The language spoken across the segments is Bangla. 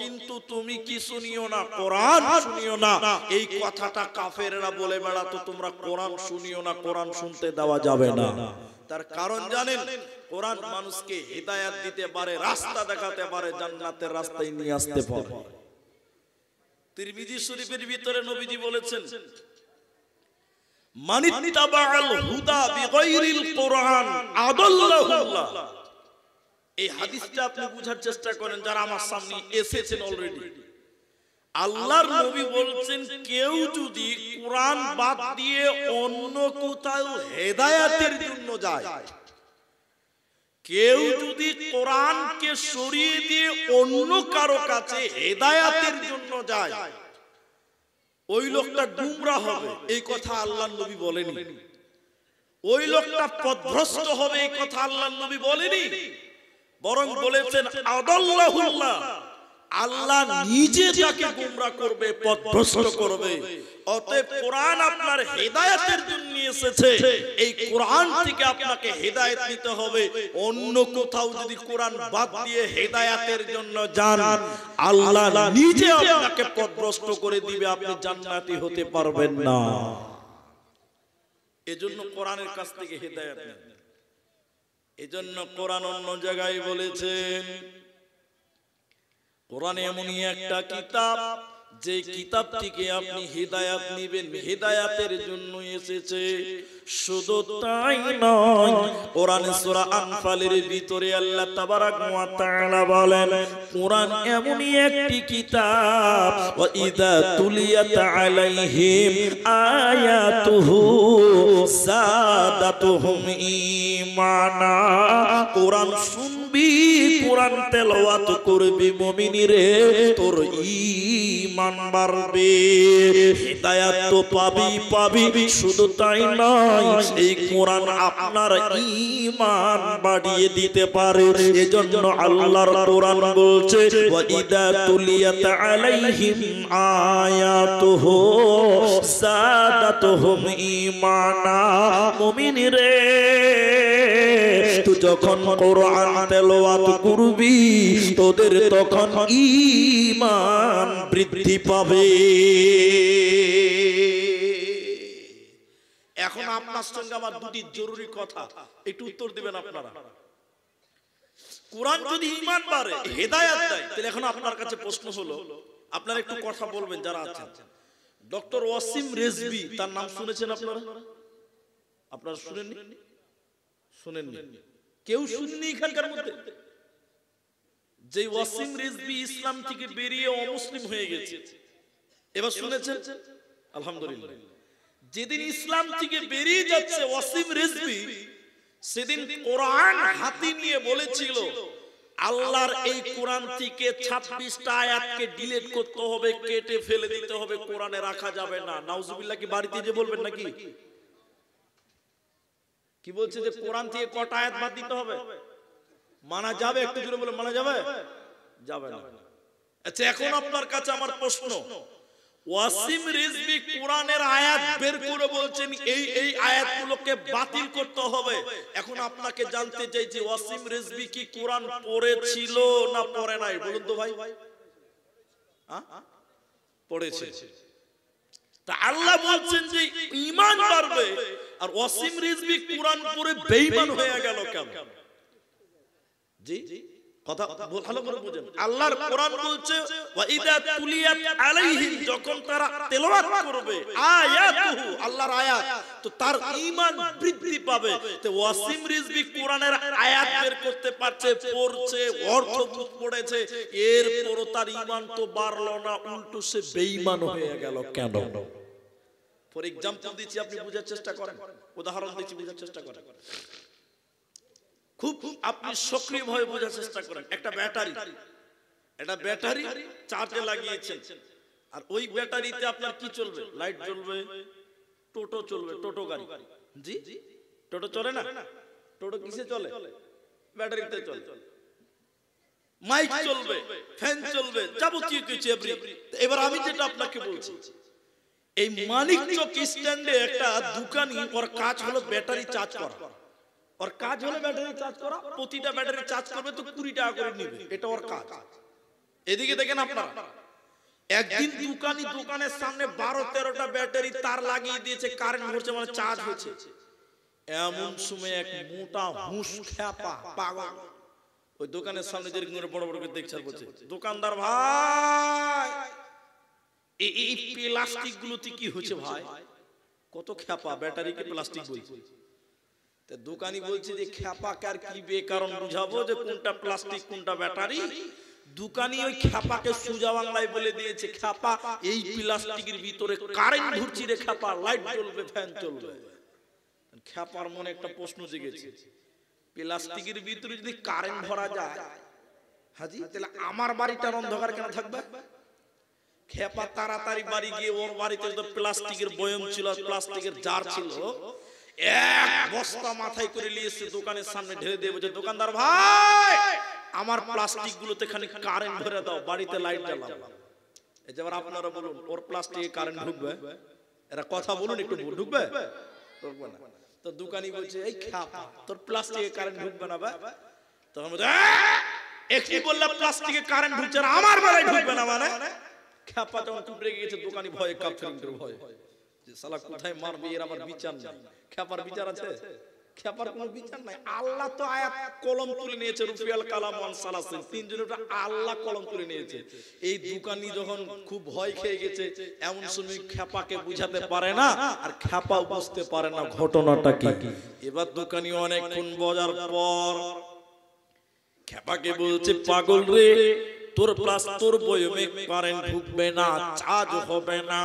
কিন্তু তুমি কি শুনিও না, কোরআন শুনিও না। এই কথাটা কাফেররা বলে বেড়াতো, তোমরা কোরআন শুনিও না, কোরআন শুনতে দেওয়া যাবে না। তার কারণ জানেন, কোরআন মানুষকে হিদায়াত দিতে পারে, রাস্তা দেখাতে পারে, জান্নাতের রাস্তায় নিয়ে আসতে পারে। তিরমিজি শরীফের ভিতরে নবীজি বলেছেন, মানিত্তাবাআল হুদা বিগাইরিল কোরআন আদাল্লাহুল্লাহ। এই হাদিসটা আপনি বুঝার চেষ্টা করেন, যারা আমার সামনে এসেছেন অলরেডি। আল্লাহর নবী বলছেন, কেউ যদি কোরআন বাদ দিয়ে অন্য কোথাও হেদায়েতের জন্য যায়, কেউ যদি কোরআনকে সরিয়ে দিয়ে অন্য কারো কাছে হেদায়েতের জন্য যায়, ওই লোকটা গুমরাহ হবে। এই কথা আল্লাহর নবী বলেনি। ওই লোকটা পথভ্রষ্ট হবে, এই কথা আল্লাহর নবী বলেনি। বরং বলেছেন আদাল্লাহুল্লাহ, আল্লাহ নিজে তাকে গুমরাহ করবে, পথভ্রষ্ট করবে। অতএব কোরআন আপনার হেদায়েতের জন্য এসেছে, এই কোরআন থেকে আপনাকে হেদায়েত নিতে হবে। অন্য কোথাও যদি কোরআন বাদ দিয়ে হেদায়েতের জন্য যান, আল্লাহ নিজে আপনাকে পথভ্রষ্ট করে দিবে, আপনি জান্নাতি হতে পারবেন না। এজন্য কোরআনের কাছ থেকে হেদায়েত নেন। এজন্য কোরআন অন্য জায়গায় বলেছেন, কোরআন এমনই একটা কিতাব, যে কিতাব থেকে আপনি হিদায়াত নেবেন, হিদায়াতের জন্য এসেছে। শুধু তাই নয়, কোরআন সূরা আনফালের ভিতরে আল্লাহ তাবারাক ওয়া তাআলা বলেন, কোরআন এমনই একটি কিতাব, ওয়া ইযা তুলিয়াত আলাইহিম আয়াতুহু সাদাতুহুম ঈমানা। কোরআন শুনবি, কোরআন তেলাওয়াত করবি, মুমিনি রে, তোর ঈমান বাড়বে, হিদায়াত তো পাবি। শুধু তাই নয়, এই কোরআন আপনার ঈমান বাড়িয়ে দিতে পারে। এজন্য আল্লাহর কোরআন বলছে, ওয়া ইযা তুলিয়াত আলাইহিম আয়াতুহু সাদাতুহুম ঈমানা। মুমিনি রে, তুই যখন কোরআন তেলাওয়াত করবি, তোদের তখন ঈমান বৃদ্ধি পাবে। এখন আপনার সঙ্গে আমার দুটি জরুরি কথা, একটু উত্তর দিবেন আপনারা। কোরআন যদি ঈমান বাড়ে, হেদায়েত দেয়, তাহলে এখন আপনার কাছে প্রশ্ন হলো, আপনারা একটু কথা বলবেন যারা আছেন। ডক্টর ওয়াসিম রেজভী, তার নাম শুনেছেন আপনারা? আপনারা শুনেননি? শুনেননি? কেউ শুনেননি এখানকার মধ্যে? যে ওয়াসিম রেজভী ইসলাম থেকে বেরিয়ে অমুসলিম হয়ে গেছে, এবার শুনেছেন? আলহামদুলিল্লাহ। যেদিন ইসলাম থেকে বেরিয়ে যাচ্ছে ওয়াসিম রেজভী, সেদিন কোরআন হাতে নিয়ে বলেছিল, আল্লাহর এই কোরআন থেকে 26টা আয়াতকে ডিলিট করতে হবে, কেটে ফেলে দিতে হবে, কোরআনে রাখা যাবে না। নাউজুবিল্লাহ। কি বাড়িতে যে বলবেন নাকি? কি বলছে যে কোরআন থেকে কটা আয়াত বাদ দিতে হবে? মানা যাবে? একটু জোরে বলে, মানা যাবে? যাবে না। আচ্ছা, এখন আপনার কাছে আমার প্রশ্ন, ওয়াসিম রিজভী কোরআনের আয়াত বের করে বলছেন এই আয়াতগুলোকে বাতিল করতে হবে। এখন আপনাকে জানতে চাই যে ওয়াসিম রিজভী কি কোরআন পড়েছিল না পড়ে নাই? বলুন তো ভাই। পড়েছে। তা আল্লাহ বলছেন যে ঈমান বাড়বে, আর ওয়াসিম রিজভী কোরআন পড়ে বেঈমান হয়ে গেল কেন? জি, কথা ভালো করে বুঝেন। আল্লাহর কোরআন বলছে, ওয়া ইযা তুলিয়াত আলাইহিম, যখন তারা তেলাওয়াত করবে আয়াতুহু, আল্লাহর আয়াত, তো তার ঈমান বৃদ্ধি পাবে। তো ওয়াসিম রিজভী কোরআনের আয়াত বের করতে পারছে, পড়ছে, অর্থ পড়েছে, এরপরও তার ঈমান তো বাড়লো না, উল্টো সে বেঈমান হয়ে গেল কেন? ফর এক্সাম্পল দিচ্ছি, আপনি বোঝার চেষ্টা করেন, উদাহরণ দিচ্ছি, বোঝার চেষ্টা করেন। খুব আপনি সক্রিয়ভাবে বোঝার চেষ্টা করেন। একটা ব্যাটারি চার্জে লাগিয়েছেন, আর ওই ব্যাটারিতে আপনার কি চলবে? লাইট জ্বলবে, টোটো চলবে, টোটো গাড়ি। জি, টোটো চলে না? টোটো কিসে চলে? ব্যাটারিতে চলে। মাইক চলবে, ফ্যান চলবে, যাবতীয় কিছু। এবার আমি যেটা আপনাকে বলছি, এই মানিকচক স্ট্যান্ডে একটা দোকানি, ওর কাজ হলো ব্যাটারি চার্জ করা। ওর কাজ হলো ব্যাটারি চার্জ করা। প্রতিটা ব্যাটারি চার্জ করবে তো 20 টাকা করে নেবে, এটা ওর কাজ। এদিকে দেখেন আপনারা, একদিন দোকানের সামনে 12-13টা ব্যাটারি তার লাগিয়ে দিয়েছে, কারেন্ট ভরছে, মানে চার্জ হচ্ছে। এমন সময় এক মোটা হুঁশ খ্যাপা পাগল ওই দোকানের সামনে যেরকম বড় বড় করে দেখছে আর বলছে, দোকানদার ভাই এই প্লাস্টিক গুলোতে কি হচ্ছে ভাই? কত খ্যাপা, ব্যাটারিকে প্লাস্টিক বলছে। তা দোকানি বলছে যে খ্যাপা কার কি বেকারণ বুঝাবো যে কোনটা প্লাস্টিক কোনটা ব্যাটারি। দোকানি ওই খ্যাপাকে সোজা বাংলায় বলে দিয়েছে, খ্যাপা এই প্লাস্টিকের ভিতরে কারেন্ট ঘুরছে রে খ্যাপা, লাইট জ্বলবে, ফ্যান চলবে। খ্যাপার মনে একটা প্রশ্ন জেগেছে, প্লাস্টিকের ভিতরে যদি কারেন্ট ভরা যায় হাজি, তাহলে আমার বাড়িটার অন্ধকার কেন থাকবে? খ্যাপা তাড়াতাড়ি বাড়ি গিয়ে ওর বাড়িতে তো প্লাস্টিকের বয়ম ছিল, প্লাস্টিকের জার ছিল, এক বস্তা মাথায় করে নিয়ে এসে দোকানের সামনে ঢেলে দিয়ে বলছে, দোকানদার ভাই আমার প্লাস্টিক গুলোতে খানিক কারেন্ট ভরে দাও, বাড়িতে লাইট জ্বালাবো। এই যে আবার আপনারা বলুন, ওর প্লাস্টিকে কারেন্ট ঢুকবে? এরা কথা বলুন, একটু ঢুকবে? ঢুকবে না। তো দোকানি বলছে, এই খ্যাপা তোর প্লাস্টিকে কারেন্ট ঢুকবে না? তখন বলছে, একই বললাম প্লাস্টিকে কারেন্ট ঢুকছে না, আমার বেলায় ঢুকবে না মানে? খ্যাপা যখন টুকরে গিয়েছে, দোকানি ভয়ে কাঁপছে, ভয় যে শালা কোথায় মারবে, এর আবার বিচার নাই। খ্যাপার বিচার আছে? খ্যাপার কোনো বিচার নাই। আল্লাহ তো আয়াত কলম তুলে নিয়েছে, রুফিয়াল কালাম ওয়ান সালাসিন, তিনজনের আল্লাহ কলম তুলে নিয়েছে। এই দোকানি যখন খুব ভয় খেয়ে গেছে, এমন সময় খ্যাপাকে বুঝাতে পারে না, আর খ্যাপা বুঝতে পারে না ঘটনাটা কি। এবার দোকানি অনেকক্ষণ বোঝার পর খ্যাপাকে বলছে, পাগল রে, তোর বয়মে কারেন্ট ঢুকবে না, চার্জ হবে না,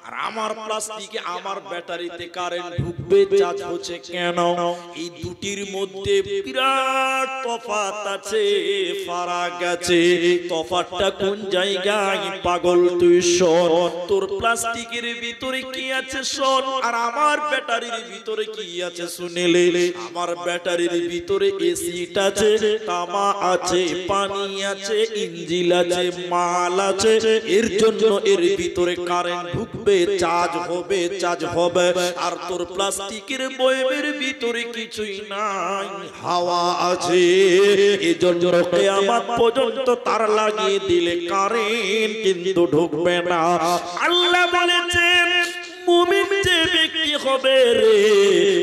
আর আমার প্লাস্টিকে আমার ব্যাটারিতে কারেন্ট ঢুকবে, চার্জ হচ্ছে কেন? এই দুটির মধ্যে বিরাট তফাৎ আছে, ফারাক আছে। তফাৎটা কোন জায়গায় পাগল তুই শোন। তোর প্লাস্টিকের ভিতরে কি আছে শোন, আর আমার ব্যাটারির ভিতরে কি আছে শুনেলে। আমার ব্যাটারির ভিতরে এসিড আছে, তামা আছে, পানি আছে, ইঞ্জিন আছে, মাল আছে, এর জন্য এর ভিতরে কারেন্ট ঢুকবে, চার্জ হবে। আর তোর প্লাস্টিকের বয়মের ভিতরে কিছুই নাই, হাওয়া আছে, এজন্য কিয়ামত পর্যন্ত তার লাগিয়ে দিলে কারেন্ট কিন্তু ঢুকবে না। আল্লাহ বলেছেন, মুমিন যে ব্যক্তি হবে রে,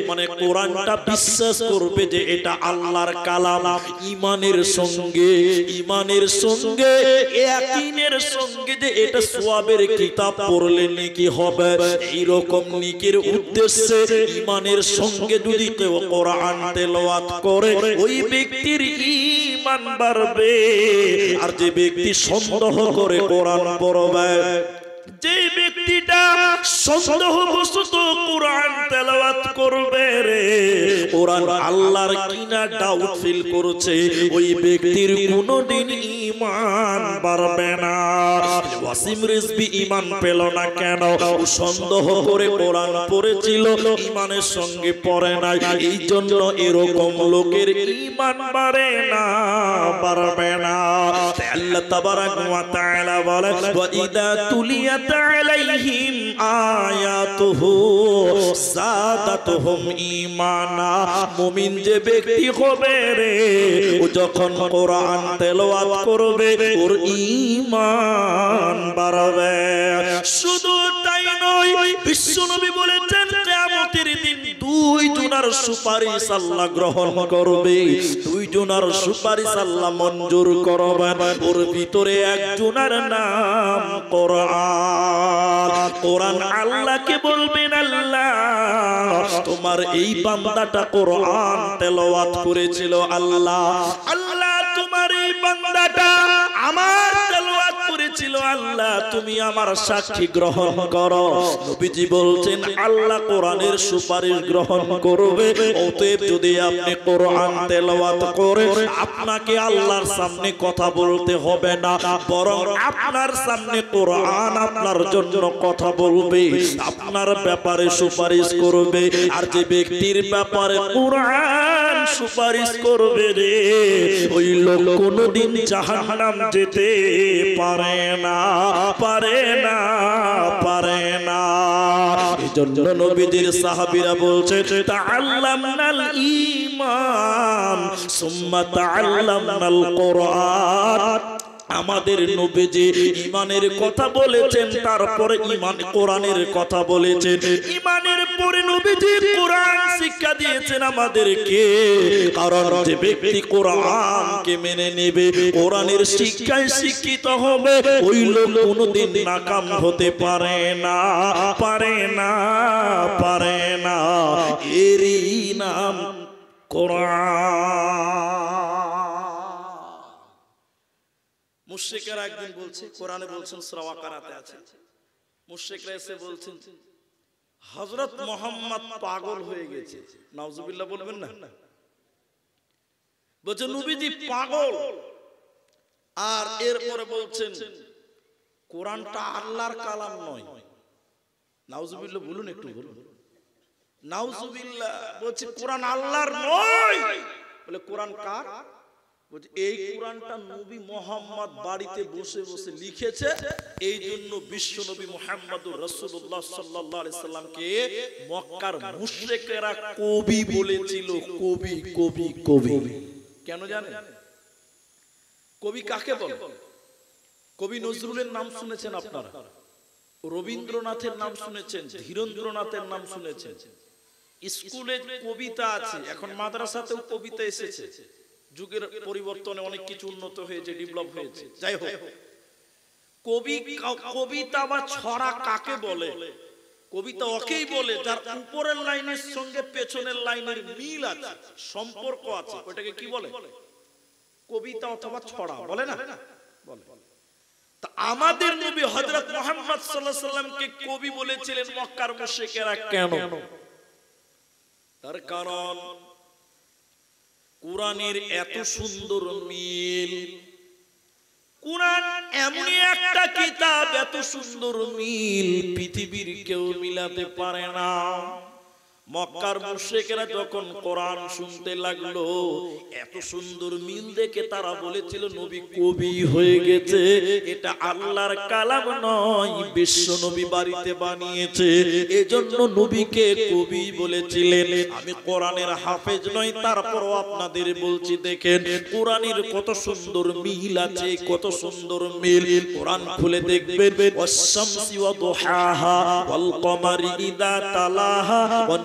মানে কোরআনটা বিশ্বাস করবে যে এটা আল্লাহর কালাম, ঈমানের সঙ্গে ইয়াকিনের সঙ্গে যে এটা সওয়াবের কিতাব পড়লে নেকি হবে, এই রকম নেকির উদ্দেশ্যে ঈমানের সঙ্গে যদি কেউ কোরআন তেলাওয়াত করে, ওই ব্যক্তির ঈমান বাড়বে। আর যে ব্যক্তি সন্দেহ করে কোরআন পড়বে, যে ব্যক্তিটা সন্দেহবশত কোরআন তেলাওয়াত করবে রে, কোরআন আল্লাহর কিনা ডাউট ফিল করছে, ওই ব্যক্তির কোনদিন ঈমান বাড়বে না। ওয়াসিম রিজভী ঈমান পেল না কেন? ও সন্দেহ করে কোরআন পড়েছিল, ঈমানের সঙ্গে পড়ে নাই, এই জন্য এরকম লোকের ঈমান বাড়বে না। আল্লাহ তাবারাক ওয়া তাআলা বলে, ওয়া ইদা তুলিয়াত আলাইহিম আয়াতুহু যাদাতুহুম ঈমানা। মুমিন যে ব্যক্তি হবে রে, ও যখন কোরআন তেলাওয়াত করবে, ওর ঈমান বাড়বে। শুধু তাই নয়, বিশ্বনবী বলেছেন, কিয়ামতের দিন দুই জনের সুপারিশ আল্লাহ গ্রহণ করবে, দুই জনের সুপারিশ আল্লাহ মঞ্জুর করবেন। ওর ভিতরে একজনের নাম কোরআন। কোরআন আল্লাহকে বলবেন, আল্লাহ তোমার এই বান্দাটা কোরআন তেলাওয়াত করেছিল, আল্লাহ তোমার এই বান্দাটা আমার তেলাওয়াত করেছিল, আল্লাহ তুমি আমার সাক্ষী গ্রহণ করো। নবীজি বলছেন, আল্লাহ কোরআনের সুপারিশ গ্রহণ করবে। অতএব যদি আপনি কোরআন তেলাওয়াত করেন, আপনাকে আল্লাহর সামনে কথা বলতে হবে না, বরং আপনার সামনে কোরআন আপনার জন্য কথা বলবে, আপনার ব্যাপারে সুপারিশ করবে। আর যে ব্যক্তির ব্যাপারে কোরআন সুপারিশ করবে রে, ওই লোক কোনদিন জাহান্নাম যেতে পারে না। এজন্য নবীজির সাহাবীরা বলছে, তাআল্লামনাল ঈমান সুম্মা তাআল্লামনাল কোরআন। আমাদের নবীজি ঈমানের কথা বলেছেন, তারপরে ঈমান কোরআনের কথা বলেছেন। ঈমানের পরে নবীজি কোরআন শিক্ষা দিয়েছেন আমাদেরকে, কারণ যে ব্যক্তি কোরআনকে মেনে নেবে, কোরআনের শিক্ষায় শিক্ষিত হবে, ওই লোক কোনোদিন নাকাম হতে পারে না, পারে না, পারে না। এরই নাম কোরআন। মুশরিকরা একদিন বলছে, কোরআনে বলছেন সূরা বাকারাতে আছে, মুশরিকরা এসে বলছেন হযরত মুহাম্মদ পাগল হয়ে গেছে। নাউজুবিল্লাহ বলবেন না? বলছে নবীজি পাগল। আর এরপরে বলছেন কোরআনটা আল্লাহর কালাম নয়। নাউজুবিল্লাহ বলুন, একটু বলুন নাউজুবিল্লাহ। বলছে কোরআন আল্লাহর নয়, বলে কোরআন কার? বলছে এই কোরআনটা নবী মুহাম্মদ বাড়িতে বসে বসে লিখেছে, এই জন্য বিশ্ব নবী মুহাম্মদুর রাসূলুল্লাহ সাল্লাল্লাহু আলাইহি সাল্লামকে মক্কার মুশরিকরা কবি বলেছিল। কবি, কবি, কবি। কেন জানেন? কবি কাকে বলে? কবি নজরুলের নাম শুনেছেন আপনারা, রবীন্দ্রনাথের নাম শুনেছেন, ধীরেন্দ্রনাথের নাম শুনেছেন। স্কুলে কবিতা আছে, এখন মাদ্রাসাতেও কবিতা এসেছে। যুগের পরিবর্তনে অনেক কিছু উন্নত হয়েছে, ডেভেলপ হয়েছে। যাই হোক, কবি, কবিতা বা ছড়া কাকে বলে? কবিতা ওকেই বলে যার উপরের লাইনের সঙ্গে পেছনের লাইনের মিল আছে, সম্পর্ক আছে। ওটাকে কি বলে? কবিতা অথবা ছড়া বলে না? বলে। তা আমাদের নবী হযরত মুহাম্মদ সাল্লাল্লাহু আলাইহি সাল্লামকে কবি বলেছিলেন মক্কার মুশরিকেরা। কেন? তার কারণ কোরআনের এত সুন্দর মিল। কোরআন এমনই একটা কিতাব, এত সুন্দর মিল পৃথিবীর কেউ মিলাতে পারে না। মক্কার মুশরিকরা যখন কোরআন শুনতে লাগলো, এত সুন্দর মিল দেখে তারা বলেছিল নবী কবি হয়ে গেছে, এটা আল্লাহর কালাম নয়, বিশ্ব নবী বাড়িতে বানিয়েছে। এজন্য নবীকে কবি বলেছিলেন। আমি কোরআনের হাফেজ নই, তারপরও আপনাদের বলছি, দেখেন কোরআনের কত সুন্দর মিল আছে, কত সুন্দর মিল। কোরআন খুলে দেখবেন, ওয়াশ-শামসি ওয়া দুহাহা ওয়াল কমারি ইযা তালাহা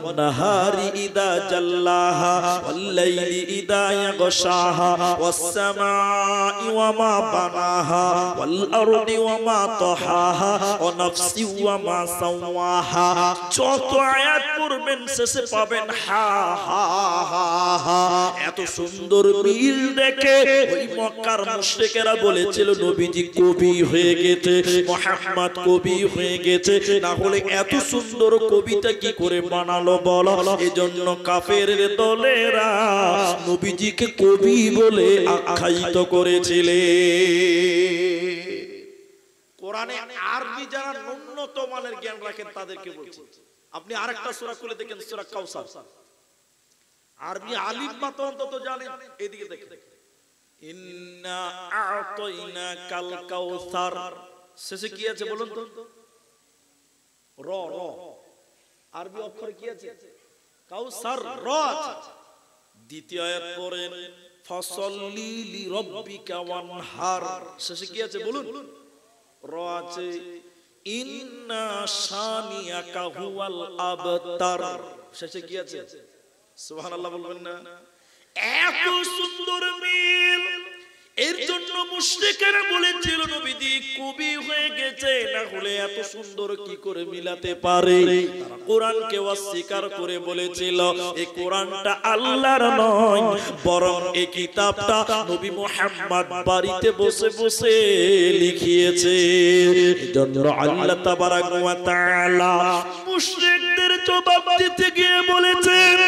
والنهار إذا جلاها والليل إذا يغشاها والسماء وما بناها والأرض وما طحاها ونفس وما سواها। যত আয়াত পড়বেন শেষে পাবেন হা হা হা হা। এত সুন্দর মিল দেখে ওই মক্কার মুশরিকেরা বলেছিল নবীজি কবি হয়ে গেছে, মুহাম্মদ কবি হয়ে গেছে। না হলে এত সুন্দর কবিতা কি করে বানালো বলো? এজন্য কাফেরের দলেরা নবীজিকে কবি বলে আখ্যায়িত করেছিলেন। কোরআনে আরবি যারা ন্যূনতম মানের জ্ঞান রাখেন তাদেরকে বলছি, আপনি আরেকটা সূরা খুলে দেখেন, সূরা কাউসার। আরবি আলিফ বা তো অন্তত জানেন। এদিকে দেখেন, ইন্না আ'তাইনাকাল কাউসার, শেষে কি আছে বলুন তো? র। র আরবি অক্ষর কি আছে? কাউসার, র আছে। দ্বিতীয় আয়াত পড়েন, ফাসাল্লি লিরাব্বিকা ওয়ানহার, শেষে কি আছে বলুন? র আছে। ইন্না শানিয়াকা হুয়াল আবতার, শেষে কি আছে? সুবহানাল্লাহ বলবেন না? এত সুন্দর মিল। এর জন্য মুশরিকেরা বলেছিল নবীজি কবি হয়ে গেছে, না হলে এত সুন্দর কি করে মিলাতে পারে? তারা কোরআনকে অস্বীকার করে বলেছিল এই কোরআনটা আল্লাহর নয়, বরং এই কিতাবটা নবী মুহাম্মদ বাড়িতে বসে বসে লিখিয়েছে। এজন্য আল্লাহ তাবারাক ওয়া তাআলা মুশরিকদের জবাব দিতে গিয়ে বলেছেন,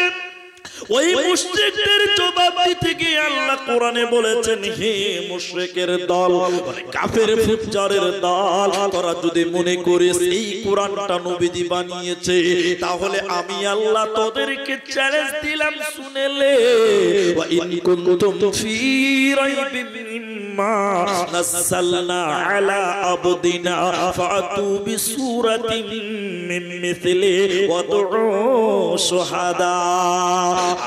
ওই মুশরিকদের জবাব দিতে গিয়ে আল্লাহ কোরআনে বলেছেন, হে মুশরিকের দল, কাফের ফুজ্জারের দল, তোরা যদি মনে করিস এই কোরআনটা নবীজি বানিয়েছে, তাহলে আমি আল্লাহ তোদেরকে চ্যালেঞ্জ দিলাম, শুনেলে ওয়া ইন কুনতুম ফি রাইবিন মিম্মা নাযালনা আলা আবদিনা ফাতু বিসূরাতিন মিন মিসলি ওয়াদউ শুহাদা।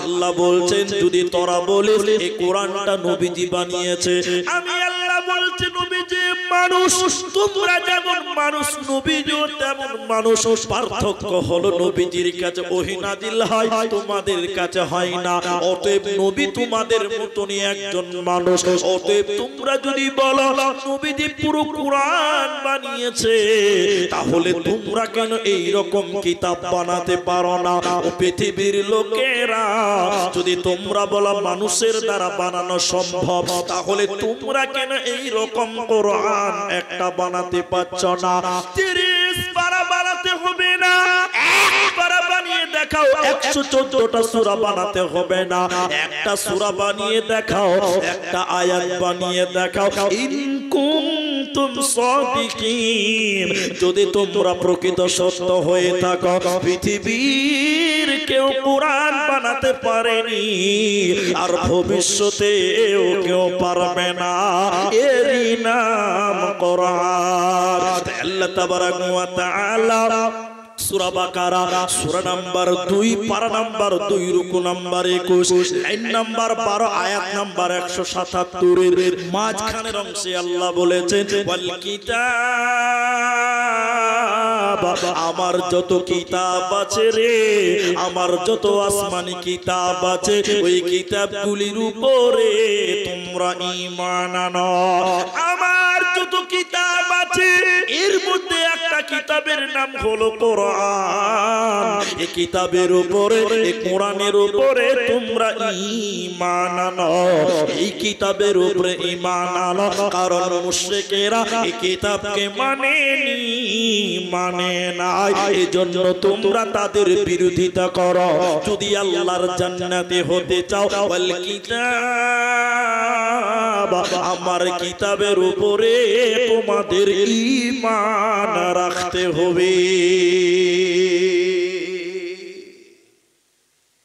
আল্লাহ বলছেন যদি তোরা বলিস এই কোরআনটা নবীজি বানিয়েছে, আমি আল্লাহ বলছি মানুষ, তোমরা যেমন মানুষ, নবীও তেমন মানুষ। পার্থক্য হলো নবীজির কাছে ওহী নাজিল হয়, তোমাদের কাছে হয় না। অতএব নবী তোমাদের মতনই একজন মানুষ। অতএব তোমরা যদি বলো নবীজি পুরো কোরআন বানিয়েছে, তাহলে তোমরা কেন এই রকম কিতাব বানাতে পারো না? পৃথিবীর লোকেরা যদি তোমরা বলো মানুষের দ্বারা বানানো সম্ভব, তাহলে তোমরা কেন এই রকম কোরআন একটা বানাতে পারছো না? 30 পারা বানাতে হবে না, একবার বানিয়ে দেখাও। 114টা সূরা বানাতে হবে না, একটা সূরা বানিয়ে দেখাও, একটা আয়াত বানিয়ে দেখাও। ইন কুনতুম সাদিকিন, যদি তোমরা প্রকৃত সত্য হয়ে থাকো। পৃথিবীর কেউ কোরআন বানাতে পারেনি, আর ভবিষ্যতেও কেউ পারবে না। এরই নাম কোরআন। আল্লাহ তাবারাক ওয়া তাআলা সূরা বাকারা সূরা নাম্বার 2 পারা নাম্বার 2 রুকু নাম্বার 21 লাইন নাম্বার 12 আয়াত নাম্বার 177 এর মাঝখানের অংশে আল্লাহ বলেছেন, ওয়াল কিতাব, আমার যত কিতাব আছে রে, আমার যত আসমানি কিতাব আছে, ওই কিতাবগুলির উপরে তোমরা ঈমান আনো। আমার যত কিতাব আছে এর মধ্যে একটা কিতাবের নাম হলো কোরআন। এই কিতাবের উপরে, এই কোরআনের উপরে তোমরা ঈমান আনো। এই কিতাবের উপরে ঈমান আনো, কারণ মুশরিকেরা এই কিতাবকে মানেনি, মানে নাই। এজন্য তোমরা তাদের বিরোধিতা করো। যদি আল্লাহর জান্নাতে হতে চাও, ওয়াল কিতাব, আমার কিতাবের উপরে তোমাদের ঈমান রাখতে হবে।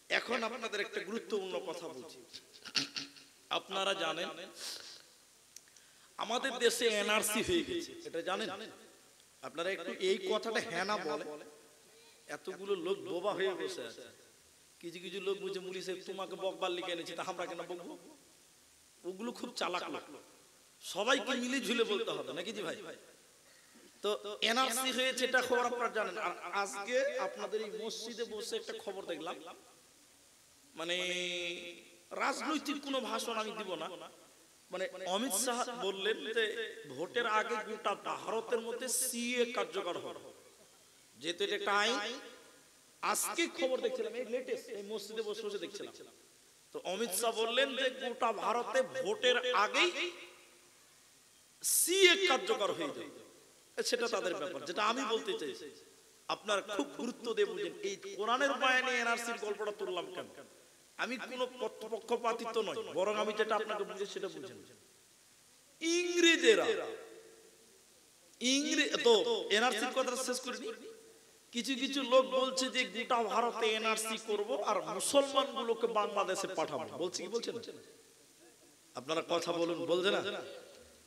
এখন আপনাদের একটা গুরুত্বপূর্ণ কথা বলছি। আপনারা জানেন আমাদের দেশে এনআরসি হয়ে গেছে, এটা জানেন? আপনারা একটু এই কথাটা হ্যাঁ না বলে, এতগুলো লোক বোবা হয়ে বসে আছে। কিছু কিছু লোক বুঝে মুলি সাহেব তোমাকে বকবার লিখে এনেছি, তা আমরা কেন বকবো? ওগুলো খুব চালাক লোক, সবাইকে মিলে ঝুলে বলতে হবে নাকি জি ভাই? তো এনআরসি হয়েছে এটা খবর আপনারা জানেন। আর আজকে আপনাদের এই মসজিদে বসে একটা খবর দেখলাম, মানে রাজনৈতিক কোনো ভাষণ আমি দিব না, মানে অমিত শাহ বললেন যে ভোটের আগে গোটা ভারতের মধ্যে সিএ কার্যকর হবে, যেহেতু এটা একটা আইন। আজকে খবর দেখছিলাম, এই লেটেস্ট, এই মসজিদে বসে বসে দেখছিলাম। তো অমিত শাহ বললেন যে গোটা ভারতে ভোটের আগেই সিএ কার্যকর হয়ে যাবে। সেটা তাদের ব্যাপার, যেটা আমি বলতে চাইছি আপনারা খুব গুরুত্ব দিয়ে বুঝেন। এই কোরআনের বয়ানে এনআরসির গল্পটা তুললাম কেন? আমি কোনো পক্ষপাতিত্ব নয়, বরং আমি যেটা আপনাকে বুঝে সেটা বুঝেন। ইংরেজেরা তো এনআরসির কথা শেষ করিনি। কিছু কিছু লোক বলছে যে গোটা ভারতে এনআরসি করব আর মুসলমান গুলোকে বাংলাদেশে পাঠাবো। বলছে কি বলছেন? আপনারা কথা বলুন, বলছে না?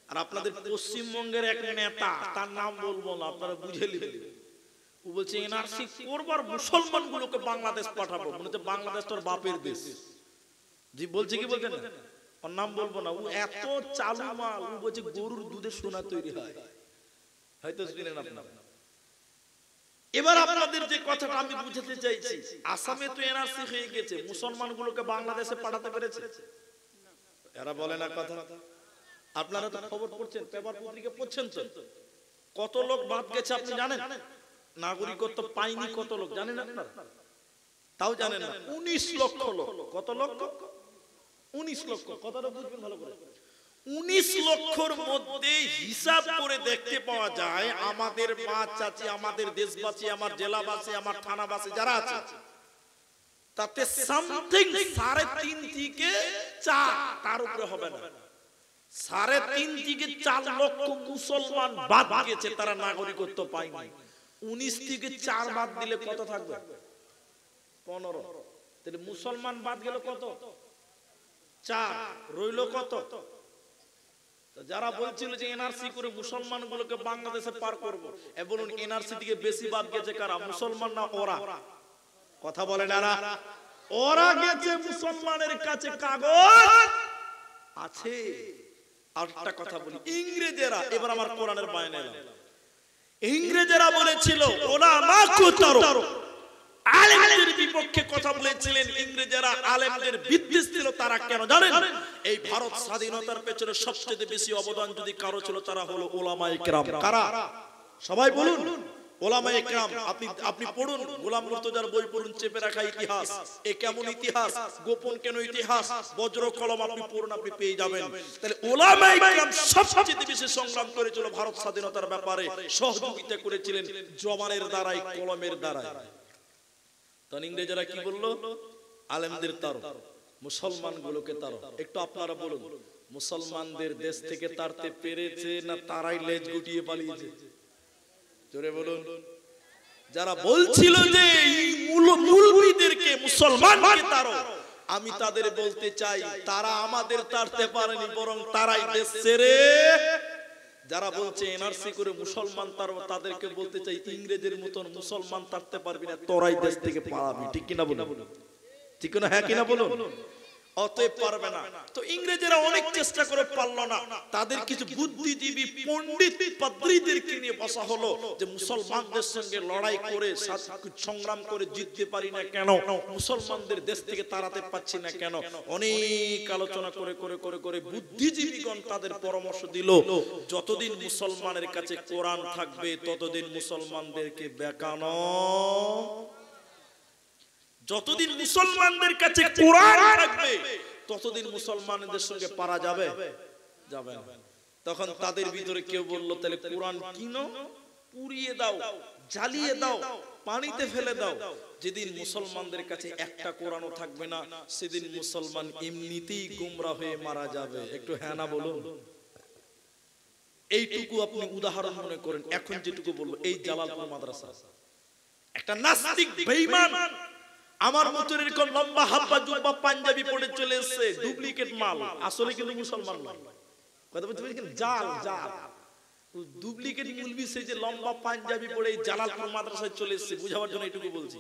আর আপনাদের পশ্চিমবঙ্গের এক নেতা, তার নাম বলবো না, আপনারা বুঝে নেবেন, ও বলছে এনআরসি করব আর মুসলমান গুলোকে বাংলাদেশ পাঠাবো। মনে হচ্ছে বাংলাদেশ তোর বাপের দেশ। জি বলছে কি বলছেন? ওর নাম বলবো না। ও এত চালু মাল, ও বলছে গরুর দুধের সোনা তৈরি হয়, হয়তো শুনেন আপনারা। এবার আপনাদের যে কথাটা আমি বুঝাতে চাইছি, আসামে তো এনআরসি হয়ে গেছে, মুসলমান গুলোকে বাংলাদেশে পাঠাতে পেরেছে? এরা বলে না কথা। আপনারা তো খবর পড়ছেন, পেপার পত্রিকা পড়ছেন তো, কত লোক বাদ গেছে আপনি জানেন? নাগরিকত্ব পায়নি কত লোক জানেন আপনারা? তাও জানেন না। 19 লক্ষ লোক। কত লক্ষ? 19 লক্ষ। কথাটা বুঝবেন ভালো করে। 19 লক্ষর মধ্যে হিসাব করে দেখতে পাওয়া যায় আমাদের মা চাচি, আমাদের দেশবাসী, আমার জেলাবাসী, আমার থানাবাসী যারা আছে, তাতে সামথিং 3.5 থেকে 4, তার উপরে হবে না। 3.5 থেকে 4 লক্ষ মুসলমান বাদ গেছে, তারা নাগরিকত্ব পায়নি। 19 থেকে 4 বাদ দিলে কত থাকবে? 15। তাহলে মুসলমান বাদ গেল কত? 4, রইল কত? যারা বলছিল যে এনআরসি করে মুসলমান গুলোকে বাংলাদেশে পার করবো, বলুন এনআরসি থেকে বেশি বাদ গেছে কারা, মুসলমান না ওরা? কথা বলেন না। ওরা গেছে, মুসলমানের কাছে কাগজ আছে আর একটা কথা বলি, ইংরেজেরা, এবার আমার কোরআনের বায়ানে এলাম, ইংরেজেরা বলেছিল ওলামা কুতারো, আলেমদের বিপক্ষে কথা বলেছিলেন ইংরেজেরা, আলেমদের বিদ্বেষ ছিল। তারা কেন জানেন? এই ভারত স্বাধীনতার পেছনে সবচেয়ে বেশি অবদান যদি কারো ছিল, তারা হলো ওলামায়ে কেরাম। কারা? সবাই বলুন, ওলামায়ে কেরাম। আপনি পড়ুন, গোলাম মুর্তজার বই পড়ুন, চেপে রাখা ইতিহাস। এ কেমন ইতিহাস, গোপন কেন ইতিহাস, বজ্র কলম আপনি পড়ুন, আপনি পেয়ে যাবেন। তাহলে ওলামায়ে কেরাম সবচেয়ে বেশি সংগ্রাম করেছিল ভারত স্বাধীনতার ব্যাপারে, সহযোগিতা করেছিলেন জবানের দ্বারাই, কলমের দ্বারাই। তখন ইংরেজরা কি বললো? আলেমদের তারো, মুসলমানগুলোকে তারো। একটু আপনারা বলুন, মুসলমানদের দেশ থেকে তাড়তে পেরেছে না তারাই লেজ গুটিয়ে পালিয়েছে? জোরে বলুন। যারা বলছিল যে মুলবিদেরকে, মুসলমানকে তারো, আমি তাদের বলতে চাই তারা আমাদের তাড়তে পারেনি, বরং তারাই দেশ ছেড়ে, যারা বলছে এনআরসি করে মুসলমান তারবো, তাদেরকে বলতে চাই ইংরেজের মতন মুসলমান তাড়তে পারবি না, তোরাই দেশ থেকে পালাবি। ঠিক কিনা বলুন? ঠিক না? হ্যাঁ কিনা বলুন? অতএব পারবে না। তো ইংরেজেরা অনেক চেষ্টা করে পারলো না। তাদের কিছু বুদ্ধিজীবী পণ্ডিত পাদ্রীদেরকে নিয়ে বসা হলো যে মুসলমানদের সঙ্গে লড়াই করে, সংগ্রাম করে জিততে পারি না কেন, মুসলমানদের দেশ থেকে তাড়াতে পারছি না কেন। অনেক আলোচনা করে করে করে করে বুদ্ধিজীবীগণ তাদের পরামর্শ দিল, যতদিন মুসলমানের কাছে কোরআন থাকবে ততদিন মুসলমানদেরকে বেকানো, যতদিন মুসলমানদের কাছে কোরআন থাকবে ততদিন মুসলমানদের সঙ্গে পারা যাবে যাবে না। তখন তাদের ভিতরে কেউ বললো, তাহলে কোরআন কিনো, পুড়িয়ে দাও, জ্বালিয়ে দাও, পানিতে ফেলে দাও। যেদিন মুসলমানদের কাছে একটা কোরআনও থাকবে না, সেদিন মুসলমান এমনিতেই গোমরা হয়ে মারা যাবে। একটু হ্যাঁ না বলুন। এইটুকু আপনি উদাহরণ মনে করেন। এখন যেটুকু বলবো, এই জালালপুর মাদ্রাসা, একটা নাস্তিক বেঈমান আমার মতো এরকম লম্বা হাব্বা জুব্বা পাঞ্জাবি পরে চলে এসেছে, ডুপ্লিকেট মাল, আসলে কিন্তু মুসলমান নয়। কথা বলতে পারি, জাল জাল ডুপ্লিকেট মুলবি, সেই যে লম্বা পাঞ্জাবি পরে এই জালালপুর মাদ্রাসায় চলে এসেছে। বুঝাবার জন্য এটুকু বলছি।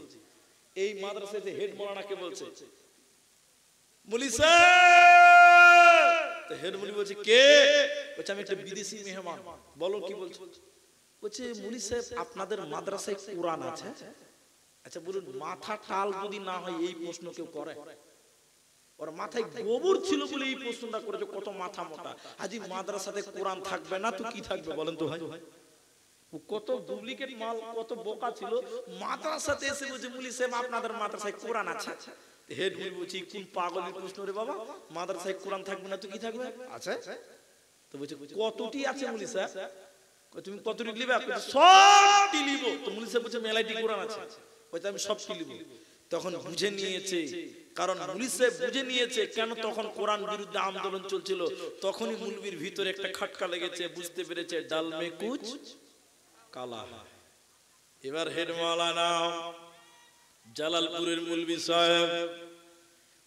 এই মাদ্রাসাতে হেড মাওলানাকে বলছে, মুলি স্যার। হেড মুলি বলছে, কে? বলছে, আমি একটা বিদেশি মেহমান। বলো কি বলছো? বলছে, মুলি সাহেব আপনাদের মাদ্রাসায় কোরআন আছে? আচ্ছা বলুন, মাথা টাল যদি না হয় এই প্রশ্ন কেউ করে? ওর মাথায় গোবর ছিল বলে এই প্রশ্নটা করেছে। কত মাথা মোটা। আজ মাদ্রাসাতে কোরআন থাকবে না তো কি থাকবে বলেন তো ভাই? কত ডুপ্লিকেট মাল, কত বোকা ছিল। মাদ্রাসাতে এসে বলছে, মুলি সাহেব আপনাদের মাদ্রাসায় কোরআন আছে? হেড মুলি বলছি, কোন পাগলের প্রশ্ন রে বাবা, মাদ্রাসায় কোরআন থাকবে না তো কি থাকবে? আছে। তো বলছে, কতটি আছে মুলি সাহেব? তুমি কতটি লিবে? সবটি লিব। তো মুলি সাহেব বলছে, মেলাইটি কোরআন আছে। আমি সবটি লিব। তখন বুঝে নিয়েছে, কারণ মুলি সাহেব বুঝে নিয়েছে কেন তখন কোরআন বিরুদ্ধে আন্দোলন চলছিল। তখনই মুলবির ভিতরে একটা খটকা লেগেছে, বুঝতে পেরেছে ডাল মে কুছ কালা। এবার হেড মাওলানা জালালপুরের মুলবি সাহেব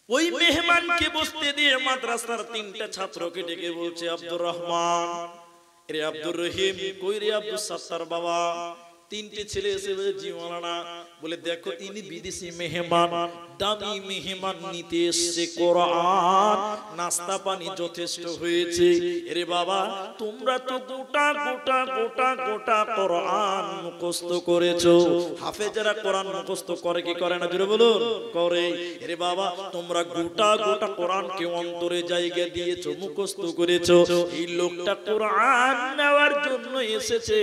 ওই মেহমানকে বসতে দিয়ে মাদ্রাসার তিনটা ছাত্রকে ডেকে বলছে, আব্দুর রহমান, রে আব্দুর রহিম, কই রে আব্দুল সাত্তার বাবা। তিনটে ছেলে এসে বলে, জি মাওলানা। বলে, দেখো ইনি বিদেশি মেহমান, দামি মেহমান নিতে এসছে কোরআন, নাস্তা পানি যথেষ্ট হয়েছে। রে বাবা, তোমরা তো গোটা গোটা গোটা গোটা কোরআন মুখস্থ করেছো। হাফেজরা কোরআন মুখস্থ করে কি করে না? জোরে বলুন, করে। রে বাবা, তোমরা গোটা গোটা কোরআনকে অন্তরে জায়গা দিয়েছো, মুখস্থ করেছো। এই লোকটা কোরআন নেওয়ার জন্য এসেছে।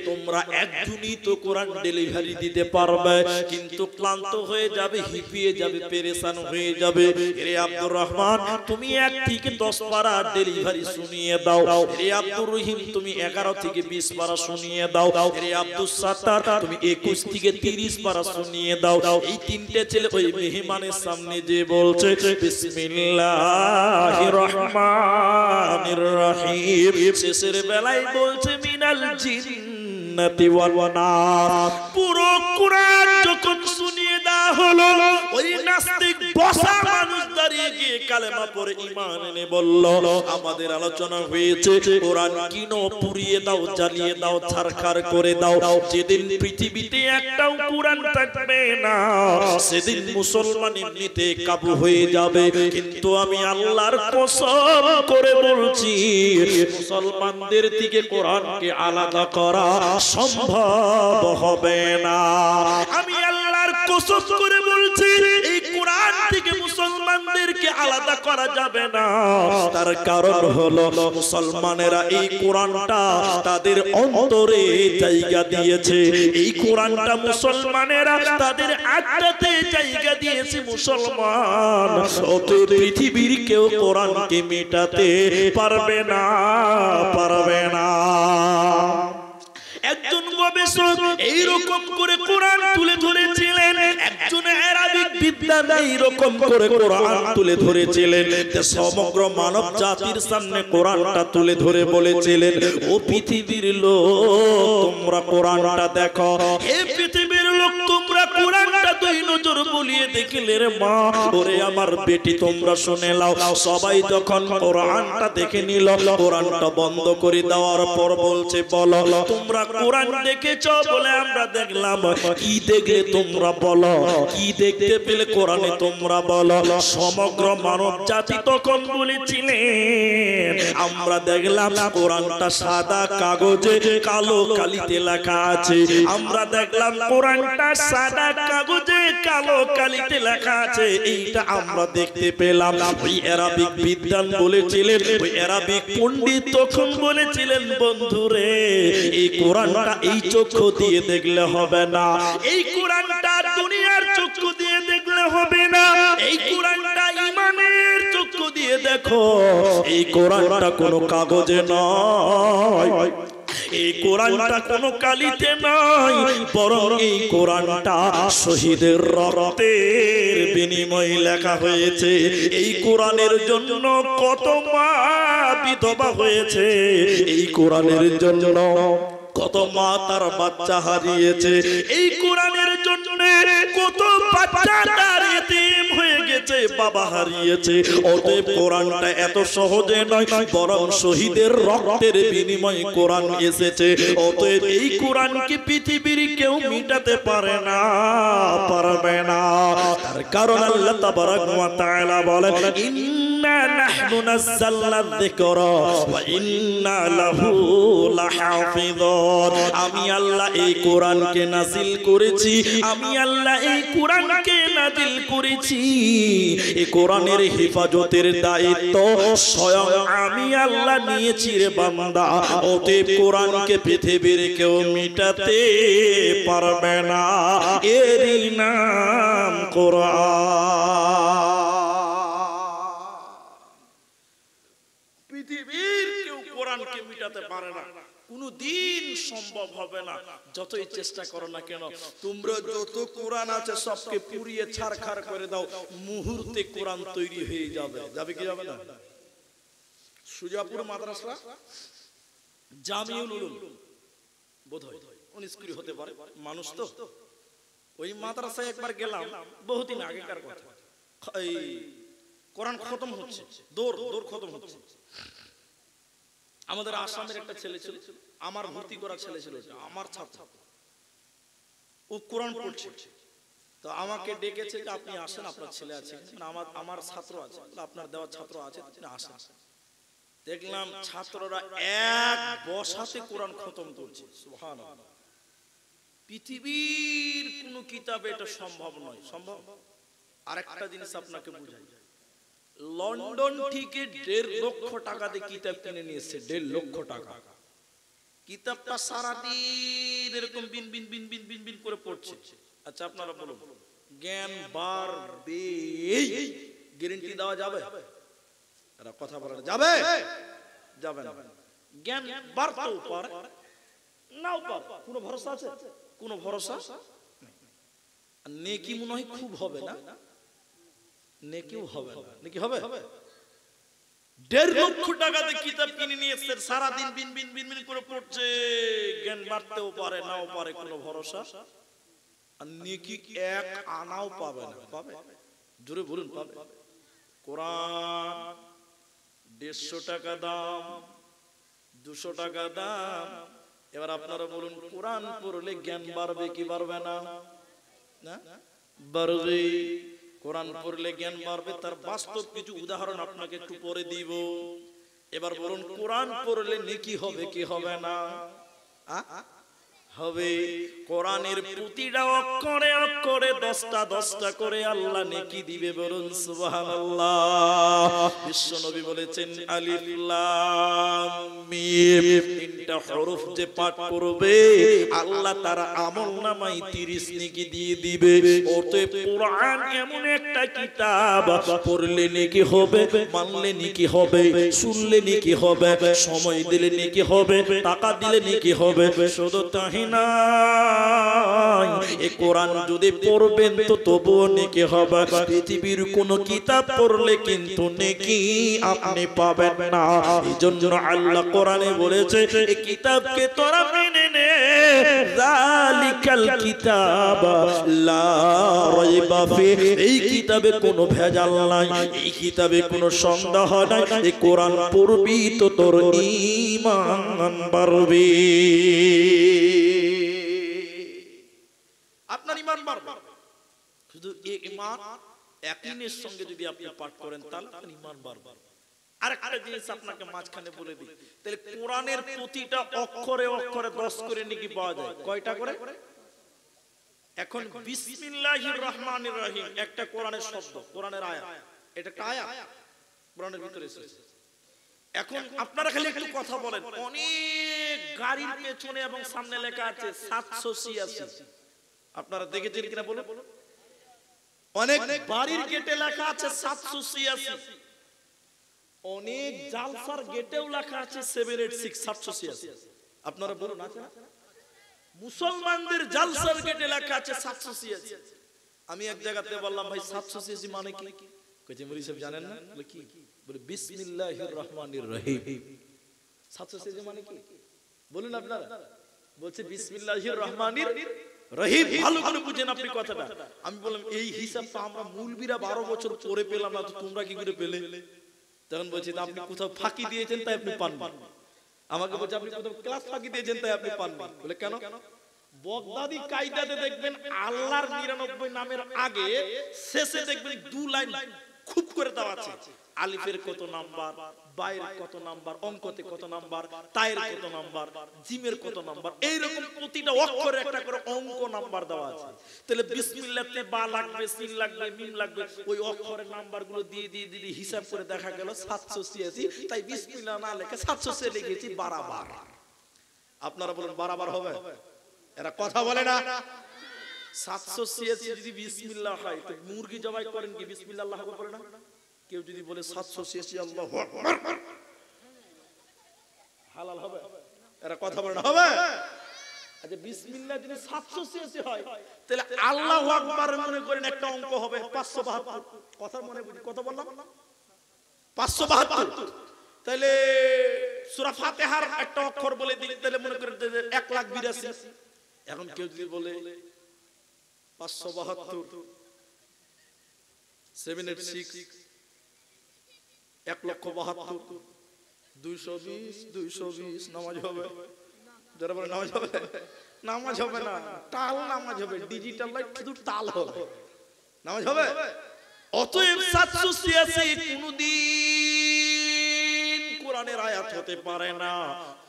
তোমরা একজনই তো কোরআন ডেলিভারি দিতে পারবে, কিন্তু ক্লান্ত হয়ে যাবে, হিপিয়ে যাবে, পেরেশান হয়ে যাবে। রে আব্দুর রহমান, তুমি 1 থেকে 10 পারা ডেলিভারি শুনিয়ে দাও। রে আব্দুর রহিম, তুমি 11 থেকে 20 পারা শুনিয়ে দাও। রে আব্দুল সাত্তার, তুমি 21 থেকে 30 পারা শুনিয়ে দাও। এই তিনটে ছেলে ওই মেহমানের সামনে যে বলছে, বিসমিল্লাহির রহমানির রহিম। শেষের বেলায় বলছে, মিনাল জিন্নাতি ওয়াল নাস। পুরো কোরআন যখন শুনিয়ে দেওয়া হলো। ওই নাস্তিক বসা মানুষ দাঁড়িয়ে গিয়ে কালেমা পড়ে ঈমান এনে বলল, আমাদের আলোচনা হয়েছে কোরআন কিনো, পুড়িয়ে দাও, জ্বালিয়ে দাও, ছারখার করে দাও। যেদিন পৃথিবীতে একটাও কোরআন থাকবে না, সেদিন মুসলমান এমনিতে কাবু হয়ে যাবে। কিন্তু আমি আল্লাহর কসম করে বলছি, মুসলমানদের থেকে কোরআনকে আলাদা করা সম্ভব হবে না। আমি আল্লাহর কসম করে বলছি, এই কোরআন থেকে মুসলমানদেরকে আলাদা করা যাবে না। তার কারণ হলো মুসলমানেরা এই কোরআনটা তাদের অন্তরে জায়গা দিয়েছে। এই কোরআনটা মুসলমানেরা তাদের আত্মাতে জায়গা দিয়েছে। মুসলমান অতএব পৃথিবীর কেউ কোরআনকে মেটাতে পারবে না, পারবে না। একজন গবেষক এইরকম করে কোরআন তুলে ধরেছিলেন, একজন আরবিক বিদ্বান এইরকম করে কোরআন তুলে ধরেছিলেন। সমগ্র মানব জাতির সামনে কোরআনটা তুলে ধরে বলেছিলেন, ও পৃথিবীর লোক তোমরা কোরআনটা দেখো। হে পৃথিবীর লোক তোমরা কোরআনটা দুই নজর বুলিয়ে দেখলে রে মা, ওরে আমার বেটি তোমরা শুনে নাও। সবাই যখন কোরআনটা দেখে নিল, কোরআনটা বন্ধ করে দেওয়ার পর বলছে, বলো তোমরা কোরআন দেখেছো? বলে আমরা দেখলাম। কি দেখলে তোমরা বলো, কি দেখতে পেলে কোরআনে তোমরা বলো। সমগ্র মানব জাতি তখন বলেছিলেন, আমরা দেখলাম কোরআনটা সাদা কাগজে কালো কালিতে লেখা আছে। আমরা দেখলাম কোরআনটা সাদা কাগজে কালো কালিতে লেখা আছে, এইটা আমরা দেখতে পেলাম। ওই আরবিক বিদ্বান বলেছিলেন, ওই আরবিক পণ্ডিত তখন বলেছিলেন, বন্ধুরে এই কোরআনটা এই চক্ষু দিয়ে দেখলে হবে না, এই কোরআনটা দুনিয়ার চক্ষু দিয়ে দেখলে হবে না, এই কোরআনটা ঈমানের চক্ষু দিয়ে দেখো। এই কোরআনটা কোনো কাগজে নয়, এই কোরআনটা কোনো কালিতে নয়, বরং এই কোরআনটা শহীদের রক্তের বিনিময়ে লেখা হয়েছে। এই কোরআনের জন্য কত মা বিধবা হয়েছে, এই কোরআনের জন্য কত মা তার বাচ্চা হারিয়েছে, এই কোরআনের জন্য কত বাচ্চা তার এতিম হয়ে গেছে, বাবা হারিয়েছে। অতএব কোরআনটা এত সহজে নয়, বরং শহীদের রক্তের বিনিময়ে কোরআন এসেছে। অতএব এই কোরআনকে পৃথিবীর কেউ মিটাতে পারে না, পারবে না। তার কারণ আল্লাহ তাবারাক ওয়া তাআলা বলেন, ইন্না নাহনু নাযালনা যিকরা ওয়া ইন্না লাহু লাহাফিযুন। আমি আল্লাহ এই কোরআনকে নাজিল করেছি, আমি আল্লাহ এই কোরআনকে নাজিল করেছি। এই কোরআনের হেফাজতের দায়িত্ব স্বয়ং আমি আল্লাহ নিয়েছি রে বান্দা। অতএব কোরআনকে পৃথিবীর কেউ মিটাতে পারবে না, এরই নাম কোরআন। পৃথিবীর কেউ কোরআনকে মিটাতে পারে না, কোনদিন সম্ভব হবে না। যতই চেষ্টা করো না কেন, তোমরা যত কোরআন আছে সবকে পুড়িয়ে ছারখার করে দাও, মুহূর্তে কোরআন তৈরি হয়ে যাবে। যাবে কি যাবে না? সুজাপুর মাদ্রাসা জামিউল উলুম বোধহয় 19 কুড়ি হতে পারে, মানুষ তো। ওই মাদ্রাসায় একবার গেলাম, বহুদিন আগেকার কথা। এই কোরআন খতম হচ্ছে, দৌড় খতম হচ্ছে। আমাদের আসামের একটা ছেলে ছিল, আমার ভর্তি করা ছেলে ছিল, আমার ছাত্র। ও কোরআন পড়ছে, তো আমাকে ডেকেছে যে আপনি আসেন, আপনার ছেলে আছে, আমার ছাত্র আছে, আপনার দেওয়া ছাত্র আছে, আসেন। দেখলাম ছাত্ররা এক বসাতে কোরআন খতম করছে। সুবহানাল্লাহ। পৃথিবীর কোন কিতাবে এটা সম্ভব নয়। সম্ভব? আরেকটা জিনিস আপনাকে বুঝাই, লন্ডন থেকে 1.5 লক্ষ টাকা দিয়ে কিতাব কিনে নিয়ে এসেছে। 1.5 লক্ষ টাকা। কিতাবটা সারাদিন এরকম বিন বিন বিন বিন বিন বিন করে পড়ছে। আচ্ছা আপনারা বলুন, জ্ঞান বাড়বে গ্যারান্টি দেওয়া যাবে? এরা কথা বলে যাবে? যাবে না। জ্ঞান বাড়তেও পারে, নাও পারে, কোনো ভরসা আছে? কোনো ভরসা নেই। আর নেকি মনে হয় খুব হবে না, নেকিও হবে না। নেকি হবে? 1.5 লক্ষ টাকা দিয়ে কিতাব কিনে নিয়ে এসে সারা দিন বিন বিন বিন বিন করে পড়ছে। জ্ঞান বাড়তেও পারে, নাও পারে, কোনো ভরসা আর নেকি এক আনাও পাবে না। পাবে? জোরে বলুন পাবে? কোরআন 150 টাকা দাম, 200 টাকা দাম। এবার আপনারা বলুন কোরআন পড়লে জ্ঞান বাড়বে কি বাড়বে না? না বাড়বে। কোরআন পড়লে জ্ঞান বাড়বে, তার বাস্তব কিছু উদাহরণ আপনাকে একটু পরে দিব। এবার বলুন কোরআন পড়লে নেকি হবে কি হবে না? হবে। কোরআনের প্রতিটা অক্ষরে অক্ষরে 10টা 10টা করে আল্লাহ নেকি দিবে। বলুন সুবহানাল্লাহ। বিশ্ব নবী বলেছেন আলিফ লাম মিম, তিনটা হরফ যে পাঠ করবে আল্লাহ তার আমলনামায় 30 নেকি দিয়ে দিবে। অতএব কোরআন এমন একটা কিতাব, পড়লে নেকি হবে, মানলে নেকি হবে, শুনলে নেকি হবে, সময় দিলে নেকি হবে, টাকা দিলে নেকি হবে। শুধু তাই না, এই কোরআন যদি পড়বেন তো তবুও নেকি হবে। পৃথিবীর কোন কিতাব পড়লে কিন্তু নেকি আপনি পাবেন না। এইজন্য আল্লাহ কোরআনে বলেছে এই কিতাবকে তোরা মেনে নে, যালিকাল কিতাব লা রাইবা ফিহি, এই কিতাবে কোনো ভেজাল নাই, এই কিতাবে কোনো সন্দেহ নাই। এই কোরআন পড়বি তো তোর ঈমান বাড়বে, আপনার ঈমান বাড়বে। শুধু এই ঈমান ইয়াকিনের সঙ্গে যদি আপনি পাঠ করেন তাহলে আপনার ঈমান বাড়বে। আরেকটা জিনিস আপনাকে মাঝখানে বলে দিই, তাহলে কোরআনের প্রতিটা অক্ষরে অক্ষরে 10 করে নেকি পাওয়া যায়। কয়টা করে? এখন বিসমিল্লাহির রহমানির রহিম একটা কোরআনের শব্দ, কোরআনের আয়াত, এটা একটা আয়াত কোরআনের ভিতরে এসেছে। এখন আপনারা খালি একটু কথা বলেন, অনেক গাড়ির পেছনে এবং সামনে লেখা আছে 786। আপনারা দেখেছেন কিনা বলুন? অনেক বাড়ির গেটে লেখা আছে 786, অনেক জালসার গেটেও লেখা আছে 786 786। আপনারা বলুন আছে না? মুসলমানদের জালসার গেটে লেখা আছে 786। আমি এক জায়গাতে বললাম ভাই 786 মানে কি? কইছে মুরি সাহেব জানেন না? বলে কি? বলে বিসমিল্লাহির রহমানির রহিম। 786 মানে কি বলুন আপনারা? বলছে বিসমিল্লাহির রহমানির রহিম। ভালো করে বুঝেন আপনি কথাটা। আমি বললাম এই হিসাবটা আমরা মুলবিরা 12 বছর পরে পেলাম না, তো তোমরা কি করে পেলে? তখন বলছি আপনি কোথাও ফাঁকি দিয়েছেন তাই আপনি পাননি। আমাকে বলছে আপনি কোথাও ক্লাস ফাঁকি দিয়েছেন তাই আপনি পাননি। বলে কেন? বগদাদি কায়দাতে দেখবেন আল্লাহর 99 নামের আগে শেষে দেখবেন 2 লাইন খুব করে দেওয়া আছে। আলিফের কত নাম্বার, বায়ের কত নাম্বার, অঙ্কতে কত নাম্বার, তায়ের কত নাম্বার, জিমের কত নাম্বার, এইরকম প্রতিটা অক্ষরে একটা করে অঙ্ক নাম্বার দেওয়া আছে। তাহলে বিসমিল্লাহতে বা লাগবে, সিন লাগবে, মিম লাগবে, ওই অক্ষরের নাম্বারগুলো দিয়ে দিয়ে দিয়ে হিসাব করে দেখা গেল 786। তাই বিসমিল্লাহ না লেখে 786 লিখেছি বারবার। আপনারা বলেন বারবার হবে? এরা কথা বলে না। 786 যদি বিসমিল্লাহ হয় তো মুরগি জবাই করেন কি বিসমিল্লাহ আল্লাহু আকবার করে না? কেউ যদি বলে 786 আল্লাহু আকবার হালাল হবে? এরা কথা বলে না হবে? আচ্ছা বিসমিল্লাহ যদি 786 হয় তাহলে আল্লাহু আকবার মনে করেন একটা অঙ্ক হবে 572। কথা মনে বুঝি কত বললাম? 572। তাহলে সূরা ফাতিহার একটা অক্ষর বলে দিই তাহলে মনে করেন 1,82,000। এখন কেউ যদি বলে 572 786 1,72,000 220 220 নামাজ হবে? যারা বলে নামাজ হবে, নামাজ হবে না, তাল নামাজ হবে, ডিজিটাল লাইট শুধু তাল হবে, নামাজ হবে? অতএব 786 কোনদিন কোরআনের আয়াত হতে পারে না,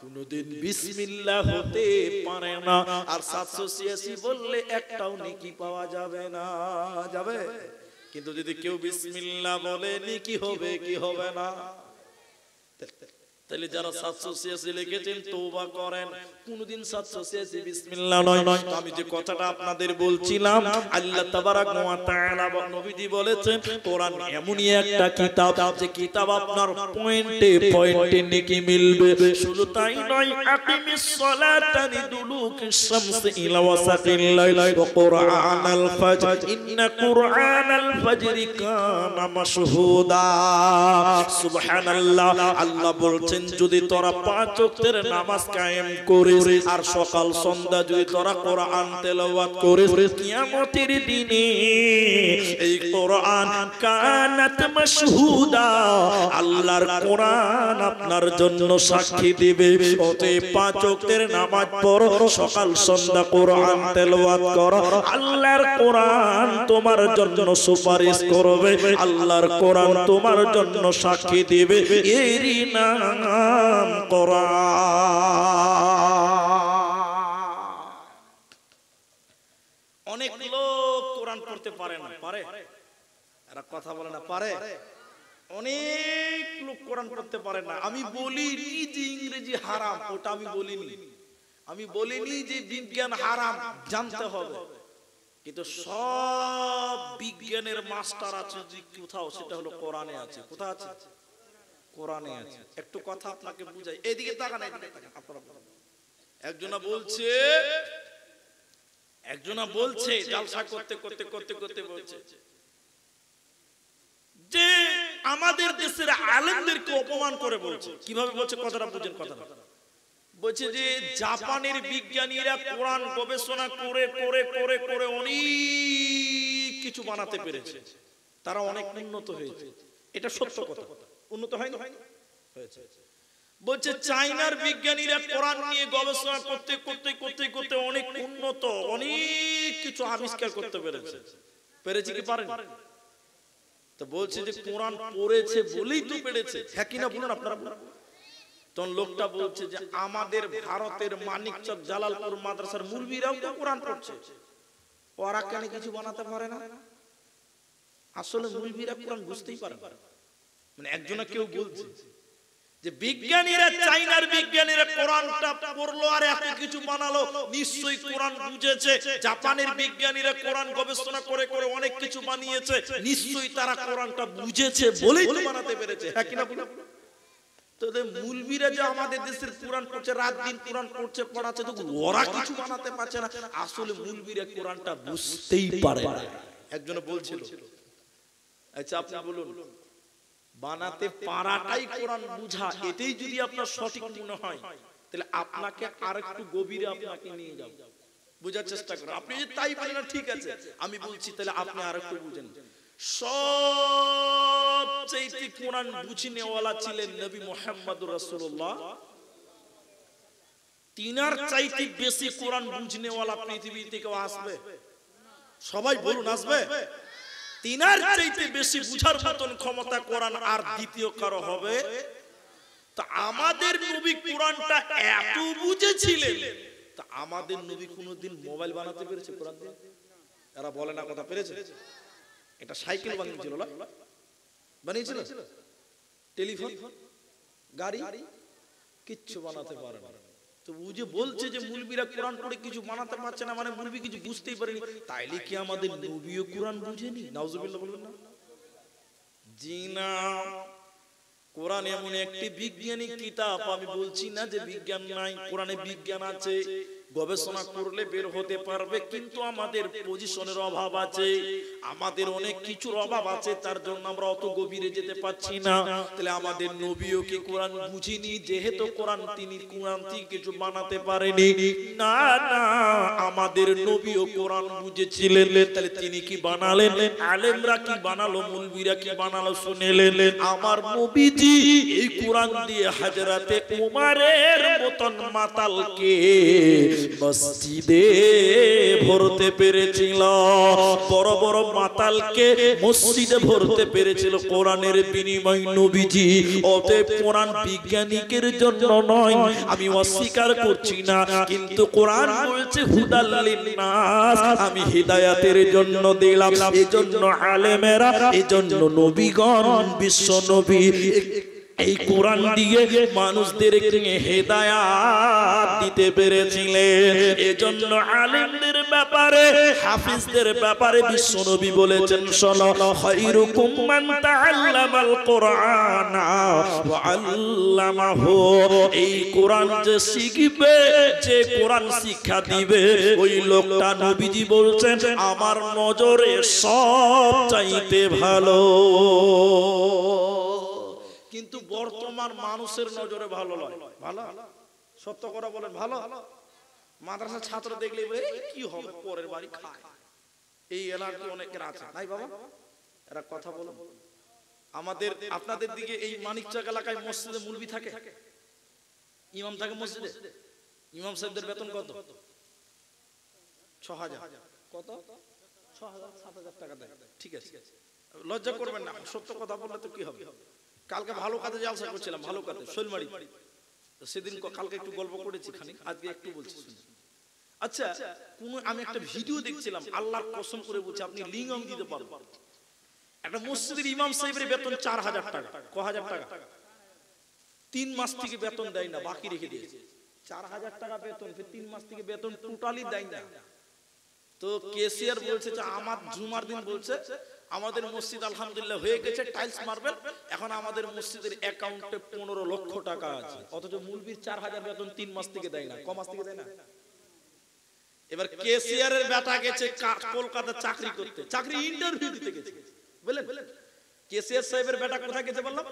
কোনদিন বিসমিল্লাহ হতে পারে না। আর 786 বললে একটাও নেকি পাওয়া যাবে না। যাবে? কিন্তু যদি কেউ বিসমিল্লাহ বলে নেকি হবে কি হবে না? তাহলে যারা 786 লিখেছেন তওবা করেন, কোনদিন 786 বিসমিল্লাহ নয়। আমি যে কথাটা আপনাদের বলছিলাম, আল্লাহ তাবারাক ওয়া তাআলা নবীজি বলেছেন কোরআন এমনই একটা কিতাব যে কিতাব আপনার পয়েন্টে পয়েন্টে নেকি মিলবে। শুধু তাই নয়, আকিমিস সালাতা লিদুলুকিশ শামসি ইলা ওয়াসাতিল লাইল ওয়া কুরআনাল ফাজর ইন্না কুরআনাল ফাজরি কানা মাশহুদা। সুবহানাল্লাহ। আল্লাহ বলছেন বলছেন যদি তোরা 5 ওয়াক্তের নামাজ কায়েম করিস আর সকাল সন্ধ্যা যদি তোরা কোরআন তেলাওয়াত করিস, কিয়ামতের দিনে এই কোরআন কানাত মাশহুদা, আল্লাহর কোরআন আপনার জন্য সাক্ষী দিবে। অতএব 5 ওয়াক্তের নামাজ পড়ো, সকাল সন্ধ্যা কোরআন তেলাওয়াত করো, আল্লাহর কোরআন তোমার জন্য সুপারিশ করবে, আল্লাহর কোরআন তোমার জন্য সাক্ষী দিবে। এরই নাম কোরআন। অনেক লোক কোরআন পড়তে পারে না, পারে? এরা কথা বলে না, পারে? অনেক লোক কোরআন পড়তে পারে না। আমি বলিনি যে ইংরেজি হারাম, ওটা আমি বলিনি। আমি বলিনি যে বিজ্ঞান হারাম, জানতে হবে। কিন্তু সব বিজ্ঞানের মাস্টার আছে যে কোথাও, সেটা হলো কোরআনে আছে। কোথায় আছে? কোরআনে আছে। একটু কথা আপনাকে বুঝাই, এদিকে তাকান, এদিকে তাকান। আপনারা একজনা বলছে জালসা করতে করতে করতে করতে বলছে যে আমাদের দেশের আলেমদেরকে অপমান করে বলছে। কিভাবে বলছে কথাটা বুঝেন? কথাটা বলছে যে জাপানের বিজ্ঞানীরা কোরআন গবেষণা করে করে করে করে অনেক কিছু বানাতে পেরেছে, তারা অনেক উন্নত হয়েছে। এটা সত্য কথা, উন্নত হয়নি? হয়েছে। বলছে চায়নার বিজ্ঞানীরা কোরআন নিয়ে গবেষণা করতে করতে করতে করতে অনেক উন্নত, অনেক কিছু আবিষ্কার করতে পেরেছে। পেরেছে কি পারেনি? তো বলছে যে কোরআন পড়েছে বলেই তো পেরেছে। হ্যাঁ কিনা বলুন আপনারা। তখন লোকটা বলছে যে আমাদের ভারতের মানিকচক জালালপুর মাদ্রাসার মুলবিরাও তো কোরআন পড়ছে, ওরা কেন কিছু বানাতে পারে না? আসলে মুলবিরা কোরআন বুঝতেই পারে না। মানে একজনা কেউ বলছে যে বিজ্ঞানীরা, চাইনার বিজ্ঞানীরা কোরআনটা পড়লো আর এত কিছু বানালো, নিশ্চয়ই কোরআন বুঝেছে। জাপানের বিজ্ঞানীরা কোরআন গবেষণা করে করে অনেক কিছু বানিয়েছে, নিশ্চয়ই তারা কোরআনটা বুঝেছে বলেই তো বানাতে পেরেছে। হ্যাঁ কিনা বলুন? তোদের মুলবিরা যে আমাদের দেশের কোরআন পড়ছে, রাত দিন কোরআন পড়ছে পড়াচ্ছে, তো ওরা কিছু বানাতে পারছে না। আসলে মুলবিরা কোরআনটা বুঝতেই পারে না। একজন বলছিল, আচ্ছা আপনি বলুন, বানাতে পারাটাই কোরআন বুঝা, এটাই যদি আপনার সঠিক মনে হয়, তাহলে আপনাকে আরেকটু গভীরে আপনাকে নিয়ে যাব, বোঝার চেষ্টা করুন। আপনি যে তাই বলেন না, ঠিক আছে, আমি বলছি তাহলে আপনি আরেকটু বুঝেন। সবচেয়ে কোরআন বুঝে নেওয়ালা ছিলেন নবী মুহাম্মদুর রাসূলুল্লাহ। তিনার চাইতে বেশি কোরআন বুঝে নেওয়ালা পৃথিবীতে কেউ আসবে? সবাই বলুন, আসবে? তিনার চাইতে বেশি বুঝার মতন ক্ষমতা কোরআন আর দ্বিতীয় কারো হবে? তা আমাদের নবী কোরআনটা এত বুঝেছিলেন, তা আমাদের নবী কোনদিন মোবাইল বানাতে পেরেছে কোরআন দিয়ে? এরা বলে না কথা, পেরেছে? এটা সাইকেল বানিয়েছিল না? বানিয়েছিল? টেলিফোন, গাড়ি, কিচ্ছু বানাতে পারে না। তো ও যে বলছে যে মুলবিরা কোরআন পড়ে কিছু বানাতে পারছে না, মানে মুলবি কিছু বুঝতেই পারেনি, তাইলে কি আমাদের নবীও কোরআন বুঝেনি? নাউজুবিল্লাহ বলবেন না? জি না। কোরআন এমন একটি বিজ্ঞানিক কিতাব, আমি বলছি না যে বিজ্ঞান নাই, কোরআনে বিজ্ঞান আছে, গবেষণা করলে বের হতে পারবে, কিন্তু আমাদের পজিশনের অভাব আছে, আমাদের অনেক কিছুর অভাব আছে, তার জন্য আমরা অত গভীরে যেতে পারছি না। তাহলে আমাদের নবীও কি কোরআন বুঝিনি? যেহেতু কোরআন তিনি কোরআন থেকে কিছু বানাতে পারেনি, না না, আমাদের নবীও কোরআন বুঝেছিলেন। তাহলে তিনি কি বানালেন? আলেমরা কি বানালো? মুলবিরা কি বানালো? শুনেলেন আমার নবীজি এই কোরআন দিয়ে হযরতে উমরের মতন মাতালকে মসজিদে ভরতে পেরেছিল, বড় বড় মাতালকে মসজিদে ভরতে পেরেছিল কোরআনের বিনিময় নবীজি। অতএব কোরআন বিজ্ঞানিকের জন্য নয়, আমি অস্বীকার করছি না, কিন্তু কোরআন বলছে হুদাল লিন্নাস, আমি হিদায়াতের জন্য দিলাম। এজন্য আলেমেরা, এজন্য নবীগণ, বিশ্ব নবী এই কোরআন দিয়ে মানুষদেরকে হেদায়াত দিতে পেরেছিলেন। এজন্য আলেমদের ব্যাপারে, হাফিজদের ব্যাপারে বিশ্বনবী বলেছেন, শোনো, খায়রুকুম মান তাআল্লামাল কুরআন ওয়া আল্লামাহু। এই কোরআন যে শিখবে, যে কোরআন শিক্ষা দিবে, ওই লোকটা নবীজি বলছেন আমার নজরে সব চাইতে ভালো। কিন্তু বর্তমান মানুষের নজরে ভালো নয়। ভালো সত্য করে বলেন, ভালো মাদ্রাসা ছাত্র দেখলে কি হবে, পরের বাড়ি খায়, এই এলার্জি অনেকের আছে, নাই বাবা? এরা কথা বলো। আমাদের আপনাদের দিকে এই মানিকচক এলাকায় মসজিদে মুলবি থাকে, ইমাম থাকে মসজিদে, ইমাম সাহেবদের বেতন কত? 6000। কত? 6000 7000 টাকা দেয়। ঠিক আছে, লজ্জা করবেন না, সত্য কথা বললে তো কি হবে। কালকে ভালো কাজে জালসা করছিলাম, ভালো কাজে শৈলমারি, সেদিন কালকে একটু গল্প করেছি খানিক, আজকে একটু বলছি শুনুন। আচ্ছা, আমি একটা ভিডিও দেখছিলাম, আল্লাহর কসম করে বলছি, আপনি লিঙ্ক দিতে পারবেন। একটা মসজিদের ইমাম সাহেবের বেতন 4000 টাকা। ক হাজার টাকা? 3 মাস থেকে বেতন দেয় না, বাকি রেখে দিয়েছে। 4000 টাকা বেতন, 3 মাস থেকে বেতন টোটালি দেয় না। তো কেসিআর বলছে যে আমার জুমার দিন বলছে আমাদের মসজিদ আলহামদুলিল্লাহ হয়ে গেছে, টাইলস মার্বেল, এখন আমাদের মসজিদের অ্যাকাউন্টে 15 লক্ষ টাকা আছে, অথচ মুলবির 4000 বেতন 3 মাস থেকে দেয় না। ক মাস থেকে দেয় না? এবার কেসিআর এর বেটা গেছে কলকাতা চাকরি করতে, চাকরি ইন্টারভিউ দিতে গেছে, বলেন কেসিআর সাহেবের বেটা কোথায় গেছে বললাম?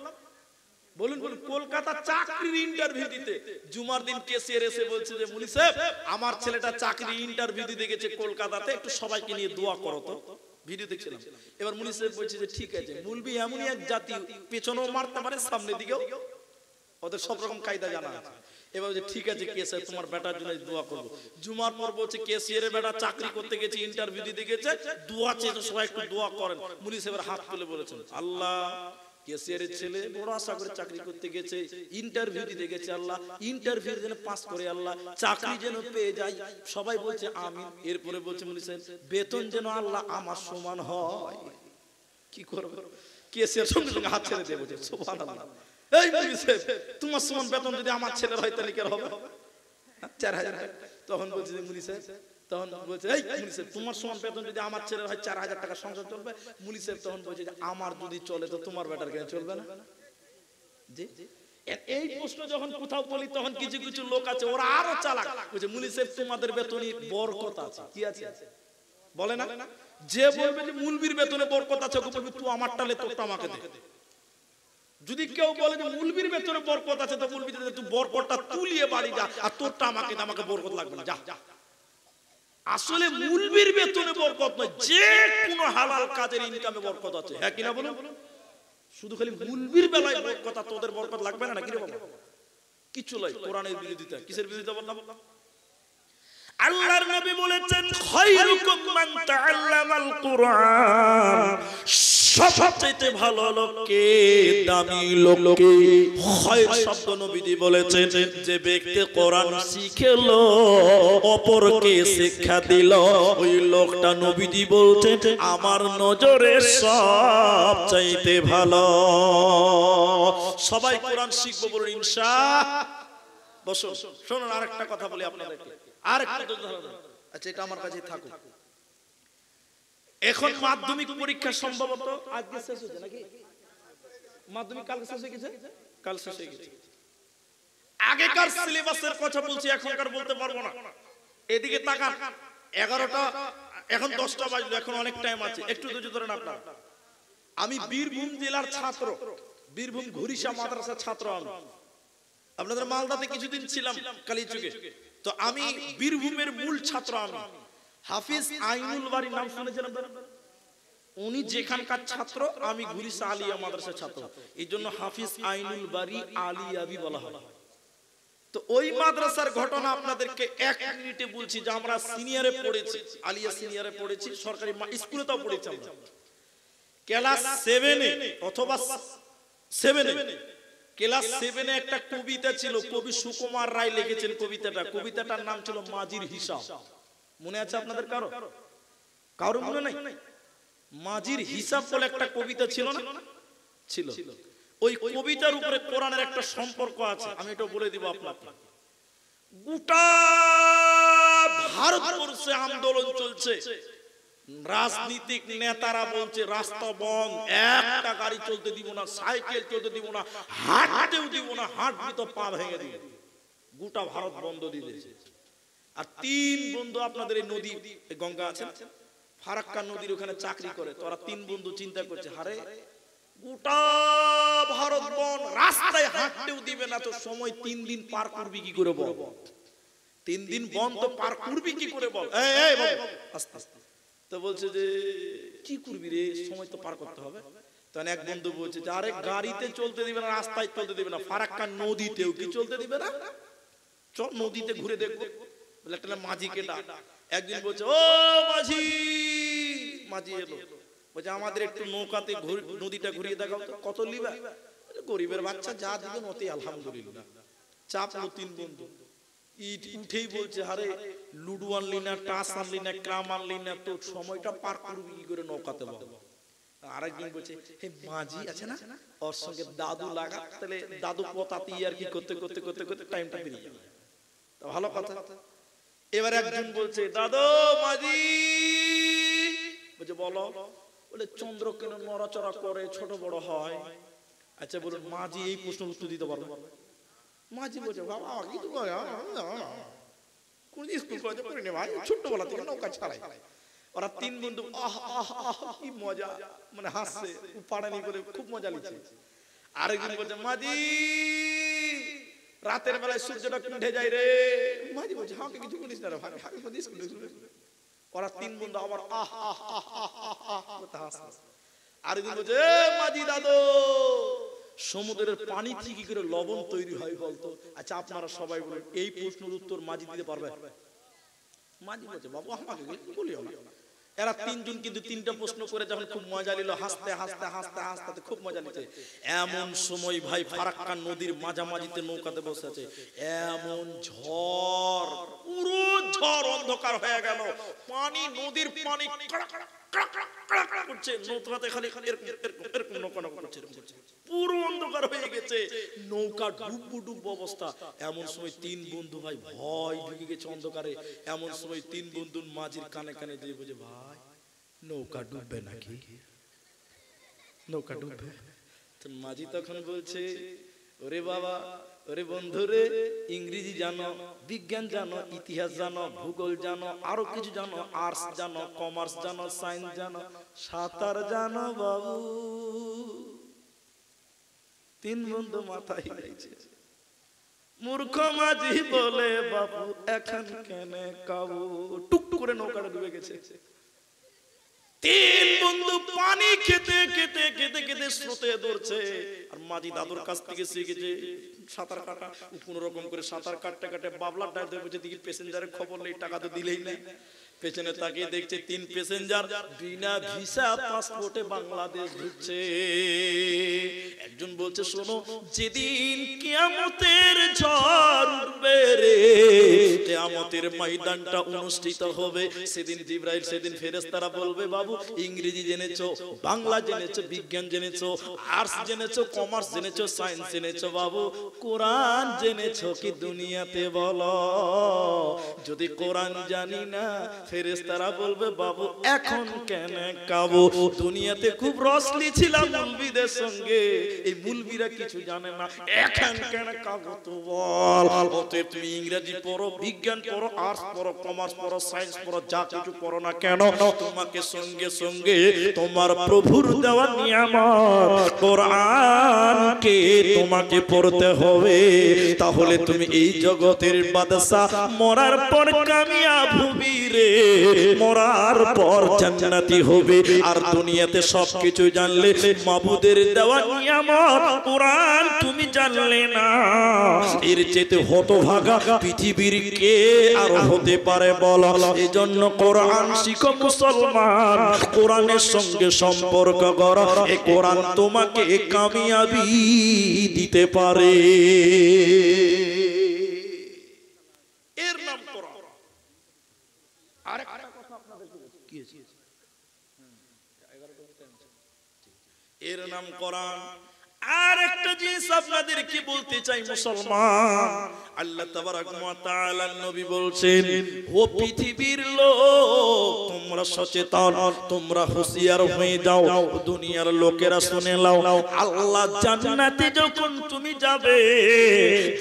বলুন বলুন, কলকাতা চাকরির ইন্টারভিউ দিতে। জুমার দিন কেসিআর এসে বলছে যে মুলি সাহেব, আমার ছেলেটা চাকরি ইন্টারভিউ দিতে গেছে কলকাতাতে, একটু সবাইকে নিয়ে দোয়া করো তো। ভিডিও দেখছিলাম। এবার মুলি সাহেব বলছে যে ঠিক আছে, মুলবি এমনই এক জাতি, পেছনেও মারতে পারে সামনের দিকেও, ওদের সব রকম কায়দা জানা আছে। এবার বলছে ঠিক আছে কেসিআর, তোমার বেটার জন্য দোয়া করবো। জুমার পর বলছে কেসিআর এর বেটা চাকরি করতে গেছে, ইন্টারভিউ দিতে গেছে, দোয়া চেয়েছে, সবাই একটু দোয়া করেন। মুলি সাহেবের হাত তুলে বলেছেন, আল্লাহ কেসিআর এর ছেলে বড় আশা করে চাকরি করতে গেছে, ইন্টারভিউ দিতে গেছে, আল্লাহ ইন্টারভিউ যেন পাস করে, আল্লাহ চাকরি যেন পেয়ে যায়। সবাই বলছে আমিন। এরপরে বলছে মুলি সাহেব, বেতন যেন আল্লাহ আমার সমান হয়। কি করবে? কেসিআর সঙ্গে সঙ্গে হাত ছেড়ে দিয়ে বলছে সুবহানাল্লাহ, এই মুলি সাহেব, তোমার সমান বেতন যদি আমার ছেলের হয় তাহলে কি হবে? 4000। তখন বলছে যে মুলি সাহেব, তখন বলছে এই মুলি সাহেব, তোমার সমান বেতন যদি আমার ছেলের হয় 4000 টাকা সংসার চলবে? মুলি সাহেব তখন বলছে যে আমার যদি চলে তো তোমার বেটার কেন চলবে না? জি, এই প্রশ্ন যখন কোথাও বলি তখন কিছু কিছু লোক আছে ওরা আরো চালাক, বলছে মুলি সাহেব তোমাদের বেতনে বরকত আছে। কি আছে? বলে না? যে বলবে যে মুলবির বেতনে বরকত আছে, ওকে বলবে তুই আমারটা লে, তোরটা আমাকে দে। যদি কেউ বলে যে মুলবির বেতনে বরকত আছে, তো মুলবি তুই বরকতটা তুলিয়ে বাড়ি যা, আর তোরটা আমাকে দে, আমাকে বরকত লাগবে না, যা। আসলে মুলবির বেতনে বরকত নয়, যে কোনো হালাল কাজের ইনকামে বরকত আছে। হ্যাঁ কিনা বলুন? শুধু খালি মুলবির বেলায় বরকত, তোদের বরকত লাগবে না নাকি রে বাবা? কিছু নয়, কোরআনের বিরোধিতা। কিসের বিরোধিতা বললাম? আল্লাহর নবী বলেছেন খায়রুকুম মান তাআল্লামাল কুরআন, সবচেয়ে ভালো লোককে, দামি লোককে, খায়র শব্দ নবীজি বলেছেন যে ব্যক্তি কোরআন শিখলো, অপরকে শিক্ষা দিল, ওই লোকটা নবীজি বলছেন আমার নজরে সবচেয়ে ভালো। সবাই কোরআন শিখবো বলুন ইনশাআল্লাহ। বসুন, শুনুন আরেকটা কথা বলি আপনাদেরকে, আরেকটা। আচ্ছা, এটা আমার কাছে থাকুক। এখন মাধ্যমিক পরীক্ষা সম্ভবত আজকে শেষ হয়েছে নাকি? মাধ্যমিক কালকে শেষ হয়ে গেছে? কাল শেষ হয়ে গেছে। আগেকার সিলেবাসের কথা বলছি, এখনকার বলতে পারবো না। এদিকে তাকান, 11টা, এখন 10টা বাজলো, এখন অনেক টাইম আছে, একটু ধৈর্য ধরেন আপনারা। আমি বীরভূম জেলার ছাত্র, বীরভূম ঘুরিশা মাদ্রাসার ছাত্র। আমি আপনাদের মালদাতে কিছুদিন ছিলাম কালীচুকে, তো আমি বীরভূমের মূল ছাত্র। আমি হাফিজ আইনুল বারী নাম শুনেছেন আপনারা? উনি যেখানকার ছাত্র, আমি ঘুরিশা আলিয়া মাদ্রাসার ছাত্র, এই জন্য হাফিজ আইনুল বারী আলিয়াবি বলা হয়। তো ওই মাদ্রাসার ঘটনা আপনাদেরকে 1 মিনিটে বলছি, যে আমরা সিনিয়রে পড়েছি, আলিয়া সিনিয়রে পড়েছি, সরকারি স্কুলেও পড়েছি আমরা। ক্লাস 7-এ অথবা 7-এ, ক্লাস 7-এ একটা কবিতা ছিল, কবি সুকুমার রায় লিখেছেন কবিতাটা। কবিতাটার নাম ছিল মাঝির হিসাব। মনে আছে আপনাদের কারো? কারো মনে নাই? মাঝির হিসাব বলে একটা কবিতা ছিল না? ছিল। ওই কবিতার উপরে কোরআনের একটা সম্পর্ক আছে, আমি এটা বলে দিব আপনাকে। গোটা ভারতবর্ষে আন্দোলন চলছে, রাজনীতিক নেতারা বলছে রাস্তা বন্ধ, একটা গাড়ি চলতে দিব না, সাইকেল চলতে দিব না, হাঁটতেও দিব না, হাঁটবি তো পা ভেঙে দিব। গোটা ভারত বন্ধ দিয়ে দিয়েছে। আর 3 বন্ধু আপনাদের এই নদী, গঙ্গা আছে, ফারাক্কা নদীর ওখানে চাকরি করে। তোরা 3 বন্ধু চিন্তা করছে, হারে গোটা ভারত বন, রাস্তায় হাঁটতেও দিবে না, তো সময় 3 দিন পার করবি কি করে বল? 3 দিন বন তো পার করবি কি করে বল? এই বাবু আস্তে আস্তে। তো বলছে যে কি করবি রে, সময় তো পার করতে হবে। তখন এক বন্ধু বলছে যে আরে গাড়িতে চলতে দিবে না, রাস্তায় চলতে দিবে না, ফারাক্কা নদীতেও কি চলতে দিবে না? চল নদীতে ঘুরে দেখবো। বলে একটা মাঝিকে ডাক। একদিন বলছে ও মাঝি। মাঝি এলো, বলছে আমাদের একটু নৌকাতে নদীটা ঘুরিয়ে দেখাও তো, কত লিবা? গরিবের বাচ্চা যা দিবেন ওতে আলহামদুলিল্লাহ। চাপলো 3 বন্ধু। ইট উঠেই বলছে আরে লুডু আনলি না, টাস আনলি না, ক্রাম আনলি না, তো সময়টা পার করবি কি করে নৌকাতে বল? আরেকজন বলছে হে মাঝি আছে না, ওর সঙ্গে দাদু লাগা, তাহলে দাদু পতাতি আর কি করতে করতে করতে করতে টাইমটা বেরিয়ে যাবে। তা ভালো কথা। এবার একজন বলছে দাদু মাঝি, বলছে বলো। বলে চন্দ্র কেন নড়াচড়া করে, ছোট বড় হয়? আচ্ছা বলুন মাঝি এই প্রশ্নের উত্তর দিতে পারবে? মাঝি বলছে বাবা কি তো কোন স্কুল কলেজে পড়িনি ভাই, ছোটবেলা থেকে নৌকা চালাই। ওরা 3 বন্ধু আহ আহ আহ কি মজা, মানে হাসছে, পাড়ানি করে খুব মজা লিখছে। আরেকজন বলছে মাঝি রাতের বেলায় সূর্যটা উঠে যায় রে। মাঝি বলছে হাঁকে কিছু বলিস না রে ভাই, হাঁকে বলিস। ওরা 3 বন্ধু আবার আহ আহ আহ আহ আহ করতে হাসছে। আরেকজন বলছে মাঝি দাদু সমুদ্রের পানি থেকে কি করে লবণ তৈরি হয় বলতো? আচ্ছা আপনারা সবাই বলেন এই প্রশ্নের উত্তর মাঝি দিতে পারবে? মাঝি বলছে বাবু আমাকে বলিও না। এরা 3 জন কিন্তু 3টা প্রশ্ন করে যখন খুব মজা নিল, হাসতে হাসতে হাসতে হাসতে খুব মজা নিতে। এমন সময় ভাই ফারাক্কা নদীর মাঝামাঝিতে নৌকাতে বসে আছে, এমন ঝড়, পুরো ঝড় অন্ধকার হয়ে গেল। পানি, নদীর পানি করছে, নৌকাতে খালি এরকম নৌকা করছে, পুরো অন্ধকার হয়ে গেছে, নৌকা ডুববো ডুববো অবস্থা। এমন সময় 3 বন্ধু ভাই ভয় ঢুকে গেছে অন্ধকারে। এমন সময় 3 বন্ধুর মাঝির কানে কানে দিয়ে বলছে ভাই নৌকা ডুববে নাকি, নৌকা ডুববে? তো মাঝি তখন বলছে ওরে বাবা, ওরে বন্ধু রে, ইংরেজি জানো, বিজ্ঞান জানো, ইতিহাস জানো, ভূগোল জানো, আরো কিছু জানো, আর্টস জানো, কমার্স জানো, সায়েন্স জানো, সাঁতার জানো বাবু? 3 বন্ধু মাথায় হিলাইছে। মূর্খ মাঝি বলে বাবু এখন কেন কাবু, টুক করে নৌকাটা ডুবে গেছে। 3 বন্ধু পানি খেতে খেতে খেতে খেতে স্রোতে দৌড়ছে। আর মাঝি দাদুর কাছ থেকে শিখেছে সাঁতার কাটা, কোন রকম করে সাঁতার কাটতে কাটতে বাবলার ডাক দিয়ে বলছে দেখি প্যাসেঞ্জারের খবর নেই, টাকা তো দিলেই না। পেছনে তাকিয়ে দেখছে 3 প্যাসেঞ্জার বিনা ভিসা পাসপোর্টে বাংলাদেশ ঢুকছে। একজন বলছে শোনো যেদিন কিয়ামতের ঝড় উঠবে রে, কিয়ামতের ময়দানটা অনুষ্ঠিত হবে, সেদিন জিবরাইল, সেদিন ফেরেশতারা বলবে বাবু ইংরেজি জেনেছো, বাংলা জেনেছো, বিজ্ঞান জেনেছো, আর্টস জেনেছো, কমার্স জেনেছো, সায়েন্স জেনেছো, বাবু কোরআন জেনেছো কি দুনিয়াতে বলো? যদি কোরআন জানি না, ফেরেশতারা বলবে বাবু এখন কেন কাবু? দুনিয়াতে খুব রসলি ছিলাম মুলবিদের সঙ্গে, এই মুলবিরা কিছু জানে না, এখন কেন কাবু তো বল। অতএব তুমি ইংরেজি পড়ো, বিজ্ঞান পড়ো, আর্টস পড়ো, কমার্স পড়ো, সায়েন্স পড়ো, যা কিছু পড়ো না কেন, তোমাকে সঙ্গে সঙ্গে তোমার প্রভুর দেওয়া নিয়ামত কোরআনকে তোমাকে পড়তে হবে। তাহলে তুমি এই জগতের বাদশা, মরার পর কামিয়াব হবি রে, মরার পর জান্নাতি হবে। আর দুনিয়াতে সবকিছু জানলে, মাবুদের দেওয়া নিয়ামত কোরআন তুমি জানলে না, এর চেয়ে হতভাগা পৃথিবীর কে আর হতে পারে বলো? এজন্য কোরআন শিখো মুসলমান, কোরআনের সঙ্গে সম্পর্ক করো, এই কোরআন তোমাকে কামিয়াবি দিতে পারে। এর নাম কোরআন। আরেকটা কথা আপনাদেরকে কি আছে, এর নাম কোরআন। আর একটা জিনিস আপনাদেরকে বলতে চাই মুসলমান, আল্লাহ তাবারাক ওয়া তাআলা নবী বলছেন ও পৃথিবীর লোক তোমরা সচেতন, তোমরা হুঁশিয়ার হয়ে যাও, দুনিয়ার লোকেরা শুনে নাও, আল্লাহ জান্নাতে যখন তুমি যাবে,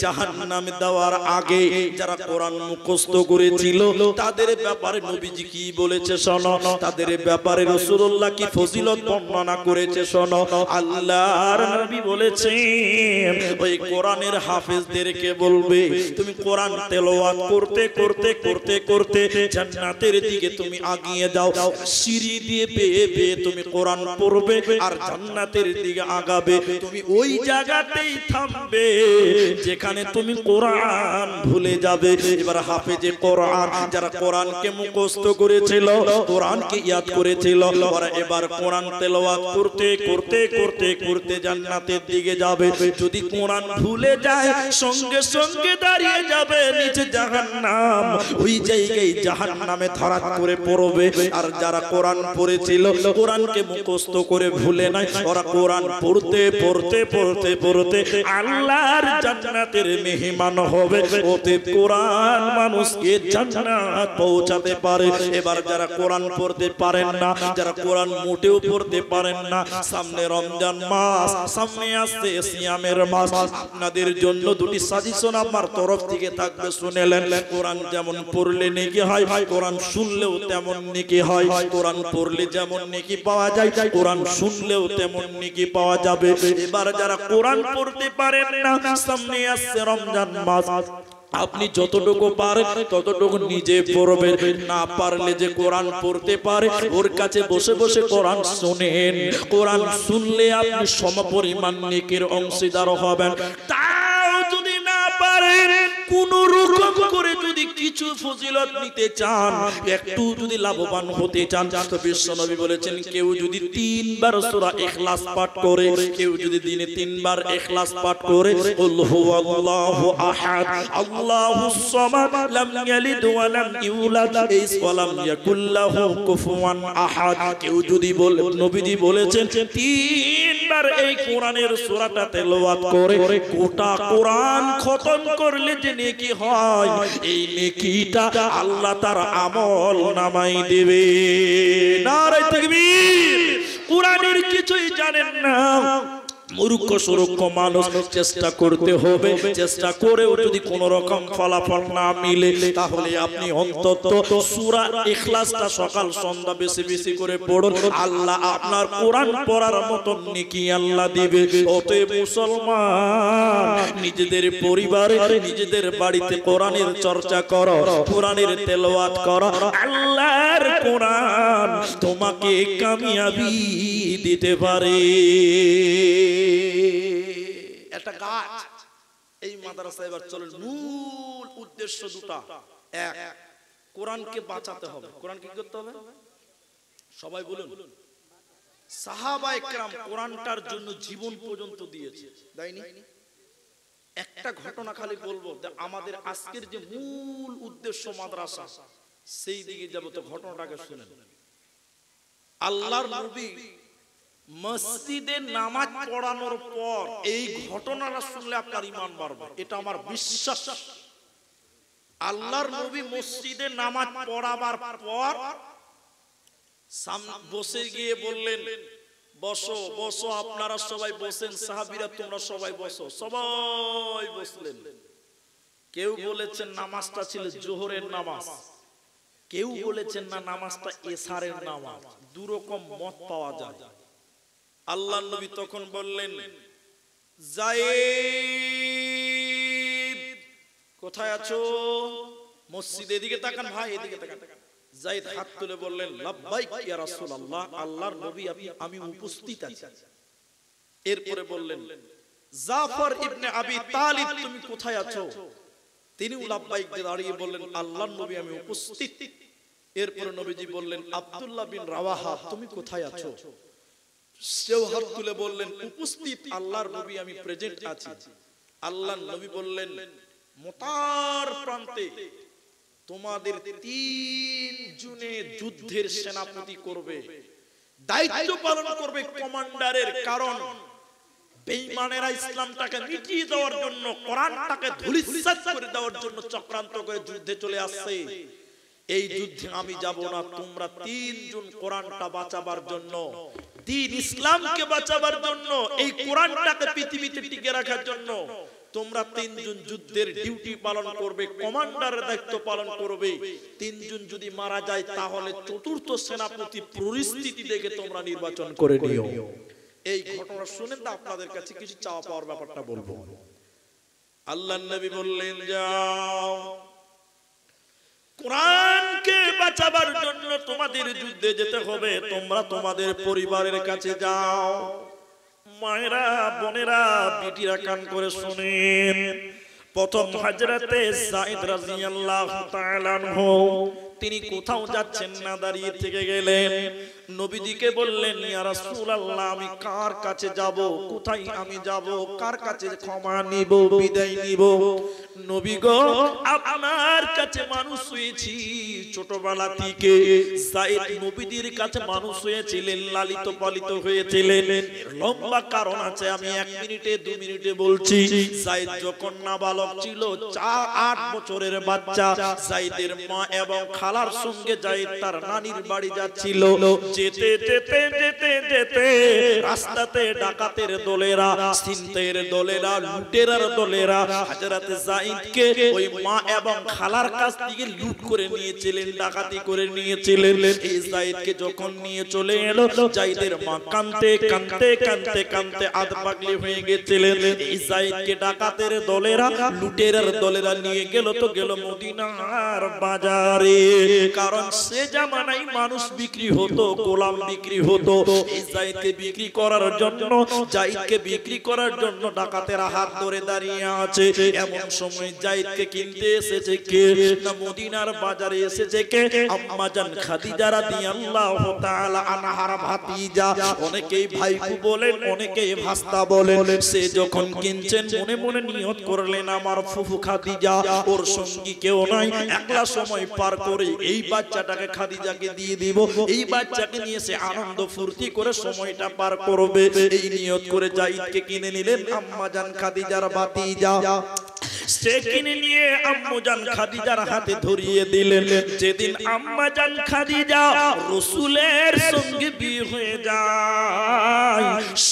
জাহান্নামে দেওয়ার আগে যারা কোরআন মুখস্থ করেছিল তাদের ব্যাপারে নবীজি কি বলেছে শোনো, তাদের ব্যাপারে রাসূলুল্লাহ কি ফজিলত বর্ণনা করেছে শোনো। আল্লাহর নবী নবী বলেছেন ওই কোরআনের হাফেজদেরকে বলবে তুমি কোরআন তেলাওয়াত করতে করতে করতে করতে জান্নাতের দিকে তুমি আগিয়ে যাও, সিঁড়ি দিয়ে বেয়ে বেয়ে তুমি কোরআন পড়বে আর জান্নাতের দিকে আগাবে। তুমি ওই জায়গাতেই থামবে যেখানে তুমি কোরআন ভুলে যাবে। এবার হাফেজে কোরআন যারা কোরআনকে মুখস্থ করেছিল, কোরআনকে ইয়াদ করেছিল, ওরা এবার কোরআন তেলাওয়াত করতে করতে করতে করতে জান্নাতের দিকে যাবে। যদি কোরআন ভুলে যায় সঙ্গে সঙ্গে দাঁড়িয়ে যাবে নিচে জাহান্নাম, ওই জায়গায় জাহান্নামে ধরাত করে পড়বে। আর যারা কোরআন পড়েছিল, কোরআনকে মুখস্থ করে ভুলে নাই, ওরা কোরআন পড়তে পড়তে পড়তে পড়তে আল্লাহর জান্নাতের মেহমান হবে। ওতে কোরআন মানুষকে জান্নাত পৌঁছাতে পারে। এবার যারা কোরআন পড়তে পারেন না, যারা কোরআন মোটেও পড়তে পারেন না, সামনে রমজান মাস, সামনে আসছে সিয়ামের মাস, আপনাদের জন্য দুটি সাজেশন আমার তরফ থেকে থাকবে, শুনেলেন। কোরআন যেমন পড়লে নেকি হয়, কোরআন শুনলেও তেমন নেকি হয়। কোরআন পড়লে যেমন নেকি পাওয়া যায়, কোরআন শুনলেও তেমন নেকি পাওয়া যাবে। এবার যারা কোরআন পড়তে পারেন না, সামনে আসছে রমজান মাস, আপনি যতটুকু পারেন ততটুকু নিজে পড়বেন। না পারলে যে কোরআন পড়তে পারে ওর কাছে বসে বসে কোরআন শুনেন। কোরআন শুনলে আপনি সমপরিমাণ নেকির অংশীদার হবেন। তাও যদি না পারেন, কোন রকম করে যদি কিছু ফজিলত নিতে চান, একটু যদি লাভবান হতে চান, তো বিশ্বনবী বলেছেন কেউ যদি 3 বার সূরা ইখলাস পাঠ করে, কেউ যদি দিনে 3 বার ইখলাস পাঠ করে, কুল হুয়াল্লাহু আহাদ আল্লাহুস সামাদ লাম ইয়ালিদ ওয়া লাম ইউলাদ ওয়া লাম ইয়াকুল লাহু কুফুয়ান আহাদ, কেউ যদি বলে, নবীজি বলেছেন 3 বার এই কোরআনের সূরাটা তেলাওয়াত করে গোটা কোরআন খতম করলে যে নেকি হয়, এই নেকিটা আল্লাহ তার আমল নামাই দেবে। নারে তাকবীর। কোরআনের কিছুই জানেন না মূর্খ সুরক্ষ মানুষ, চেষ্টা করতে হবে। চেষ্টা করেও যদি কোন রকম ফলাফল না মিলে, তাহলে আপনি অন্তত সূরা ইখলাসটা সকাল সন্ধ্যা বেশি বেশি করে পড়ুন। আল্লাহ আপনার কোরআন পড়ার মতন নেকি আল্লাহ দিবে। অতএব মুসলমান, নিজেদের পরিবারে, নিজেদের বাড়িতে কোরআনের চর্চা করো, কোরআনের তেলাওয়াত করো। আল্লাহর কোরআন তোমাকে কামিয়াবি দিতে পারে। একটা গাছ, এই মাদ্রাসা এবার চলে, মূল উদ্দেশ্য দুটা। এক, কোরআনকে বাঁচাতে হবে। কোরআনকে কি করতে হবে? সবাই বলুন। সাহাবায়ে কেরাম কোরআনটার জন্য জীবন পর্যন্ত দিয়েছে, দেয়নি? একটা ঘটনা খালি বলবো, আমাদের আজকের যে মূল উদ্দেশ্য মাদ্রাসা, সেই দিকে যাব, তো ঘটনাটাকে শুনেন। আল্লাহর নবী মসজিদে নামাজ পড়ানোর পর এই ঘটনাটা শুনলে আপনার ঈমান বাড়বে, এটা আমার বিশ্বাস। আল্লাহর নবী মসজিদে নামাজ পড়াবার পর বসে গিয়ে বললেন, বসো বসো, আপনারা সবাই বসেন, সাহাবীরা তোমরা সবাই বসো। সবাই বসলেন। কেউ বলেছেন নামাজটা ছিল জোহরের নামাজ, কেউ বলেছেন না নামাজটা এশারের নামাজ। দুরকম মত পাওয়া যায়। আল্লাহর নবী তখন বললেন, যায়েদ কোথায় আছো? মসজিদে, এদিকে তাকান ভাই, এদিকে তাকান। যায়েদ হাত তুলে বললেন, লাব্বাইক ইয়া রাসূলুল্লাহ, আল্লাহর নবী আমি উপস্থিত আছি। এরপরে বললেন, জাফর ইবনে আবি তালিব তুমি কোথায় আছো? তিনিও লাব্বাইক দিয়ে দাঁড়িয়ে বললেন, আল্লাহর নবী আমি উপস্থিত। এরপরে নবীজি বললেন, আব্দুল্লাহ বিন রাওয়াহা তুমি কোথায় আছো? সেও হাত তুলে বললেন, উপস্থিত আল্লাহর নবী আমি প্রেজেন্ট আছি। আল্লাহর নবী বললেন, মুতার প্রান্তে তোমাদের 3 জনে যুদ্ধের সেনাপতি করবে, দায়িত্ব পালন করবে কমান্ডারের। কারণ বেঈমানেরা ইসলামটাকে মিটিয়ে দেওয়ার জন্য, কোরআনটাকে ধূলিসাৎ করে দেওয়ার জন্য চক্রান্ত করে যুদ্ধে চলে আসছে। এই যুদ্ধে আমি যাব না, তোমরা 3 জন কোরআনটা বাঁচাবার জন্য, দ্বীন ইসলামকে বাঁচাবার জন্য, এই কোরআনটাকে পৃথিবীতে টিকে রাখার জন্য তোমরা 3 জন যুদ্ধের ডিউটি পালন করবে, কমান্ডারের দায়িত্ব পালন করবে। 3 জন যদি মারা যায় তাহলে চতুর্থ সেনাপতি পরিস্থিতি দেখে তোমরা নির্বাচন করে নিও। এই ঘটনা শুনে না আপনাদের কাছে কিছু চাওয়া পাওয়ার ব্যাপারটা বলবো। আল্লাহর নবী বললেন, যাও কোরআনকে বাঁচাবার জন্য তোমাদের যুদ্ধে যেতে হবে, তোমরা তোমাদের পরিবারের কাছে যাও। মায়েরা, বোনেরা, বিটিরা কান করে শুনেন। প্রথম হযরতে যায়েদ রাদিয়াল্লাহু তাআলা আনহু তিনি কোথাও যাচ্ছেন না, দাঁড়িয়ে থেকে গেলেন। নবীজিকে বললেন, ইয়া রাসূলুল্লাহ, আমি কার কাছে যাব, কোথায় আমি যাব, কার কাছে ক্ষমা নিব, বিদায় নিব? নবী গো, আপনার কাছে মানুষ হয়েছি ছোটবেলা থেকে। যায়েদ নবীজির কাছে মানুষ হয়েছিলেন, লালিত পালিত হয়েছিলেন। লম্বা কারণ আছে, আমি 1 মিনিটে 2 মিনিটে বলছি। যায়েদ যখন নাবালক ছিল, 8 বছরের বাচ্চা, যায়েদের মা এবং খালার সঙ্গে যায়েদ তার নানির বাড়ি যাচ্ছিল। যেতে যেতে যেতে যেতে রাস্তাতে ডাকাতের দলেরা, ছিনতাইয়ের দলেরা, লুটেরার দলেরা হযরত যায়েদকে ওই মা এবং খালার কাছ থেকে লুট করে নিয়েছিলেন, ডাকাতি করে নিয়েছিলেন। এই যায়েদকে যখন নিয়ে চলে এলো, যায়েদের মা কাঁদতে কাঁদতে কাঁদতে কাঁদতে আধ পাগলি হয়ে গেছিলেন। এই যায়েদকে ডাকাতের দলেরা, লুটেরার দলেরা নিয়ে গেল তো গেল মদিনার বাজারে। কারণ সে জামানায় মানুষ বিক্রি হতো, গোলাম বিক্রি হতো। এই যায়েদকে বিক্রি করার জন্য, যায়েদকে বিক্রি করার জন্য ডাকাতেরা হাত ধরে দাঁড়িয়ে আছে। এমন সময় যায়েদকে কিনতে এসেছে কে? না, মদিনার বাজারে এসেছে কে? আম্মা জান খাদিজা রাদিয়াল্লাহু তাআলা আনহার ভাতিজা। অনেকেই ভাইপু বলেন, অনেকেই ভাস্তা বলেন। সে যখন কিনছেন মনে মনে নিয়ত করলেন, আমার ফুফু খাদিজা, ওর সঙ্গী কেউ নাই, একলা সময় পার করে এই বাচ্চাটাকে খাদিজাকে দিয়ে দিব, এই বাচ্চাকে নিয়ে সে আনন্দ ফুর্তি করে সময়টা পার করবে। এই নিয়ত করে যায়েদকে কিনে নিলেন আম্মা জান খাদিজার ভাতিজা। সে কিনে নিয়ে আম্মু জান খাদিজার হাতে ধরিয়ে দিলেন। যেদিন আম্মা জান খাদিজা রাসূলের সঙ্গে বিয়ে হয়ে যায়,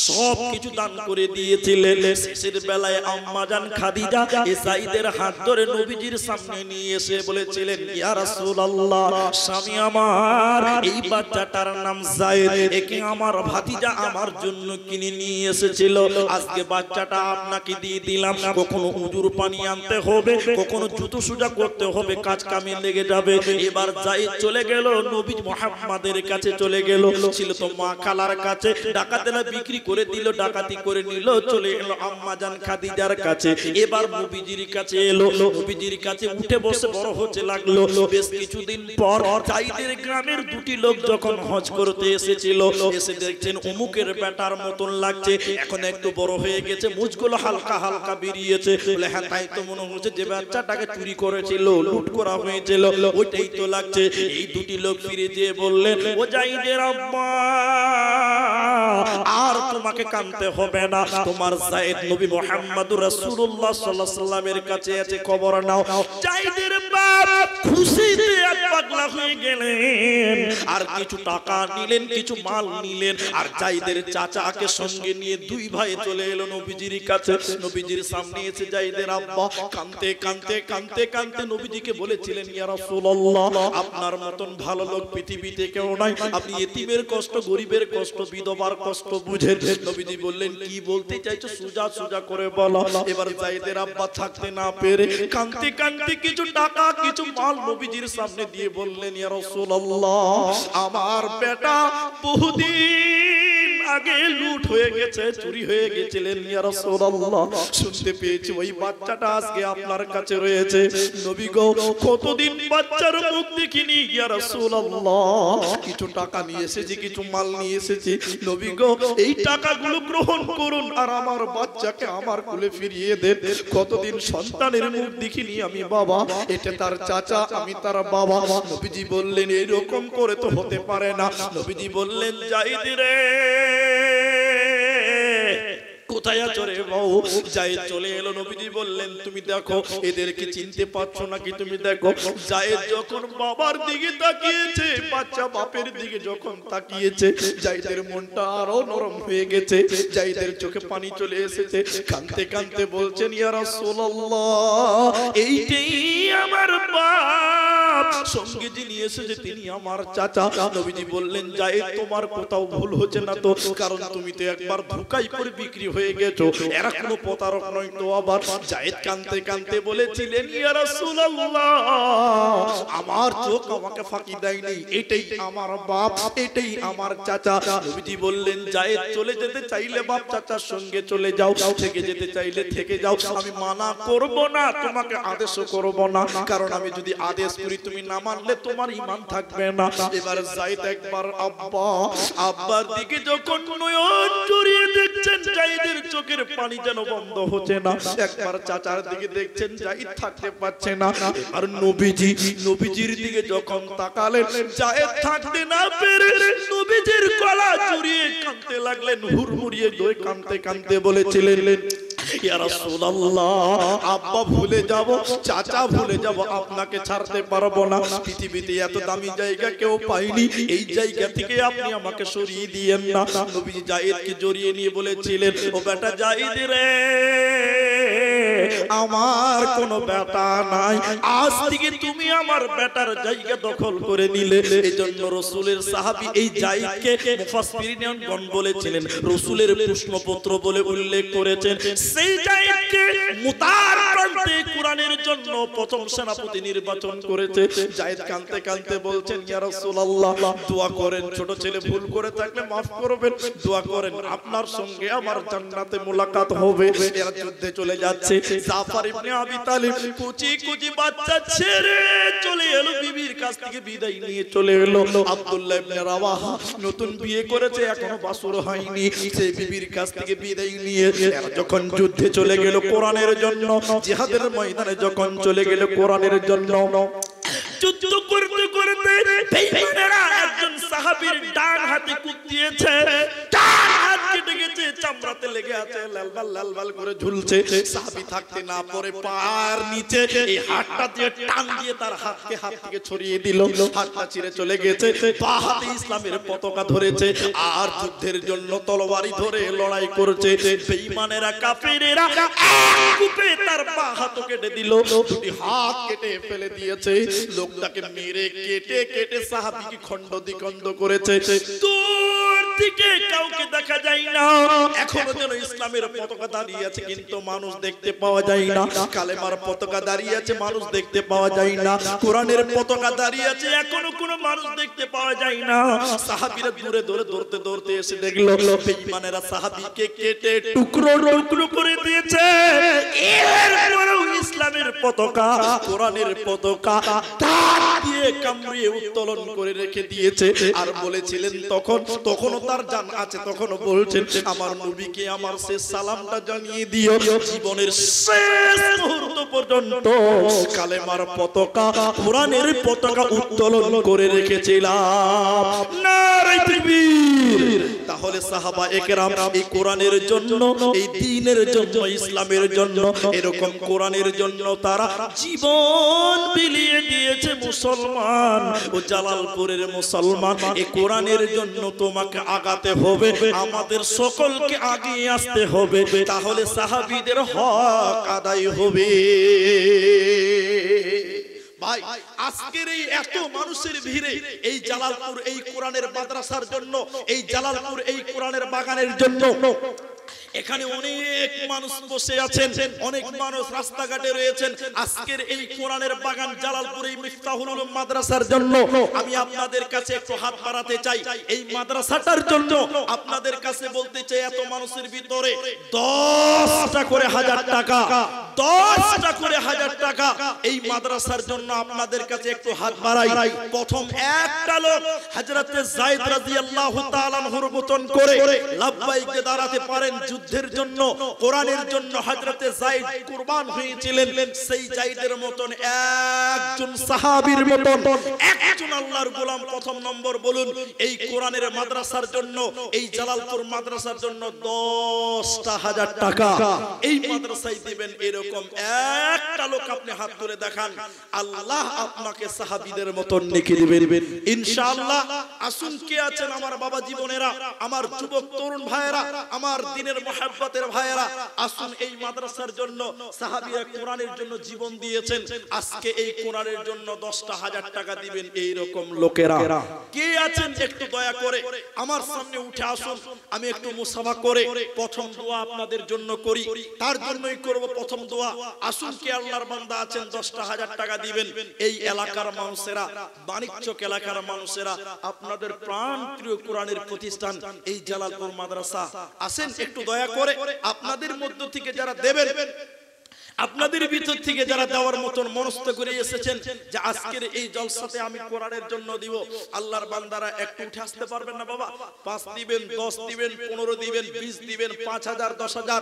সব কিছু দান করে দিয়েছিলেন। শেষের বেলায় আম্মা জান খাদিজা এই যায়েদের হাত ধরে নবীজির সামনে নিয়ে এসে বলেছিলেন, ইয়া রাসূলুল্লাহ, স্বামী আমার, এই বাচ্চাটার নাম যায়েদ, একে আমার ভাতিজা আমার জন্য কিনে নিয়ে এসেছিল। আজকে বাচ্চাটা আপনাকে দিয়ে দিলাম। কখনো উজুর পানি আনতে হবে, কখনো জুতো সোজা করতে হবে, কাজ কামে লেগে যাবে। এবার যায়েদ চলে গেল নবী মুহাম্মাদের কাছে, চলে গেল। ছিল তো মা খালার কাছে, ডাকাতেরা বিক্রি করে দিল, ডাকাতি করে নিল, চলে এলো আম্মা জান খাদিজার কাছে। এবার নবীজির কাছে এলো, নবীজির কাছে উঠে বসে বড় হতে লাগলো। বেশ কিছুদিন পর যায়েদের গ্রামের 2টি লোক যখন হজ করতে এসেছিল, এসে দেখছেন অমুকের বেটার মতন লাগছে, এখন একটু বড় হয়ে গেছে, মুছগুলো হালকা হালকা বেরিয়েছে। বলে, হ্যাঁ তাই তো মনে হচ্ছে, যে বাচ্চাটাকে চুরি করেছিল, লুট করা হয়েছিল, ওইটাই তো লাগছে। এই 2টি লোক ফিরে যেয়ে বললেন, ও যায়েদের আম্মা, আর তোমাকে কাঁদতে হবে না, তোমার যায়েদ নবী মুহাম্মদুর রাসূলুল্লাহ সাল্লাল্লাহু আলাইহি ওয়াসাল্লামের কাছে আছে, খবর নাও। যায়েদের বাপ খুশিতে এক পাগলা হয়ে গেলেন, আর কিছু টাকা নিলেন, কিছু মাল নিলেন, আর যায়েদের চাচাকে সঙ্গে নিয়ে 2 ভাই চলে এলো নবীজির কাছে। নবীজির সামনে এসে যায়েদের আব্বা কাঁদতে কাঁদতে কাঁদতে কাঁদতে নবীজিকে বলেছিলেন, ইয়া রাসূলুল্লাহ, আপনার মতন ভালো লোক পৃথিবীতে কেউ নাই, আপনি এতিমের কষ্ট, গরিবের কষ্ট, বিধবার কষ্ট বুঝেন। নবীজি বললেন, কি বলতে চাইছো, সোজা সোজা করে বলো। এবার যায়েদের আব্বা থাকতে না পেরে কাঁদতে কাঁদতে কিছু টাকা, কিছু মাল নবীজির সামনে দিয়ে বললেন, ইয়া রাসূলুল্লাহ, আমার বেটা বহুদিন আগে লুট হয়ে গেছে, চুরি হয়ে গেছিলেন, ইয়া রাসূলুল্লাহ, শুনতে পেয়েছি ওই বাচ্চাটা আজকে আপনার কাছে রয়েছে। নবী গো, কতদিন বাচ্চার মুখ দেখিনি, ইয়া রাসূলুল্লাহ, কিছু টাকা নিয়ে এসেছি, কিছু মাল নিয়ে এসেছি। নবী গো, এই টাকাগুলো গ্রহণ করুন, আর আমার বাচ্চাকে আমার কোলে ফিরিয়ে দেন। কতদিন সন্তানের মুখ দেখিনি আমি বাবা, এটা তার চাচা, আমি তার বাবা। নবীজি বললেন, এরকম করে তো হতে পারে না। নবীজি বললেন, যায়েদ রে, কোথায় আছো রে বউ? যায়েদ চলে এলো। নবীজি বললেন, তুমি দেখো এদেরকে চিনতে পারছো নাকি, তুমি দেখো। যায়েদ যখন বাবার দিকে তাকিয়েছে, বাচ্চা বাপের দিকে যখন তাকিয়েছে, যায়েদের মনটা আরো নরম হয়ে গেছে, যায়েদের চোখে পানি চলে এসেছে। কাঁদতে কাঁদতে বলছেন, ইয়া রাসূলুল্লাহ, এইটাই আমার বাপ, সঙ্গে যিনি এসেছে তিনি আমার চাচা। নবীজি বললেন জায়েদ তোমার কোথাও ভুল হচ্ছে না তো, কারণ তুমি তো একবার ধোঁকায় পড়ে বিক্রি হয়ে গেছো, এরা কোনো প্রতারক নয় তো। আবার জায়েদ কাঁদতে কাঁদতে বলেছিলেন ইয়া রাসূলুল্লাহ আমার চোখ আমাকে ফাঁকি দেয়নি, এটাই আমার বাপ, এটাই আমার চাচা। নবীজি বললেন জায়েদ চলে যেতে চাইলে বাপ চাচার সঙ্গে চলে যাও, থেকে যেতে চাইলে থেকে যাও, আমি মানা করব না, তোমাকে আদেশও করব না, কারণ আমি যদি আদেশ করি তুমি না মানলে তোমার ঈমান থাকবে না। এবার জায়েদ একবার আব্বার দিকে যখন নয়ন জড়িয়ে দেখছেন জায়েদের চোখের পানি যেন বন্ধ হচ্ছে না, একবার চাচার দিকে দেখছেন জায়েদ থাকতে পারছে না। আর নবীজির দিকে যখন তাকালেন জায়েদ থাকতে না পেরে নবীজির গলা জড়িয়ে কাঁদতে লাগলেন, হুড়মুড়িয়ে দই কাঁদতে কাঁদতে বলেছিলেন ইয়া রাসূলুল্লাহ আব্বা ভুলে যাব, চাচা ভুলে যাব, আপনাকে ছাড়তে পারবো না। পৃথিবীতে এত দামি জায়গা কেউ পায়নি, এই জায়গা থেকে আপনি আমাকে সরিয়ে দিয়েন না। নবীজি জায়েদকে জড়িয়ে নিয়ে বলেছিলেন ও বেটা জায়েদ রে, আমার কোনো বেটা নাই, আজ থেকে তুমি আমার বেটার জায়গা দখল করে নিলে। এজন্য রাসূলের সাহাবী এই জায়েদকে মুফাসসিরিনগণ বলেছিলেন রাসূলের প্রশ্নপত্র বলে উল্লেখ করেছেন। সেই জায়েদকে মুতার প্রান্তে কোরআনের জন্য প্রথম সেনাপতি নির্বাচন করেছে। জায়েদ কাঁদতে কাঁদতে বলছেন ইয়া রাসূলুল্লাহ দোয়া করেন, ছোট ছেলে ভুল করে থাকলে maaf করবেন, দোয়া করেন আপনার সঙ্গে আমার জান্নাতে মুলাকাত হবে। এরা যুদ্ধে চলে যাচ্ছে, জাফর ইবনে আবি তালিব কুচি কুচি বাচ্চা ছেড়ে চলে এলো, বিবির কাছ থেকে বিদায় নিয়ে চলে এলো। আব্দুল্লাহ ইবনে রাওয়াহা নতুন বিয়ে করেছে, এখনো বাসর হয়নি, সেই বিবির কাছ থেকে বিদায় নিয়ে যখন যুদ্ধে চলে গেল কোরআনের জন্য, জিহাদের ময়দানে যখন চলে গেল কোরআনের জন্য, যুদ্ধ করতে করতে বেঈমানেরা একজন সাহাবীর ডান হাতে কুপ দিয়েছে, ডান হাত কেটে গেছে, চামড়াতে লেগে আছে, লালবাল লালবাল করে ঝুলছে। সাহাবী থাকতে না পরে পার নিচে এই হাতটা দিয়ে টান দিয়ে তার হাত থেকে ছড়িয়ে দিল, হাতটা ছিঁড়ে চলে গেছে। বাঁ হাতে ইসলামের পতাকা ধরেছে আর যুদ্ধের জন্য তলোয়ারি ধরে লড়াই করছে। বেঈমানেরা কাফেরেরা কুপে তার বাঁ হাত কেটে দিল, দুটি হাত কেটে ফেলে দিয়েছে। লোকটাকে মেরে কেটে কেটে সাহাবীকে খণ্ড দ্বিখণ্ড করেছে। দূর থেকে কাউকে দেখা যায় না, এখনো যেন ইসলামের পতাকা দাঁড়িয়ে আছে কিন্তু মানুষ দেখতে পাওয়া যায় না, কালেমার পতাকা দাঁড়িয়ে আছে মানুষ দেখতে পাওয়া যায় না, কোরআনের পতাকা দাঁড়িয়ে আছে এখনো কোনো মানুষ দেখতে পাওয়া যায় না। সাহাবীরা দূরে দূরে দৌড়তে দৌড়তে এসে দেখলো বেঈমানেরা সাহাবীকে কেটে টুকরো টুকরো করে দিয়েছে। এরপরেও ইসলামের পতাকা, কোরআনের পতাকা দিয়ে কামড়িয়ে উত্তোলন করে রেখে দিয়েছে। আর বলেছিলেন তখনও তার জান আছে, তখনও বলছেন আমার নবীকে আমার শেষ সালামটা জানিয়ে দিও, জীবনের শেষ মুহূর্ত পর্যন্ত কালেমার পতাকা, কোরআনের পতাকা উত্তোলন করে রেখেছিলাম। নারে তাকবীর। তাহলে সাহাবা একরাম এই কোরআনের জন্য, এই দ্বীনের জন্য, ইসলামের জন্য, এরকম কোরআনের জন্য তারা জীবন বিলিয়ে দিয়েছে। মুসলমান ও জালালপুরের মুসলমান, এই কোরআনের জন্য তোমাকে আগাতে হবে, আমাদের সকলকে আগিয়ে আসতে হবে, তাহলে সাহাবীদের হক আদায় হবে। ভাই আজকের এই এত মানুষের ভিড়ে এই জালালপুর এই কোরআনের মাদ্রাসার জন্য, এই জালালপুর এই কোরআনের বাগানের জন্য এখানে অনেক মানুষ বসে আছেন, অনেক মানুষ রাস্তাঘাটে রয়েছেন। আজকের এই কোরআনের বাগান জালালপুর এই মিফতাহুল উলুম মাদ্রাসার জন্য আমি আপনাদের কাছে একটু হাত বাড়াতে চাই। এই মাদ্রাসাটার জন্য আপনাদের কাছে বলতে চাই, এত মানুষের ভিতরে 10টা করে হাজার টাকা, 10টা করে হাজার টাকা এই মাদ্রাসার জন্য আপনাদের কাছে একটু হাত বাড়াই। প্রথম একটা লোক হযরতে যায়েদ রাদিয়াল্লাহু তাআলা আনহুর মতন করে লাব্বাইকে দাঁড়াতে পারেন, যুদ্ধের জন্য, কোরআনের জন্য হযরতে যায়েদ কুরবান হয়েছিলেন। সেই যায়েদের মতন একজন সাহাবীর মতন একজন আল্লাহর গোলাম প্রথম নম্বর বলুন এই কোরআনের মাদ্রাসার জন্য, এই জালালপুর মাদ্রাসার জন্য 10টা হাজার টাকা এই মাদ্রাসায় দিবেন। এরকম এইরকম একটা লোক আপনি হাত তুলে দেখান, আল্লাহ আপনাকে সাহাবীদের মতন নেকি দিবেন ইনশাআল্লাহ। আসুন, কে আছেন আমার বাবা জীবনেরা, আমার যুবক তরুণ ভাইয়েরা, আমার দিনের মহব্বতের ভাইয়েরা, আসুন এই মাদ্রাসার জন্য সাহাবীরা কোরআনের জন্য জীবন দিয়েছেন, আজকে এই কোরআনের জন্য 10,000 টাকা দিবেন এইরকম লোকেরা কে আছেন? একটু দয়া করে আমার সামনে উঠে আসুন, আমি একটু মুসাফা করে প্রথম দোয়া আপনাদের জন্য করি, তার জন্যই করব প্রথম দোয়া। আসুন, কে আল্লাহর বান্দা আছেন 10,000 টাকা দিবেন? এই এলাকার মানুষেরা, বাণিজ্যক এলাকার মানুষেরা, আপনাদের প্রাণ প্রিয় কোরআনের প্রতিষ্ঠান এই জালালপুর মাদ্রাসা, আসেন একটু দয়া করে আপনাদের মধ্য থেকে যারা দেবেন, আপনাদের ভিতর থেকে যারা দেওয়ার মতন মনস্থ করে এসেছেন যে আজকের এই জলসাতে আমি কোরআনের জন্য দিব, আল্লাহর বান্দারা একটু উঠে আসতে পারবেন না বাবা? 5 দিবেন, 10 দিবেন, 15 দিবেন, 20 দিবেন, 5,000, 10,000,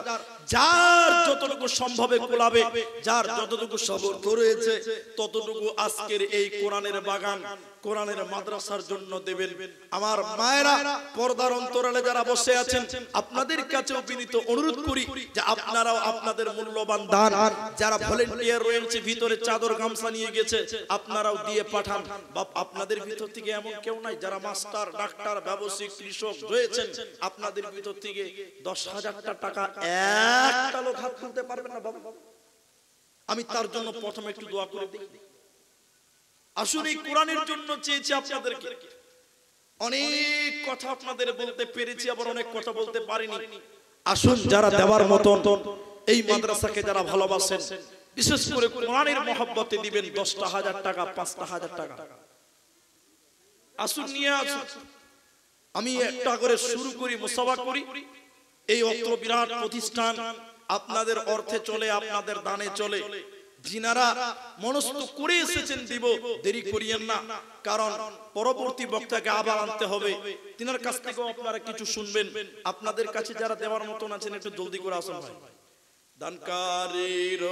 যার যতটুকু সম্ভবে কোলাবে, যার যতটুকু সামর্থ্য রয়েছে ততটুকু আজকের এই কোরআনের বাগান, কোরআনের মাদ্রাসার জন্য দেবেন। আমার মায়েরা, পর্দার অন্তরালে যারা বসে আছেন, আপনাদের কাছেও বিনীত অনুরোধ করি যে আপনারাও আপনাদের মূল্যবান দান, যারা ভলেন্টিয়ার রয়েছে ভিতরে চাদর গামছা নিয়ে গেছে, আপনারাও দিয়ে পাঠান। বাপ, আপনাদের ভিতর থেকে এমন কেউ নাই যারা মাস্টার, ডাক্তার, ব্যবসায়িক, কৃষক রয়েছেন, আপনাদের ভিতর থেকে 10,000 টাকা একটা লোক হাত তুলতে পারবেন না বাবা? আমি তার জন্য প্রথমে একটু দোয়া করে দিই। আসুন, এই কোরআনের জন্য চেয়েছি আপনাদেরকে, অনেক কথা আপনাদের বলতে পেরেছি, আবার অনেক কথা বলতে পারিনি। আসুন, যারা দেওয়ার মতন, এই মাদ্রাসাকে যারা ভালোবাসেন, বিশেষ করে কোরআনের মহব্বতে দিবেন 10,000 টাকা, 5,000 টাকা। আসুন, নিয়ে আসুন, আমি একটা করে শুরু করি, মুসাফা করি। এই অত্র বিরাট প্রতিষ্ঠান আপনাদের অর্থে চলে, আপনাদের দানে চলে। যিনারা মনস্থ করে এসেছেন দিব, দেরি করিয়েন না, কারণ পরবর্তী বক্তাকে আবার আনতে হবে, তিনার কাছ থেকেও আপনারা কিছু শুনবেন। আপনাদের কাছে যারা দেওয়ার মতন আছেন একটু জলদি করে আসুন ভাই। দানকারীর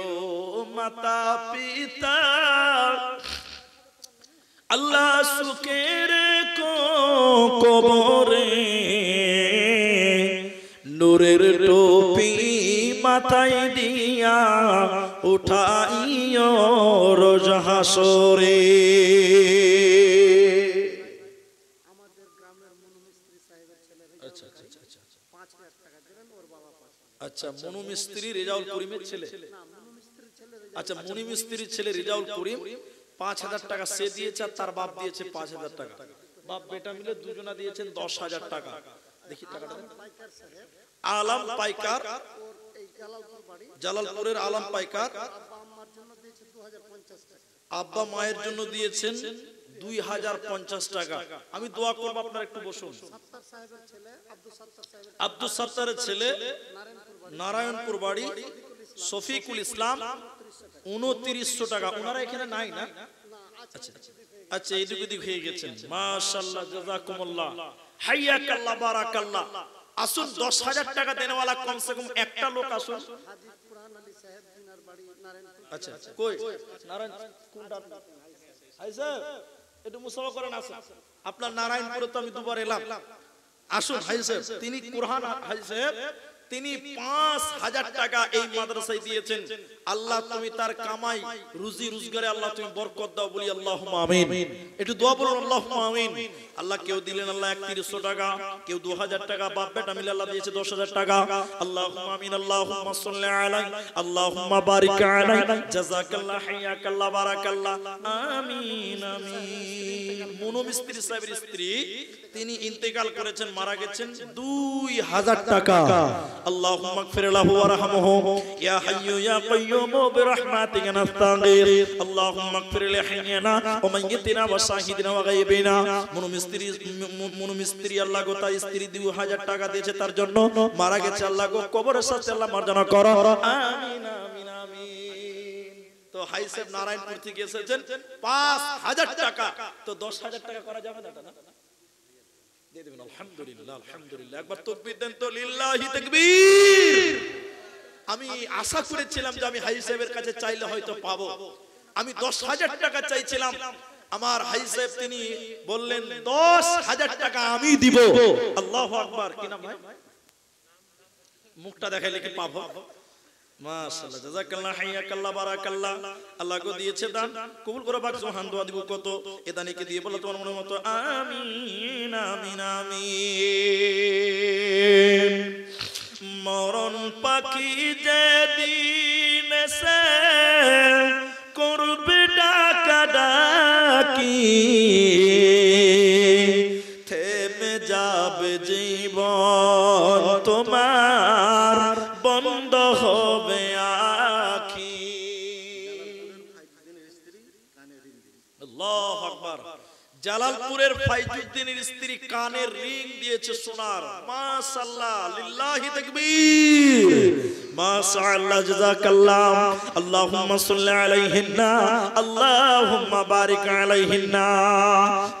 মাতা পিতা আল্লাহ সুখের কবরে, নূরের টুপি মাথায় দিয়া উঠাইও রোজ হাসরে। আমাদের গ্রামের মনুমিস্ত্রি সাহেবের ছেলে আচ্ছা আচ্ছা আচ্ছা 5,000 টাকা দিলেন, ওর বাবা 5,000। আচ্ছা, মনুমিস্ত্রি রেজাউল করিমের ছেলে? না, মনুমিস্ত্রির ছেলে। আচ্ছা, মনুমিস্ত্রির ছেলে রেজাউল করিম 5,000 টাকা সে দিয়েছে, আর তার বাপ দিয়েছে 5,000 টাকা। বাপ বেটা মিলে দুজনা দিয়েছেন 10,000 টাকা। দেখি টাকাটা। পাইকার সাহেব, আলম পাইকার, ওর এই জালালপুর বাড়ি, জালালপুরের আলম পাইকার, আব্বা আম্মার জন্য দিয়েছে 2,050 টাকা। আব্বা মায়ের জন্য দিয়েছেন 2,050 টাকা। আমি দোয়া করব, আপনারা একটু বসুন। সত্তার সাহেবের ছেলে, আব্দুল সত্তার সাহেবের আব্দুল সত্তারের ছেলে, নারায়ণপুর বাড়ি, শফিকুল ইসলাম 2900 টাকা। ওনারা এখানে নাই না? আচ্ছা আচ্ছা, এইটুকু দিক হয়ে গেছেন। মাশাআল্লাহ, জাযাকুমুল্লাহ, হাইয়াকাল্লাহ, বারাকাল্লাহ। আসুন, 10,000 টাকা দেনেওয়ালা কমসে কম একটা লোক আসুন। হাজী কুরআন আলী সাহেব, দিনার বাড়ি, নারায়ণপুর। আচ্ছা, কই নারায়ণ কোনটা? হাই স্যার, একটু মুসাফা করেন। আসুন, আপনার নারায়ণপুরে তো আমি দুবার এলাম। আসুন হাই সাহেব, তিনি কুরআন হাই সাহেব, তিনি 5,000 টাকা এই মাদ্রাসায় দিয়েছেন। আল্লাহ তুমি তার কামাই রুজি রোজগারে আল্লাহ তুমি বরকত দাও, বলি আল্লাহুম্মা আমিন। একটু দোয়া বলুন, আল্লাহুম্মা আমিন। আল্লাহ কেউ দিলেন আল্লাহ 3100 টাকা, কেউ 2,000 টাকা, বাপ বেটা মিলে আল্লাহ দিয়েছে 10,000 টাকা। আল্লাহুম্মা আমিন, আল্লাহুম্মা সাল্লি আলাইহি, আল্লাহুম্মা বারিক আলাইহি, জাযাকাল্লাহ, হাইয়াকাল্লাহ, বারাকাল্লাহ, আমিন আমিন। মনুমিস্ত্রি সাহেবের স্ত্রী, তিনি ইন্তেকাল করেছেন, মারা গেছেন, 2,000 টাকা। আল্লাহুম্মা মাগফির লাহু ওয়ারহামহু, ইয়া হাইয়্যু ইয়া কাইয়্যুম বিরহমাতিকা নাস্তাগীর, আল্লাহুম্মা মাগফির লিহাইয়িনা ওয়া মাইয়িতিনা ওয়া শাহিদিনা ওয়া গায়বিনা। মনুমিস্ত্রি আল্লাহ গো তার স্ত্রী 2,000 টাকা দিয়েছে, তার জন্য মারা গেছে, আল্লাহ গো কবরের সাথে আল্লাহ মার্জনা করো, আমিন আমিন আমিন। তো হাই সাহেব নারায়ণপুর থেকে এসেছেন 5,000 টাকা, তো 10,000 টাকা করা যাবে না? দিয়ে দেবেন। আলহামদুলিল্লাহ, আলহামদুলিল্লাহ, একবার তাকবীর দেন তো, লিল্লাহি তাকবীর। আমি আশা করেছিলাম যে আমি হাই সাহেবের কাছে চাইলে হয়তো পাবো। আমি 10,000 টাকা চাইছিলাম, আমার হাই সাহেব তিনি বললেন 10,000 টাকা আমি দিব। আল্লাহু আকবার। কি নাম ভাই? মুখটা দেখাইলে কি পাবো? মাশাআল্লাহ, জাযাকাল্লাহ, হাইয়াকাল্লাহ, বারাকাল্লাহ। আল্লাহ গো দিয়েছে দান, কবুল করে বাক সুবহান। দোয়া দিব কত, এ দানিকে দিয়ে বলো তোমার মনের মতো আমিন আমিন আমিন। মরণ পাখি যেদিন সে করবে ডাকা ডাকি, থেমে যাবে জীবন তোমার, বন্ধ হবে আখি। আল্লাহু আকবার। জালালপুরের ফাইজুদ্দিনের স্ত্রী কানের রিং দিয়েছে সোনার। মাশাআল্লাহ, লিল্লাহি তাকবীর, মাশাআল্লাহ, জাযাকাল্লাহ। আল্লাহুম্মা সাল্লি আলাইহিন্না, আল্লাহুম্মা বারিক আলাইহিন্না।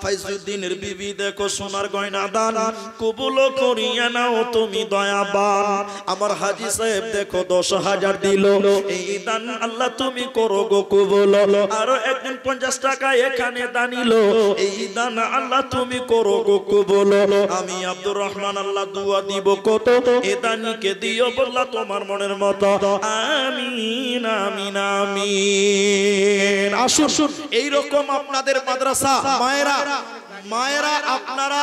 ফাইজুদ্দিনের বিবি দেখো সোনার গয়না দান কবুল করিয়া নাও তুমি দয়াবান। আমার হাজী সাহেব দেখো 10,000 দিল, এই দান আল্লাহ তুমি করো গো কবুল। আরো একজন 50 টাকা এখানে দানিল, এই দান আল্লাহ তুমি করো গো কবুল। আমি আব্দুর রহমান আল্লাহ দোয়া দিব কত, এ দানিকে দিও বল্লা তোমার মনের মতো। আমিন আমিন আমিন। আসুন এইরকম আপনাদের মাদ্রাসা মায়েরা আপনারা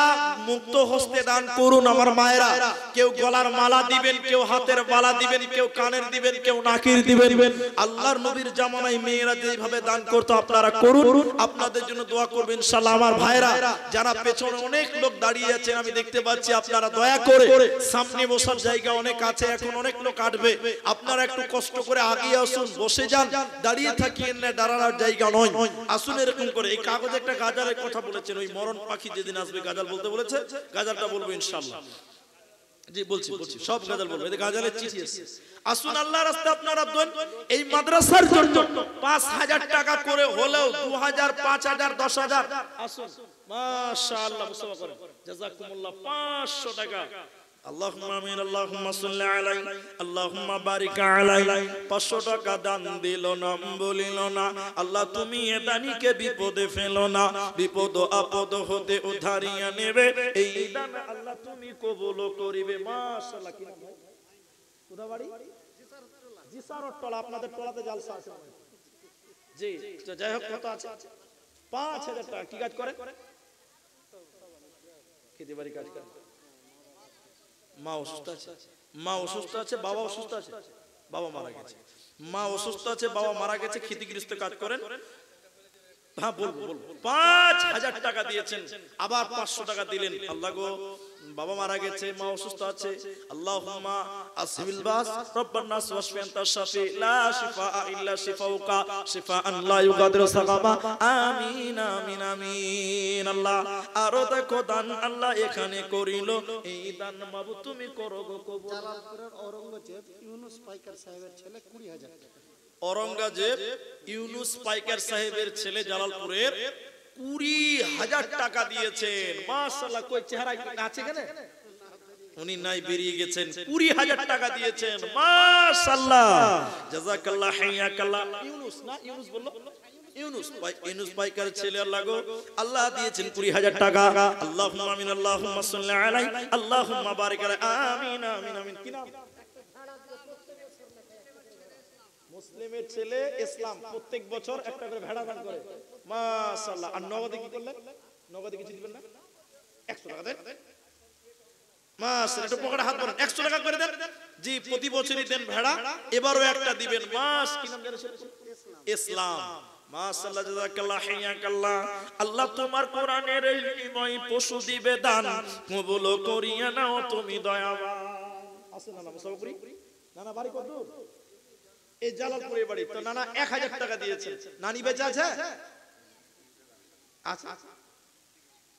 মুক্ত হস্তে দান করুন। আমার মায়েরা, কেউ গলার মালা দিবেন, কেউ হাতের বালা দিবেন, কেউ কানের দিবেন, কেউ নাকের দিবেন। আল্লাহর নবীর জামানায় মেয়েরা যেভাবে দান করতো আপনারা করুন। আপনাদের জন্য দোয়া করবেন ইনশাআল্লাহ। আমার ভাইরা যারা পেছনে অনেক লোক দাঁড়িয়ে আছেন আমি দেখতে পাচ্ছি, আপনারা দয়া করে, সামনে বসার জায়গা অনেক আছে, এখন অনেক লোক আসবে, আপনারা একটু কষ্ট করে আগিয়ে আসুন, বসে যান, দাঁড়িয়ে থাকিয়েন না, দাঁড়ানোর জায়গা নয়। আসুন এরকম করে। এই কাগজে একটা গাজালের কথা বলেছেন, ওই মরণ পাখি যেদিন আসবে গাজাল বলতে বলেছে, গাজালটা বলবো ইনশাআল্লাহ। জি বলছি সব গাজাল বলবো, এই গাজালের চিঠি এসেছে। আসুন আল্লাহর রাস্তায় আপনারা দেন। এই মাদ্রাসার জন্য 5,000 টাকা করে হলেও 2,000, 5,000, 10,000 আসুন। মাশাআল্লাহ, মুসাফা করেন, জাযাকুমুল্লাহ। 500 টাকা। আল্লাহুম্মা আমিন, আল্লাহুম্মা সাল্লি আলাইহি, আল্লাহুম্মা বারিক আলাইহি। 500 টাকা দান দিল না, বলিল না, আল্লাহ তুমি এ দানিকে বিপদে ফেলো না, বিপদ আপদ হতে উদ্ধারিয়া নেবে, এই দান আল্লাহ তুমি কবুল করিবে। মাশাআল্লাহ। কি নাম ভাই? কোথা বাড়ি? জিসারত টলা। আপনাদের টলাতে জালসা আছে জি। তো যাই হোক, কত আছে? 5,000 টাকা। কি কাজ করে? খেতে বাড়ি কাজ করে। মা অসুস্থ আছে, বাবা অসুস্থ আছে, বাবা মারা গেছে। মা অসুস্থ আছে, বাবা মারা গেছে, ক্ষতিগ্রস্ত কাজ করেন। হ্যাঁ বলবো। 5,000 টাকা দিয়েছেন, আবার 500 টাকা দিলেন। আল্লাহ গো, বাবা মারা গেছে, মা অসুস্থ আছে, আল্লাহুম্মা আসবিল বাস রব্বান নাস ওয়াশফি আনতা শাফি লা শিফা ইল্লা শিফাউকা শিফাআন লা ইউগাদিরু সাকামা। আমিন আমিন আমিন। আল্লাহ আরো দেখো দান আল্লাহ এখানে করিল, এই দান মাবুদ তুমি করো গো কবুল। জালালপুরের ঔরঙ্গজেব ইউনুস পাইকার সাহেবের ছেলে 20,000 টাকা। ঔরঙ্গজেব ইউনুস পাইকার সাহেবের ছেলে জালালপুরের 20,000 টাকা দিয়েছেন। মাশাআল্লাহ। কই চেহারা আছে কেন? উনি নাই, বেরিয়ে গেছেন। 20,000 টাকা দিয়েছেন। মাশাআল্লাহ, জাযাকাল্লাহ, হাইয়াকাল্লাহ। ইউনুস না, ইউনুস বললো, ইউনুস পাইকার ছেলে। আল্লাহ গো, আল্লাহ দিয়েছেন 20,000 টাকা। আল্লাহুম্মা আমিন, আল্লাহুম্মা সাল্লি আলাইহি, আল্লাহুম্মা বারিক আলাইহি। আমিন আমিন আমিন। কি নাম? মুসলিমের ছেলে ইসলাম প্রত্যেক বছর একটা করে ভেড়া দান করে। মাশাআল্লাহ। আর নগদে কি করলেন? নগদে কিছু দিবেন না? 100 টাকা দেন। মাশাআল্লাহ। একটু পকেটে হাত ভরেন, 100 টাকা করে দেন। জি, প্রতি বছরই দেন ভেড়া, এবারও একটা দিবেন। কি নাম জানেন? ইসলাম। মাশাআল্লাহ, জাযাকাল্লাহ, হাইয়াকাল্লাহ। আল্লাহ তোমার কোরআনের এই বিনিময় পশু দিবে দান, কবুল করিয়া নাও তুমি দয়াবান। আসেন না মুসাফা করি। নানা বাড়ি কত দূর? এই জালালপুরে বাড়ি। তো নানা 1,000 টাকা দিয়েছেন। নানি বেঁচে আছে? আচ্ছা,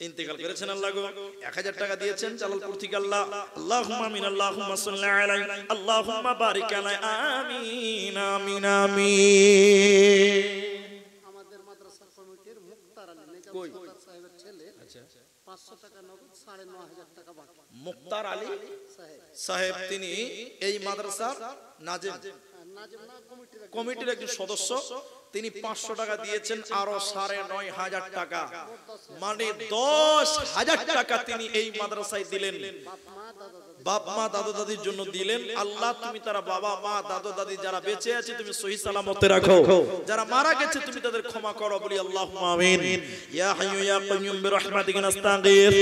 ইন্তেকাল করেছেন। আল্লাহ গো, 1,000 টাকা দিয়েছেন জালালপুর থেকে। আল্লাহ, আল্লাহুম্মা আমিন, আল্লাহুম্মা সাল্লি আলাইহি, আল্লাহুম্মা বারিক আলাইহি। আমিন আমিন আমিন। আমাদের মাদ্রাসা কমিটির মুক্তার আলী নিজাম সাহেবের ছেলে 500 টাকা নগদ, 9,500 টাকা বাকি। মুক্তার আলী সাহেব, তিনি এই মাদ্রাসার নাজিম। নাজম না কমিটির একজন সদস্য, তিনি 500 টাকা দিয়েছেন, আরো 9,500 টাকা, মানে 10,000 টাকা তিনি এই মাদ্রাসায় দিলেন, বাপ মা দাদা দাদির জন্য দিলেন। আল্লাহ তুমি তারা বাবা মা দাদা দাদি যারা বেঁচে আছে তুমি সহি সালামতে রাখো, যারা মারা গেছে তুমি তাদের ক্ষমা করো, বলি আল্লাহুম্মা আমিন। ইয়া হাইয়্যু ইয়া কাইয়্যুম বিরহমাতিকা নাস্তাগীর।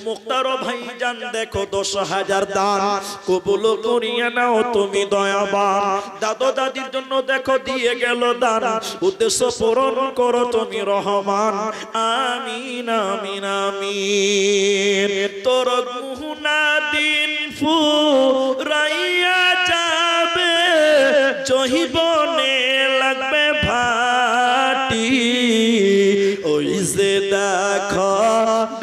মুখতার ভাইজান দেখো 10,000 দান কবুল করিয়া নাও তুমি দয়াবান। দাদা দাদির জন্য দেখো দিয়ে গেল দান, উদ্দেশ্য পূরণ করো তুমি রহমান। আমিন আমিন আমিন। তোর গুনাহ দিন ফুরাইয়া যাবে, জহিবনে লাগবে ভাটি, ওই যে দেখো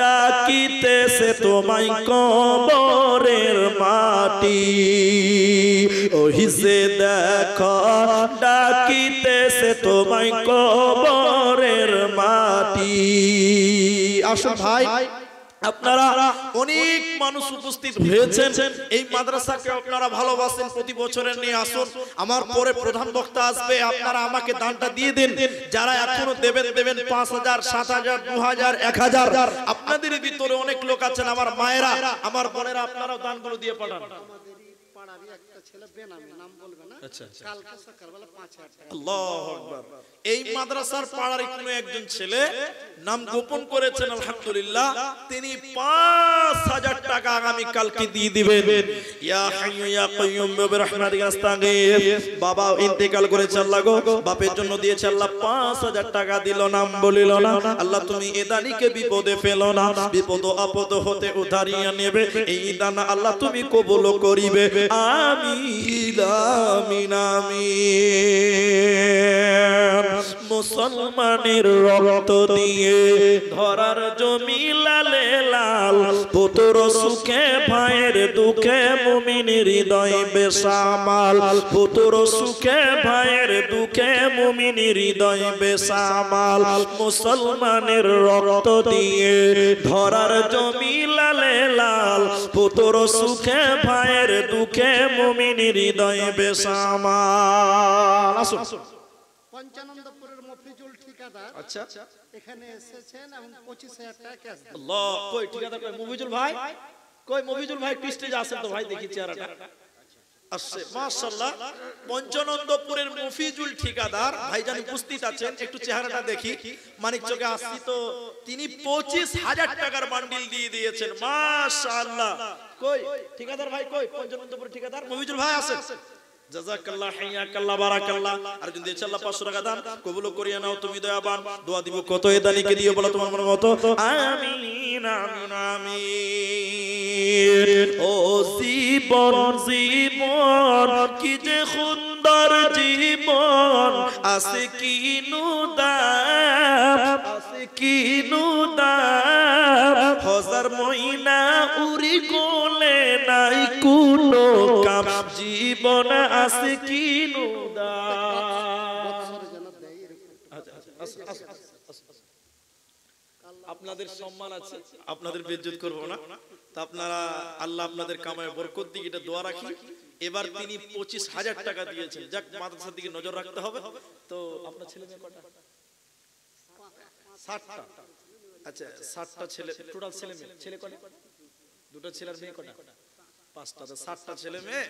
ডাকিতেছে তোমায় কবরের মাটি, ওই যে দেখো ডাকিতেছে তোমায় কবরের মাটি। আসুন ভাই, আপনারা অনেক মানুষ উপস্থিত হয়েছেন, এই মাদ্রাসাকে আপনারা ভালোবাসেন, প্রতি বছরের নিয়ে আসুন। আমার পরে প্রধান বক্তা আসবে, আপনারা আমাকে দানটা দিয়ে দিন। যারা এখনো দেবেন 5,000 7,000 2,000 1,000। আপনাদের ভিতরে অনেক লোক আছেন, আমার মায়েরা আমার বোনেরা, আপনারাও দানগুলো দিয়ে পাঠান। পাড়ারই একটা ছেলে বেনামি, নাম বলবে না, কালকে সকালবেলা 5,000 টাকা। আল্লাহু আকবার। এই মাদ্রাসার পাড়ার কোনো একজন ছেলে নাম গোপন করেছেন, আলহামদুলিল্লাহ, তিনি 5,000 টাকা আগামী কালকে দিয়ে দিবেন। ইয়া হাইয়্যু ইয়া কাইয়্যুম বিরহমাতিকা নাস্তাগীর। বাবা ইন্তেকাল করেছে, আল্লাহ গো বাপের জন্য দিয়েছে, আল্লাহ 5,000 টাকা দিল, নাম বলিল না। আল্লাহ তুমি এ দানিকে বিপদে ফেলো না, বিপদ আপদ হতে উদ্ধারিয়া নেবে, এই দান আল্লাহ তুমি কবুল করিবে। আমিন আমিন আমিন। মুসলমানের রক্ত দিয়ে ধরার জমি লালে লাল, পুত্র সুখে ভাইয়ের দুঃখে মুমিনের হৃদয় বেসামাল, পুত্র সুখে ভাইয়ের দুঃখে মুমিনের হৃদয় বেসামাল। মুসলমানের রক্ত দিয়ে ধরার জমি লালে লাল, পুত্র সুখে ভাইয়ের দুঃখে মুমিনের হৃদয় বেসামাল। আসুন। পঞ্চানন্দপুরের মফিজুল ঠিকাদার আচ্ছা, এখানে এসেছেন এবং 25,000 টাকা ক্যাশ দেন। আল্লাহ, কই ঠিকাদার কই? মফিজুল ভাই কই? মফিজুল ভাই স্টেজে আসেন তো ভাই, দেখি চেহারাটা আসছে, মাশাআল্লাহ। পঞ্চানন্দপুরের মফিজুল ঠিকাদার ভাইজান উপস্থিত আছেন, একটু চেহারাটা দেখি। মানিক চকে আসছি তো, তিনি 25,000 টাকার বান্ডিল দিয়ে দিয়েছেন, মাশাআল্লাহ। কই ঠিকাদার ভাই কই? পঞ্চানন্দপুরের ঠিকাদার মফিজুল ভাই আছেন, জাযাকাল্লাহ হাইয়াকাল্লাহ বারাকাল্লাহ। আর যদি ইনশাআল্লাহ 500 টাকা দান কবুল করিয়া নাও তুমি দয়াবান। দোয়া দিব কত এ দানিকে দিয়ে বলো তোমার মনের মতো। আমিন আমিন আমিন। ও জীবন জীবন কি যে সুন্দর জীবন, আছে কি নুদাম, আছে কি নুদাম, হাজার ময়না উড়ি গলে নাই কোনো কাম, জীবন আছে কি নুদাম। আপনাদের সম্মান আছে, আপনাদের বেইজ্জত করব না, তা আপনারা আল্লাহ আপনাদের কামায় বরকত দিক, এটা দোয়া রাখি। এবার তিনি 25,000 টাকা দিয়েছেন, যাক মাদ্রাসার দিকে নজর রাখতে হবে। তো আপনার ছেলে মেয়ে কটা? 60টা। আচ্ছা 60টা ছেলে, টোটাল ছেলে মেয়ে, ছেলে কটা? দুটো ছেলে আর মেয়ে কটা? 5টা। 60টা ছেলে মেয়ে,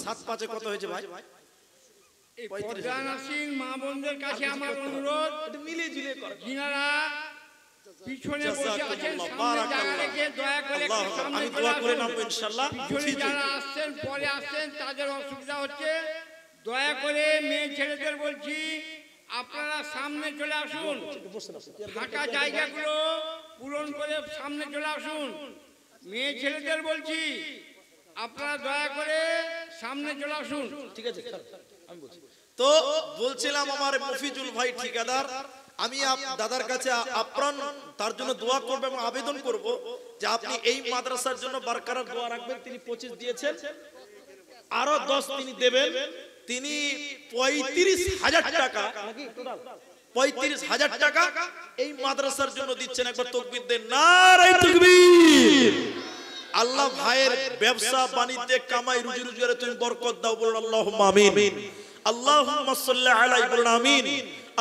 7 5 কত হয়েছে ভাই? 35। মা বোনদের কাছে আমার অনুরোধ, এটা মিলিয়ে ঝুলিয়ে কর। যিনারা পিছনে বসে আছেন সামনে জায়গা রেখে দয়া করে সামনে আমি দোয়া করে নামবো ইনশাআল্লাহ। পিছনে যারা আসছেন পরে আসছেন তাদের অসুবিধা হচ্ছে, দয়া করে মেয়ে ছেলেদের বলছি আপনারা সামনে চলে আসুন, ফাঁকা জায়গাগুলো পূরণ করে সামনে চলে আসুন। মেয়ে ছেলেদের বলছি আপনারা দয়া করে সামনে চলে আসুন। ঠিক আছে, আমি বলছি তো। বলছিলাম আমার মফিজুল ভাই ঠিকাদার, আমি দাদার কাছে আপ্রাণ তার জন্য দোয়া করব এবং আবেদন করব যে আপনি এই মাদ্রাসার জন্য বরকরার দোয়া রাখবেন। তিনি 25 দিয়েছেন, আরো 10 তিনি দেবেন। তিনি 35,000 টাকা, নাকি টোটাল 35,000 টাকা এই মাদ্রাসার জন্য দিচ্ছেন। একবার তাকবীর দেন, নারে তাকবীর। আল্লাহ ভাইয়ের ব্যবসা বাণিজ্যে কামাই রুজি রোজগারে তুমি বরকত দাও, বলুন আল্লাহুম্মা আমিন। আল্লাহুম্মা সাল্লি আলাইহি, বলুন আমিন।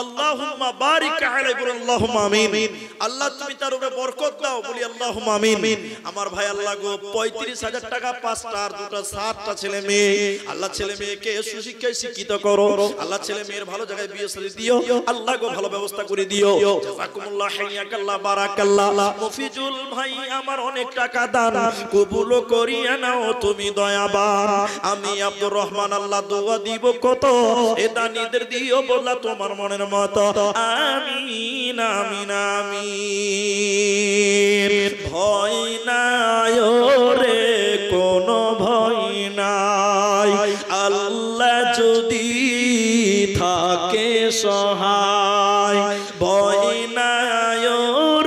আল্লাহুম্মা বারিক আলাইহি, বলুন আল্লাহুম্মা আমিন। আল্লাহ তুমি তার উপরে বরকত দাও, বলি আল্লাহুম্মা আমিন। আমার ভাই আল্লাহ গো 35,000 টাকা, 5টা আর 2টা 7টা ছেলে মেয়ে, আল্লাহ ছেলে মেয়েকে সুশিক্ষায় শিক্ষিত করো, আল্লাহ ছেলে মেয়ের ভালো জায়গায় বিয়ে শাদী দিও, আল্লাহ গো ভালো ব্যবস্থা করে দিও। জাযাকুমুল্লাহ, হাইয়াকাল্লাহ, বারাকাল্লাহ। মফিজুল ভাই আমার অনেক টাকা দান কবুল করিয়া নাও তুমি দয়াবান। আমি আব্দুর রহমান আল্লাহ দোয়া দিব কত, এ দানীদের দিও বলা তোমার মনের মতো। আমিন আমিন আমিন। ভয় নাই রে কোনো ভয় নাই, আল্লাহ যদি থাকে সহায়। ভয় নাই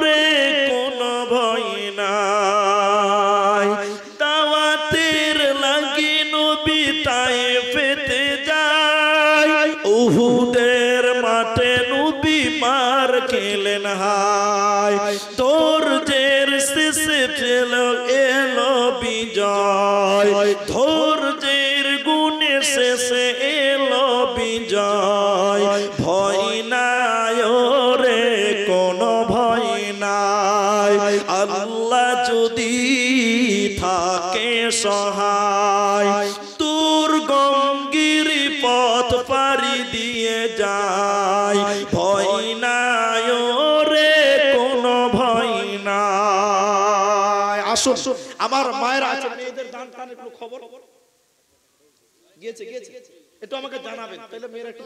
রে কোনো ভয় নাই, দাওয়াতের লাগি নবী তায়েফেতে যায়, উহুদের মাঠে নবী মার খেলেন হায়। ধৈর্যের শেষে এলো বিজয়, ধৈর্যের গুণে শেষে এলো বিজয়। ভয় নাই রে কোনো ভয় নাই, আল্লাহ যদি থাকে সহায়। দুর্গম গিরি পথ পাড়ি দিয়ে যায়, ভয় নাই রে কোনো ভয় নাই। আসুন আমার মায়ের আছে মেয়েদের দান টানের কোনো খবর গিয়েছে একটু আমাকে জানাবেন, তাহলে মেয়েরা একটু।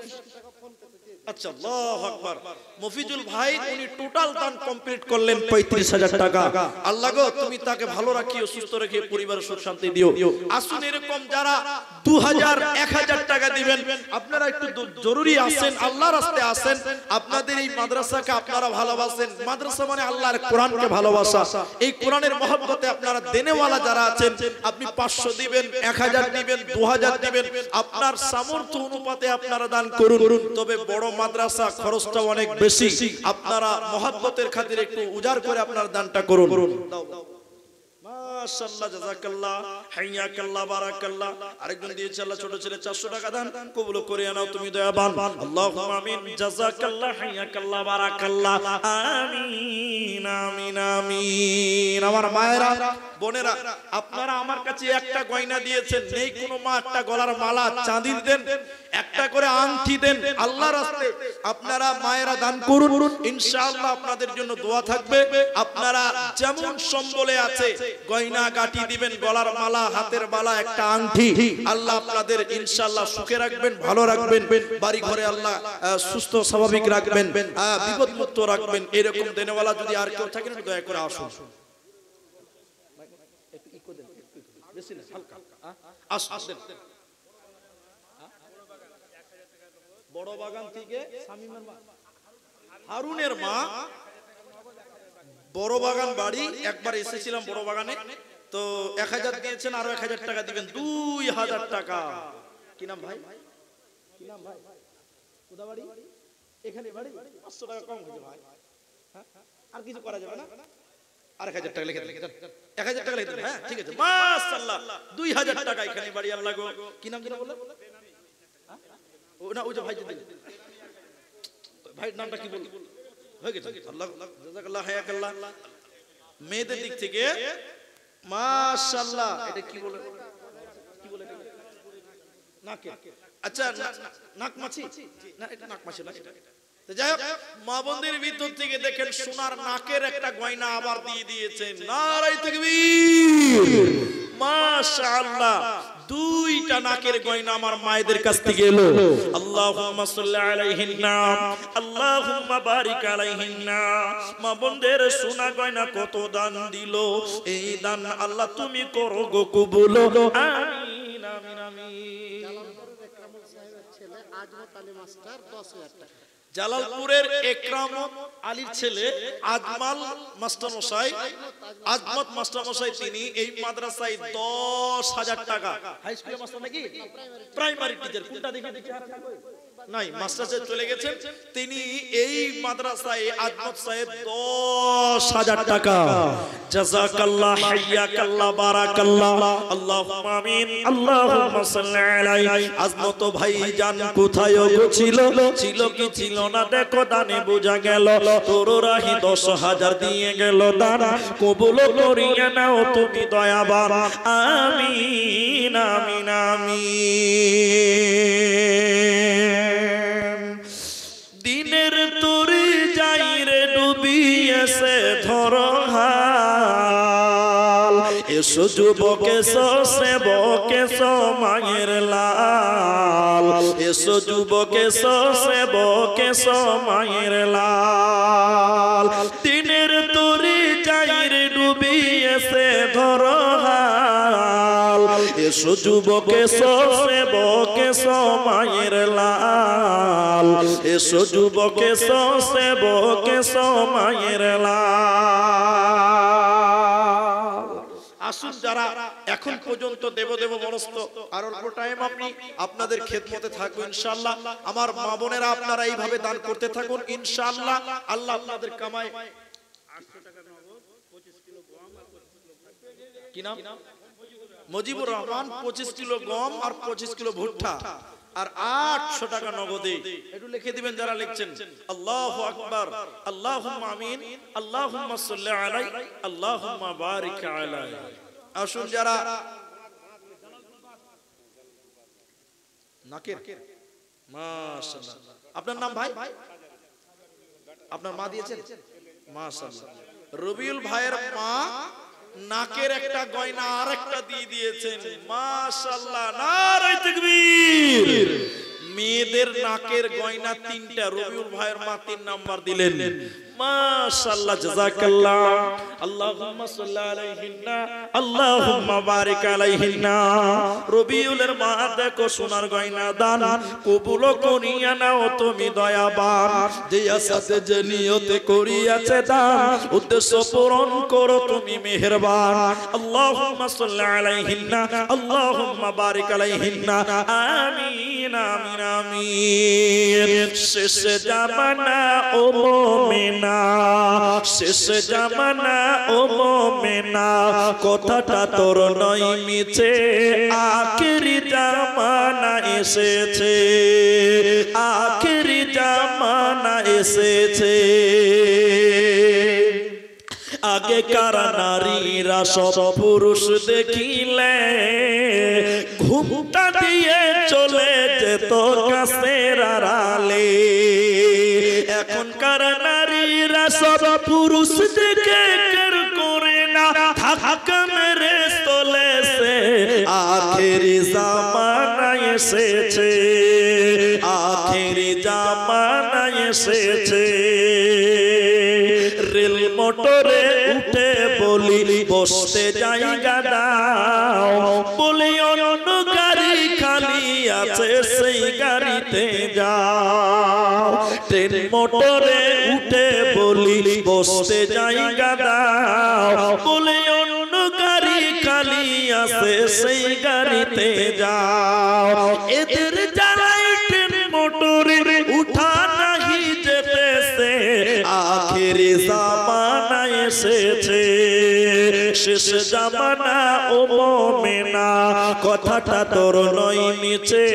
আচ্ছা, আল্লাহু আকবার। মফিজুল ভাই উনি টোটাল দান কমপ্লিট করলেন 35,000 টাকা। আল্লাহ গো তুমি তাকে ভালো রাখিও, সুস্থ রেখে পরিবারের সুখ শান্তি দিও। আসুন এরকম যারা 2000 1000 টাকা দিবেন, আপনারা একটু জরুরি আছেন, আল্লাহর রাস্তায় আছেন, আপনাদের এই মাদ্রাসাকে আপনারা ভালোবাসেন। মাদ্রাসা মানে আল্লাহর কোরআনকে ভালোবাসা। এই কোরআনের মহব্বতে আপনারা দেনেওয়ালা যারা আছেন, আপনি 500 দিবেন, 1000 দিবেন, 2000 দিবেন, আপনার সামর্থ্য অনুপাতে আপনারা দান করুন। তবে বড় মাদ্রাসা খরচটা অনেক বেশি, আপনারা মহব্বতের খাতিরে একটু উজাড় করে আপনার দানটা করুন। মাশাআল্লাহ, জাযাকাল্লাহ, হাইয়াকাল্লাহ, বারাকাল্লাহ। আরেকজন দিয়েছে আল্লাহ ছোট ছেলে 400 টাকা দান কবুল করে নাও তুমি দয়াবান। আল্লাহুম্মা আমিন। জাযাকাল্লাহ, হাইয়াকাল্লাহ, বারাকাল্লাহ। আমিন আমিন আমিন। আমার মায়েরা বোনেরা, আপনারা আমার কাছে একটা গয়না দিয়েছেন, নেই কোনো মা একটা গলার মালা চাঁদির দেন, একটা করে আংটি দেন, আল্লাহর রাস্তায় আপনারা মায়েরা দান করুন, ইনশাআল্লাহ আপনাদের জন্য দোয়া থাকবে। আপনারা যেমন সম্বলে আছে গয়না গাটি দিবেন, গলার মালা, হাতের বালা, একটা আংটি, আল্লাহ আপনাদের ইনশাআল্লাহ সুখে রাখবেন, ভালো রাখবেন, বাড়ি ঘরে আল্লাহ সুস্থ স্বাভাবিক রাখবেন, বিপদ মুক্ত রাখবেন। এরকম দেনেওয়ালা যদি আর কেউ থাকেন দয়া করে আসুন। বড় বাগান থেকে হারুনের মা, বড় বাগান বাড়ি, একবার এসেছিলাম বড় বাগানে, তো 1000 দিয়েছেন, আরো 1000 টাকা দিবেন, 2000 টাকা। কি নাম ভাই? কি নাম ভাই? কোথা বাড়ি? এখানে বাড়ি। 500 টাকা কম হয়েছে ভাই, আর কিছু করা যাবে না? আর 1000 টাকা লিখে দেন, 1000 টাকা লিখে দেন। হ্যাঁ ঠিক আছে, মাশাআল্লাহ, 2000 টাকা এখানে বাড়ি। আল্লাহ গো, কি নাম যেন বললেন? ও না, ওই যে ভাই দিলেন, ভাই নামটা কি বললেন? হয়ে গেছে, আল্লাহ জাযাকাল্লাহ, হায়াকাল্লাহ। মেয়েদের দিক থেকে মাশাআল্লাহ, এটা কি বলে? কি বলে? নাকে। আচ্ছা, নাক মাছি না, এটা নাক মাছি না। যাই হোক, মা বোনদের ভিতর থেকে দেখেন সোনার নাকের একটা গয়না আবার দিয়ে দিয়েছেন। নারায়ে তাকবীর, মাশাআল্লাহ। 2টা নাকের গয়না আমার মায়েদের কাছ থেকে এলো। আল্লাহুম্মা সাল্লি আলাইহিন্না, আল্লাহুম্মা বারিক আলাইহিন্না। মা বোনদের সোনা গয়না কত দান দিল, এই দান আল্লাহ তুমি করো গো কবুল। আমিন আমিন আমিন। জালালপুরের একরামুল সাহেবের ছেলে আজমত আলী মাস্টার 10,000 টাকা। জালালপুরের একরাম আলীর ছেলে আজমাল মাস্টার মশাই, আজমত মাস্টার মশাই, তিনি এই মাদ্রাসায় 10,000 টাকা। হাই স্কুলের মাস্টার নাকি? Primary teacher. কোনটা দেখে দেখে নাই, মাস্টার সাহেব চলে গেছেন। তিনি এই মাদ্রাসায় আজমত সাহেব 10,000 টাকা, জাযাকাল্লাহ, হাইয়াকাল্লাহ, বারাকাল্লাহ, আল্লাহুম্মা আমিন, আল্লাহুম্মা সাল্লি আলাইহি। আজমত ভাইজান কোথায় ছিল, ছিল কি ছিল না দেখো দানে বোঝা গেল। তোর রাহি 10,000 দিয়ে গেল দান, কবুল করিয়া নাও তুমি দয়াবান, আমিন আমিন আমিন। দিনের তরি যাই রে ডুবিয়েছে ধরো হাল, এসো যুবক এসো সেবক এসো মায়ের লাল, এসো যুবক এসো সেবক এসো মায়ের লাল। দিনের তরি যাই রে ডুবিয়েছে ধরো হাল, এসো যুবক এসো সেবক এসো মায়ের লাল, এসো যুবক এসো সেবক এসো মায়ের লাল। আসুন যারা এখন পর্যন্ত দেব দেব মনস্ত, আর অল্প টাইম আপনি আপনাদের খেদমতে থাকবো ইনশাআল্লাহ। আমার মা বোনেরা আপনারা এইভাবে দান করতে থাকুন ইনশাআল্লাহ, আল্লাহ আপনাদের কামায়। 800 টাকা নগদ, 25 কিলো গম আর 25 কিলো ভুট্টা। কি নাম? মুজিবুর রহমান। 25 কিলো গম আর 25 কিলো ভুট্টা আর 800 টাকা নগদে। একটু লিখে দিবেন যারা লিখছেন। আল্লাহু আকবার, আল্লাহুম্মা আমিন, আল্লাহুম্মা সাল্লি আলাইহি, আল্লাহুম্মা বারিক আলাইহি। আসুন যারা নাকের, মাশাআল্লাহ। আপনার নাম ভাই? আপনার মা দিয়েছেন? মাশাআল্লাহ। রবিউল ভাইয়ের মা নাকের একটা গয়না আর একটা দিয়ে দিয়েছেন, মাশাআল্লাহ, নারে তাকবীর। মেয়েদের নাকের গয়না 3টা, রবিউল ভাইয়ের মা 3 নাম্বার দিলেন, মাশাআল্লাহ, জাযাকাল্লাহ। আল্লাহুম্মা সাল্লি আলাইহিন্না, আল্লাহুম্মা বারিক আলাইহিন্না। রবিউলের মা দেখো সোনার গয়না দান, কবুল করিয়া নাও তুমি দয়াবান। যে আশাতে যে নিয়তে করিয়াছে দান, উদ্দেশ্য পূরণ করো তুমি মেহেরবান। আল্লাহুম্মা সাল্লি আলাইহিন্না, আল্লাহুম্মা বারিক আলাইহিন্না, আমিন আমিন আমিন। শেষ জামানা ও মুমিনা, শেষ জামানা ও মুমিনা, কথাটা তোর নয় মিছে, আখেরি জামানা এসেছে, আখেরি জামানা এসেছে। আগেকার নারীরা সব পুরুষ দেখিলে ঘুমটা দিয়ে চলে যেত গাছের আড়ালে, এখনকার নারীরা সব পুরুষ দেখে কের করে না, ধাক্কা মেরে চলেছে। আখেরি জামানা এসেছে, আখেরি জামানা এসেছে। রেল মোটরে উঠে বলি বসতে জায়গা দাও, বলি অন্য গাড়ি খালি আছে সেই গাড়িতে যাও। ট্রেন মোটরে উঠে বলি বসতে জায়গা দাও, বলি অন্য গাড়ি খালি আছে সেই গাড়িতে যাও। এদের যারাই ট্রেন মোটরে উঠা নাহি যেতেছে, আখেরি জামানা এসেছে, শেষ জামানা ও মুমিনা, কথাটা তোর নয় মিছে,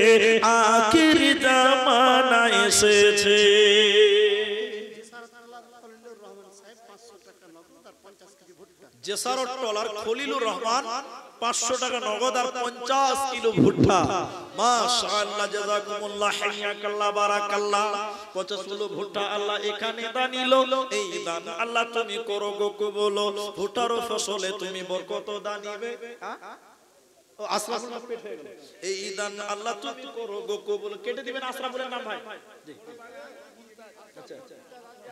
আখেরি জামানা এসেছে। জেসারত টলার খলিলুর রহমান 500 টাকা নগদ আর 50 কিলো ভুট্টা, মাশাআল্লাহ, জাযাকুমুল্লাহ, হাইয়াকাল্লাহ, বারাকাল্লাহ। 50 কিলো ভুট্টা আল্লাহ এখানে দানিলো, এই দান আল্লাহ তুমি করো গো কবুল, ভুট্টার ফসলে তুমি বরকত দানিবে। ও আশরাফুল পেট হয়ে গেল। এই দান আল্লাহ তুমি করো গো কবুল। কেটে দিবেন আশরাফুলের নাম ভাই। জি, আচ্ছা,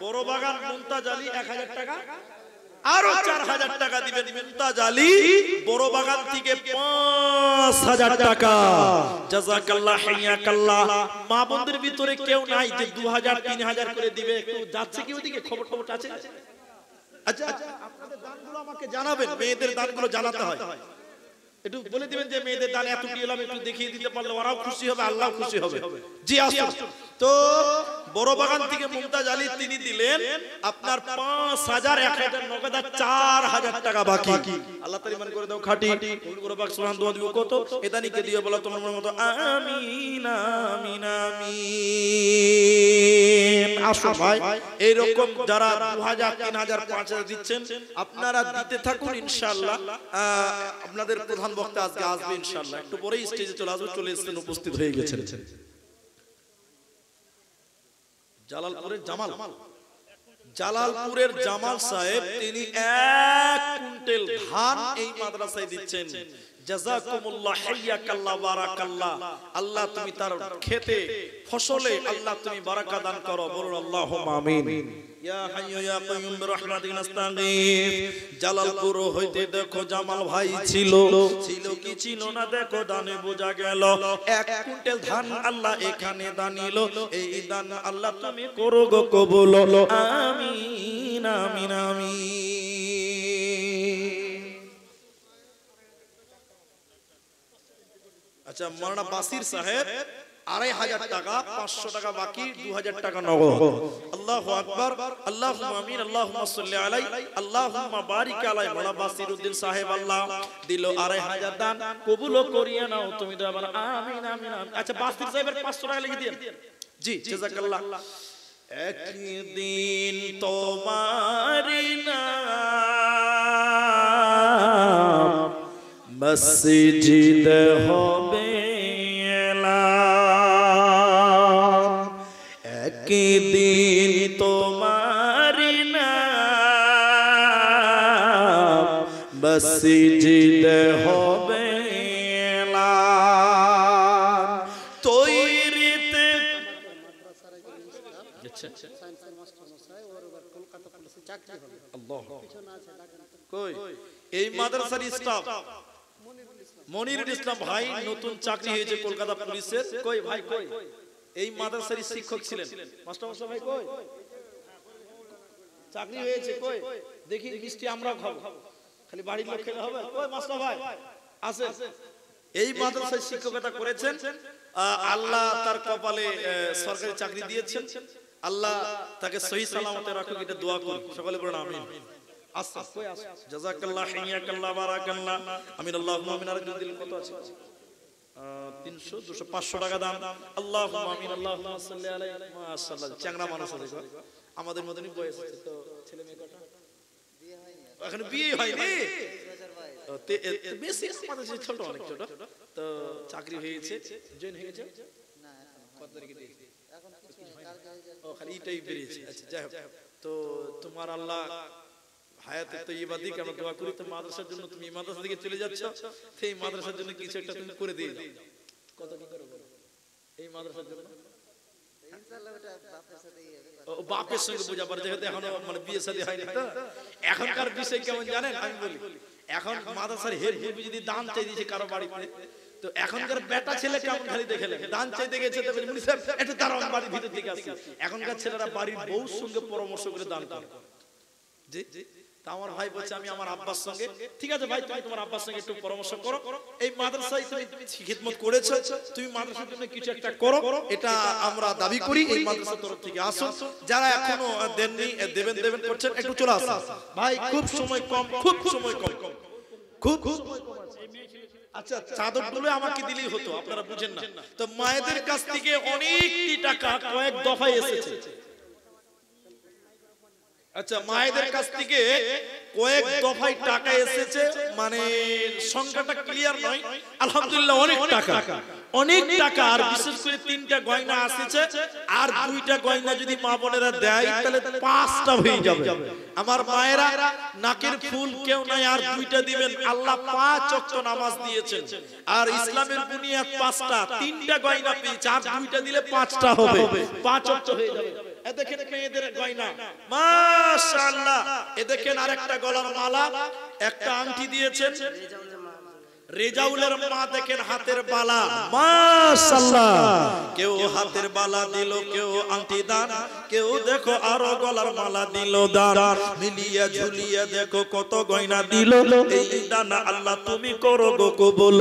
বড় বাগান মুমতাজ আলী 1000 টাকা, আরো 4000 টাকা দিবেন মুমতাজ আলী বড় বাগান থেকে 5000 টাকা, জাযাকাল্লাহ, হাইয়াকাল্লাহ। মা বোনদের ভিতরে কেউ নাই যে 2000 3000 করে দিবে? একটু যাচ্ছে কি ওদিকে? খবর আছে? আচ্ছা, আপনাদের দানগুলো আমাকে জানাবেন, মেয়েদের দানগুলো জানাতে হয়। একটু বলে দিবেন যে মেয়েদের দান এত কি হলাম, একটু দেখিয়ে দিতে পারলে ওরাও খুশি হবে, আল্লাহও খুশি হবে। জি আসুন, তো বড় বাগান থেকে মুমতাজ আলী তিনি দিলেন আপনার 5000 1000 নগদ 4000 টাকা বাকি। আল্লাহ তাআলা ইমান করে দাও খাঁটি বড় বাগ সুবহান দোয়া দিব কত এদানিকে দিয়ে বলো তোমার মনের মতো আমিন আমিন আমিন। আসো ভাই এইরকম যারা 2000 3000 5000 দিচ্ছেন আপনারা দিতে থাকুন ইনশাআল্লাহ। আপনাদের প্রধান বক্তা আজকে আসবে ইনশাআল্লাহ, একটু পরেই স্টেজে চলে আসবে, চলে এসেছেন, উপস্থিত হয়ে গেছেন। জালালপুরের জামাল সাহেব তিনি 1 কুইন্টাল ধান এই মাদ্রাসায় দিচ্ছেন। জাযাকুমুল্লাহ হাইয়াকাল্লাহ বারাকাল্লাহ। আল্লাহ তুমি তার খেতে ফসলে আল্লাহ তুমি বারাকা দান করো, বলুন আল্লাহুম্মা আমিন। ইয়া হাইয়্যু ইয়া কাইয়্যুম বিরহমাতিকা নাস্তাগীথ। জালালপুর হইতে দেখো জামাল ভাই ছিল কি ছিল না দেখো দানে বোঝা গেল। 1 কুইন্টাল ধান আল্লাহ এখানে দানিল, এই দান আল্লাহ তুমি করো গো কবুল, আমিন আমিন আমিন। আচ্ছা মাওলানা বাসির সাহেব 2500 টাকা, 500 টাকা বাকি, 2000 টাকা নগদ। আল্লাহু আকবার, আল্লাহুম্মা আমিন, আল্লাহুম্মা সাল্লি আলাই, আল্লাহুম্মা বারিক আলাই। মাওলানা বাসিরউদ্দিন সাহেব আল্লাহ দিল 2500 দান, কবুল করিয়া নাও তুমি তো আবার আমিন আমিন। আচ্ছা বাসির সাহেবের 500 টাকা লিখে দিন। জি জাযাকাল্লাহ। একদিন তোমার নাম মসজিদ হবে, একদিন তোমার নাম মসজিদ হবে, তৈরিতে মাদ্রাসার একজন স্টাফ সায়েন্সের মাস্টার মশাই ওর এবার কলকাতা পুলিশে চাকরি হবে। আল্লাহ পিছনে আছে ডাকেন তো। কই এই মাদ্রাসার স্টাফ মনিরুল ইসলাম ভাই নতুন চাকরি হয়েছে কলকাতা পুলিশের। কই ভাই কই এই মাদ্রাসার শিক্ষক ছিলেন মাস্টার মশাই ভাই কই চাকরি হয়েছে কই দেখি মিষ্টি আমরাও খাবো, খালি বাড়ির লোক খেলে হবে। কই মাস্টার ভাই আছে এই মাদ্রাসায় শিক্ষকতা করেছেন, আল্লাহ তার কপালে সরকারি চাকরি দিয়েছেন, আল্লাহ তাকে সহি সালামতে রাখুক, এটা দোয়া করি সকলে বলেন আমিন। আচ্ছা কই আছে জাযাকাল্লাহ হাইয়াকাল্লাহ বারাকাল্লাহ আমিন আল্লাহুম্মা আমিন। আর দিল কত আছে 300 200 500 টাকা দাম। আল্লাহুম্মা আমিন, আল্লাহুম্মা সাল্লি আলাইহি। মাশাআল্লাহ চ্যাংড়া মানুষ আছে গো, আমাদের মতনই বয়স আছে। তো ছেলে মেয়ে কটা? বিয়ে হয়নি এখন, বিয়ে হয়নি বেশি, আমাদের ছোট অনেক ছোট। তো চাকরি হয়েছে, জয়েন হয়ে গেছে না এখন? কত তারিখে দিয়েছে এখন? কিছু কালকে হয়ে যাবে। ও খালি এটাই বেরিয়েছে। আচ্ছা যাই হোক, তো তোমার আল্লাহ হায়াতে তৈয়বা দিক, আমরা দোয়া করি। তো মাদ্রাসার জন্য তুমি মাদ্রাসা থেকে চলে যাচ্ছ, সেই মাদ্রাসার জন্য কিছু একটা তুমি করে দিয়ে দাও। কত কি করে বলো এই মাদ্রাসার জন্য? ইনশাআল্লাহ এটা বাপের সাথেই হবে। ও বাপের সঙ্গে বোঝাবার যেহেতু এখনো মানে বিয়ে শাদী হয়নি, তো এখনকার বিষয় কেমন জানেন আমি বলি, এখন মাদ্রাসার হেড মুরবি যদি দান চাই দিয়েছে কারো বাড়িতে, তো এখনকার বেটা ছেলে কেমন খালি দেখেলেন দান চাইতে গেছে, তো মুনি সাহেব একটু দাঁড়ান বাড়ির ভিতর দিকে আসি। এখনকার ছেলেরা বাড়ির বউর সঙ্গে পরামর্শ করে দান করে। জি তা আমার ভাই বলছে আমি আমার আব্বার সঙ্গে, ঠিক আছে ভাই তুমি তোমার আব্বার সঙ্গে একটু পরামর্শ করো, এই মাদ্রাসায় তুমি খিদমত করেছো, তুমি মাদ্রাসার জন্য কিছু একটা করো, এটা আমরা দাবি করি। এই মাদ্রাসার তরফ থেকে আসুন, যারা এখনো দেননি দেবেন করছেন একটু চলে আসুন ভাই, খুব সময় কম, খুব সময় কম, খুব সময় কম আছে। আচ্ছা চাদর গুলো আমাকে দিলেই হতো, আপনারা বুঝেন না। তো মায়েদের কাছ থেকে অনেকটি টাকা কয়েক দফায় এসেছে। আচ্ছা মায়েদের কাছ থেকে কয়েক দফায় টাকা এসেছে, মানে সংখ্যাটা ক্লিয়ার নয়, আলহামদুলিল্লাহ অনেক টাকা, অনেক টাকা। আর বিশেষ করে 3টা গয়না আসছে, আর 2টা গয়না যদি মা বোনেরা দেয় তাহলে 5টা হয়ে যাবে। আমার মায়েরা নাকের ফুল কেউ নাই, আর 2টা দিবেন। আল্লাহ 5 ওয়াক্ত নামাজ দিয়েছেন, আর ইসলামের বুনিয়াদ 5টা, 3টা গয়না পেয়েছে, আর 2টা দিলে 5টা হবে, 5 ওয়াক্ত হয়ে যাবে। এ দেখেন মেয়েদের গয়না মাশাআল্লাহ, এ দেখেন আরেকটা গলার মালা, একটা আংটি দিয়েছেন। রেজাউলের মা দেখেন হাতের বালা, মাশাআল্লাহ, কেউ হাতের বালা দিল, কেউ আংটি দান, কেউ দেখো আরো গলার মালা দিল দান, মিলিয়া ঝুলিয়া দেখো কত গয়না দিল। এই দান আল্লাহ তুমি করো গো কবুল।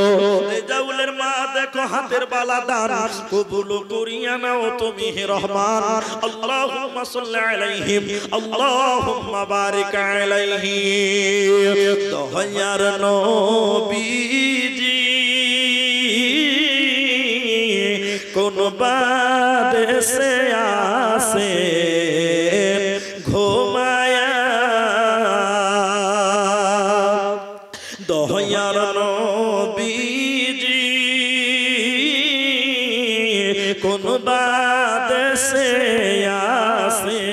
রেজাউলের মা দেখো হাতের বালা দান, কবুল করিয়া নাও তুমি হে রহমান। আল্লাহুম্মা সাল্লি আলাইহিম, আল্লাহুম্মা বারিক আলাইহিম। দয়ার নবীজি কোন বাদেশে আসে ঘুমায়া, দয়ার নবীজি কোন বাদেশে আসে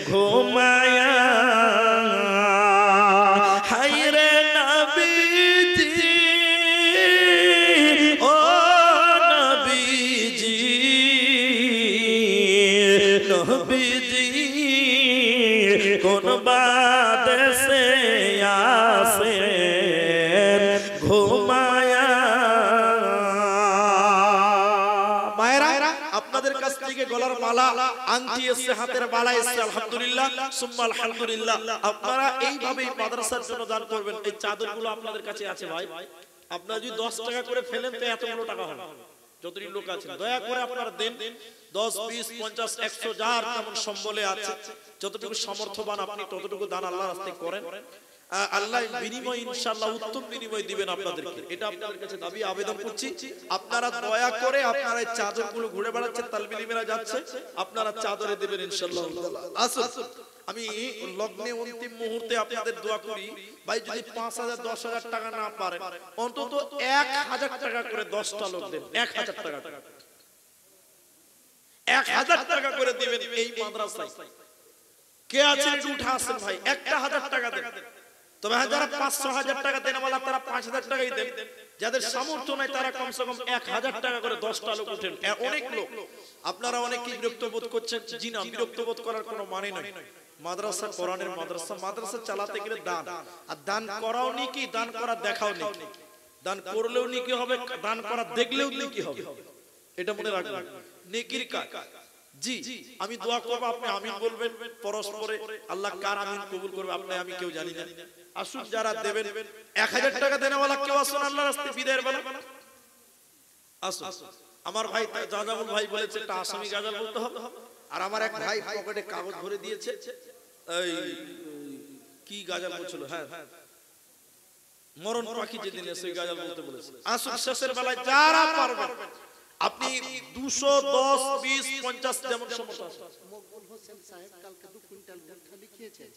ঘুমায়া। হায়রে নবীজি, ও নবীজি, নবীজি কোন বাদেশে আসে ঘুমায়া। মায়েরা, আপনাদের কাছ থেকে গলার মালা, আংটি এসে, হাতের বালা এসে, আলহামদুলিল্লাহ সুম্মা আলহামদুলিল্লাহ। আপনারা এইভাবেই মাদ্রাসার জন্য দান করবেন। এই চাদরগুলো আপনাদের কাছে আছে ভাই, আপনারা যদি 10 টাকা করে ফেলেন তো এতগুলো টাকা হবে। যতটি লোক আছে দয়া করে আপনারা দেন, 10, 20, 50, 100 যার তেমন সম্বলে আছে, যতটুকু সামর্থ্যবান আপনি ততটুকু দান আল্লাহর রাস্তায় করেন। আল্লাহ বিনিময় ইনশাআল্লাহ উত্তম বিনিময় দিবেন আপনাদেরকে, এটা আপনাদের কাছে দাবি আবেদন করছি। আপনারা দয়া করে আপনারা এই চাদরগুলো ঘুরে বেড়াচ্ছেন, তালবিলিমেরা যাচ্ছে, আপনারা চাদরে দিবেন ইনশাআল্লাহ। আসুন, আমি লগ্নে অন্তিম মুহূর্তে আপনাদের দোয়া করি, ভাই যদি 5,000 10,000 টাকা না পারেন অন্তত 1,000 টাকা করে 10টা লোক দেন, 1,000 টাকা, 1,000 টাকা করে দিবেন এই মাদ্রাসায়। কে আছেন একটু উঠে আসেন ভাই, 1,000 টাকা দেন। তবে যারা 500,000 টাকা দেন বলা তারা 5,000 টাকাই দেন, যাদের সামর্থ্য নাই তারা কমসে কম 1,000 টাকা করে 10টা লোক উঠেন। অনেক লোক, আপনারা অনেকেই বিরক্ত বোধ করছেন, জি না, বিরক্ত বোধ করার কোনো মানে নাই। মাদ্রাসা কোরআনের মাদ্রাসা, মাদ্রাসা চালাতে গেলে দান, আর দান করাও নেকি, দান করা দেখাও নেকি, দান করলেও নেকি হবে, দান করা দেখলেও নেকি হবে, এটা মনে রাখবেন, নেকির কাজ। জি, আমি দোয়া করব, আপনি আমিন বলবেন পরস্পরে, আল্লাহ কার আমিন কবুল করবে আপনি আমি কেউ জানি না। আসুন যারা দেবেন, 1,000 টাকা দেনেওয়ালা কেউ আসুন আল্লাহর রাস্তায় বিদায়ের বেলা আসুন। আমার ভাই জাজাবুল ভাই বলেছে একটা আসামি গাজাল বলতে হবে, আর আমার এক ভাই পকেটে কাগজ ভরে দিয়েছে, এই কি গাজাল বলছিল, হ্যাঁ মরণ পাখি যেদিন এসে গাজাল বলতে বলেছে। আসুন শেষের বেলায় যারা পারবেন আপনি 210, 20, 50 যেমন সমস্যা আছে। মকবুল হোসেন সাহেব কালকে 2 কুইন্টাল ভুট্টা লিখিয়েছেন,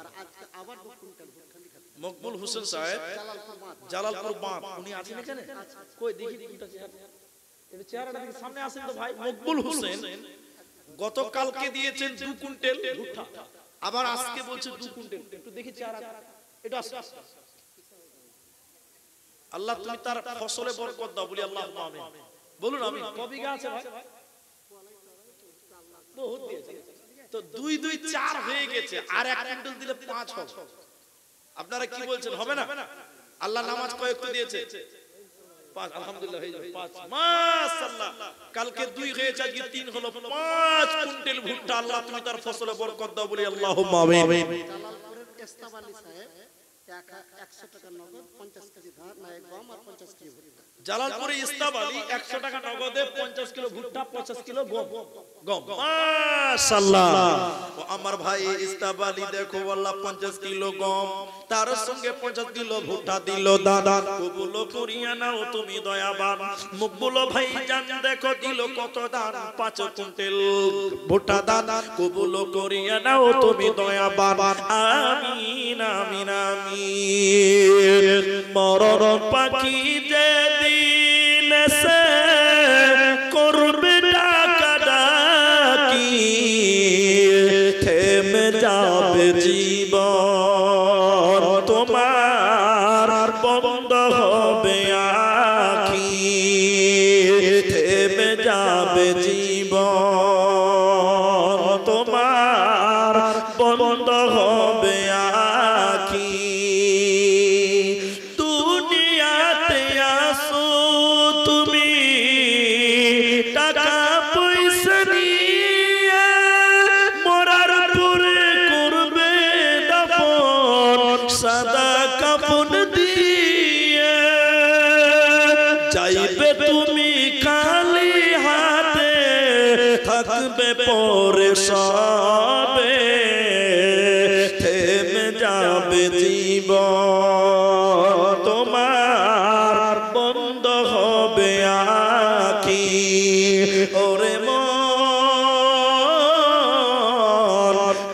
আর আজকে আবার 2 কুইন্টাল ভুট্টা লিখাচ্ছেন। মকবুল হোসেন সাহেব জালালপুর বাঁধ, উনি আছেন এখানে? কই দেখি কোনটা চেহারা, এটা চেহারাটা দেখি সামনে আসেন তো ভাই। মকবুল হোসেন গতকালকে দিয়েছেন 2 কুইন্টাল ভুট্টা, আবার আজকে বলছে 2 কুইন্টাল, একটু দেখি চেহারা, এটা আল্লাহ তুমি তার ফসলে বরকত দাও, বলি আল্লাহুম্মা আমিন। বলুন আমি। কবিঘা আছে ভাই? বহুত দিয়েছে তো, 2, 2, 4 হয়ে গেছে, আর 1 কুইন্টাল দিলে 5 হবে। আপনারা কি বলছেন, হবে না? আল্লাহ নামাজ কয়েক দিয়েছে, 5, আলহামদুলিল্লাহ হয়ে যাবে 5, মাশাআল্লাহ। কালকে 2 হয়েছে, আজকে 3 হলো, 5 কুইন্টাল ভুট্টা, আল্লাহ তুমি তার ফসলে বরকত দাও, বলি আল্লাহুম্মা আমিন। জালালপুরের ইস্তাব আলী সাহেব 100 টাকা নগদ, 50 কেজি ধান, না গম আর 50 কেজি ভুট্টা। জালালপুরে ইস্তাব আলী 100 টাকা নগদে 50 কিলো ভুট্টা, 50 কিলো গম, মাশাআল্লাহ। ও আমার ভাই ইস্তাব আলী দেখো আল্লাহ 50 কিলো গম, তার সঙ্গে 50 কিলো ভুট্টা দিল দাদা, কবুল করিয়া নাও তুমি দয়াবান। মকবুল ভাই জান দেখো দিল কত দান, 5 কুইন্টাল ভুট্টা দান, কবুল করিয়া নাও তুমি দয়াবান। আমিন আমিন আমিন। মরণ পাখি যেদিন সে করবে ডাকা ডাকি, থেমে যাবে জীবন তোমার, বন্ধ হবে আখি, থেমে যাবে জীবন তোমার, বন্ধ হবে আখি। দুনিয়া সাদা কাফন দিয়ে যাইবে তুমি খালি হাতে, থাকবে পরে সবে, থেমে যাবে জীবন তোমার, বন্ধ হবে আঁখি। ওরে মন,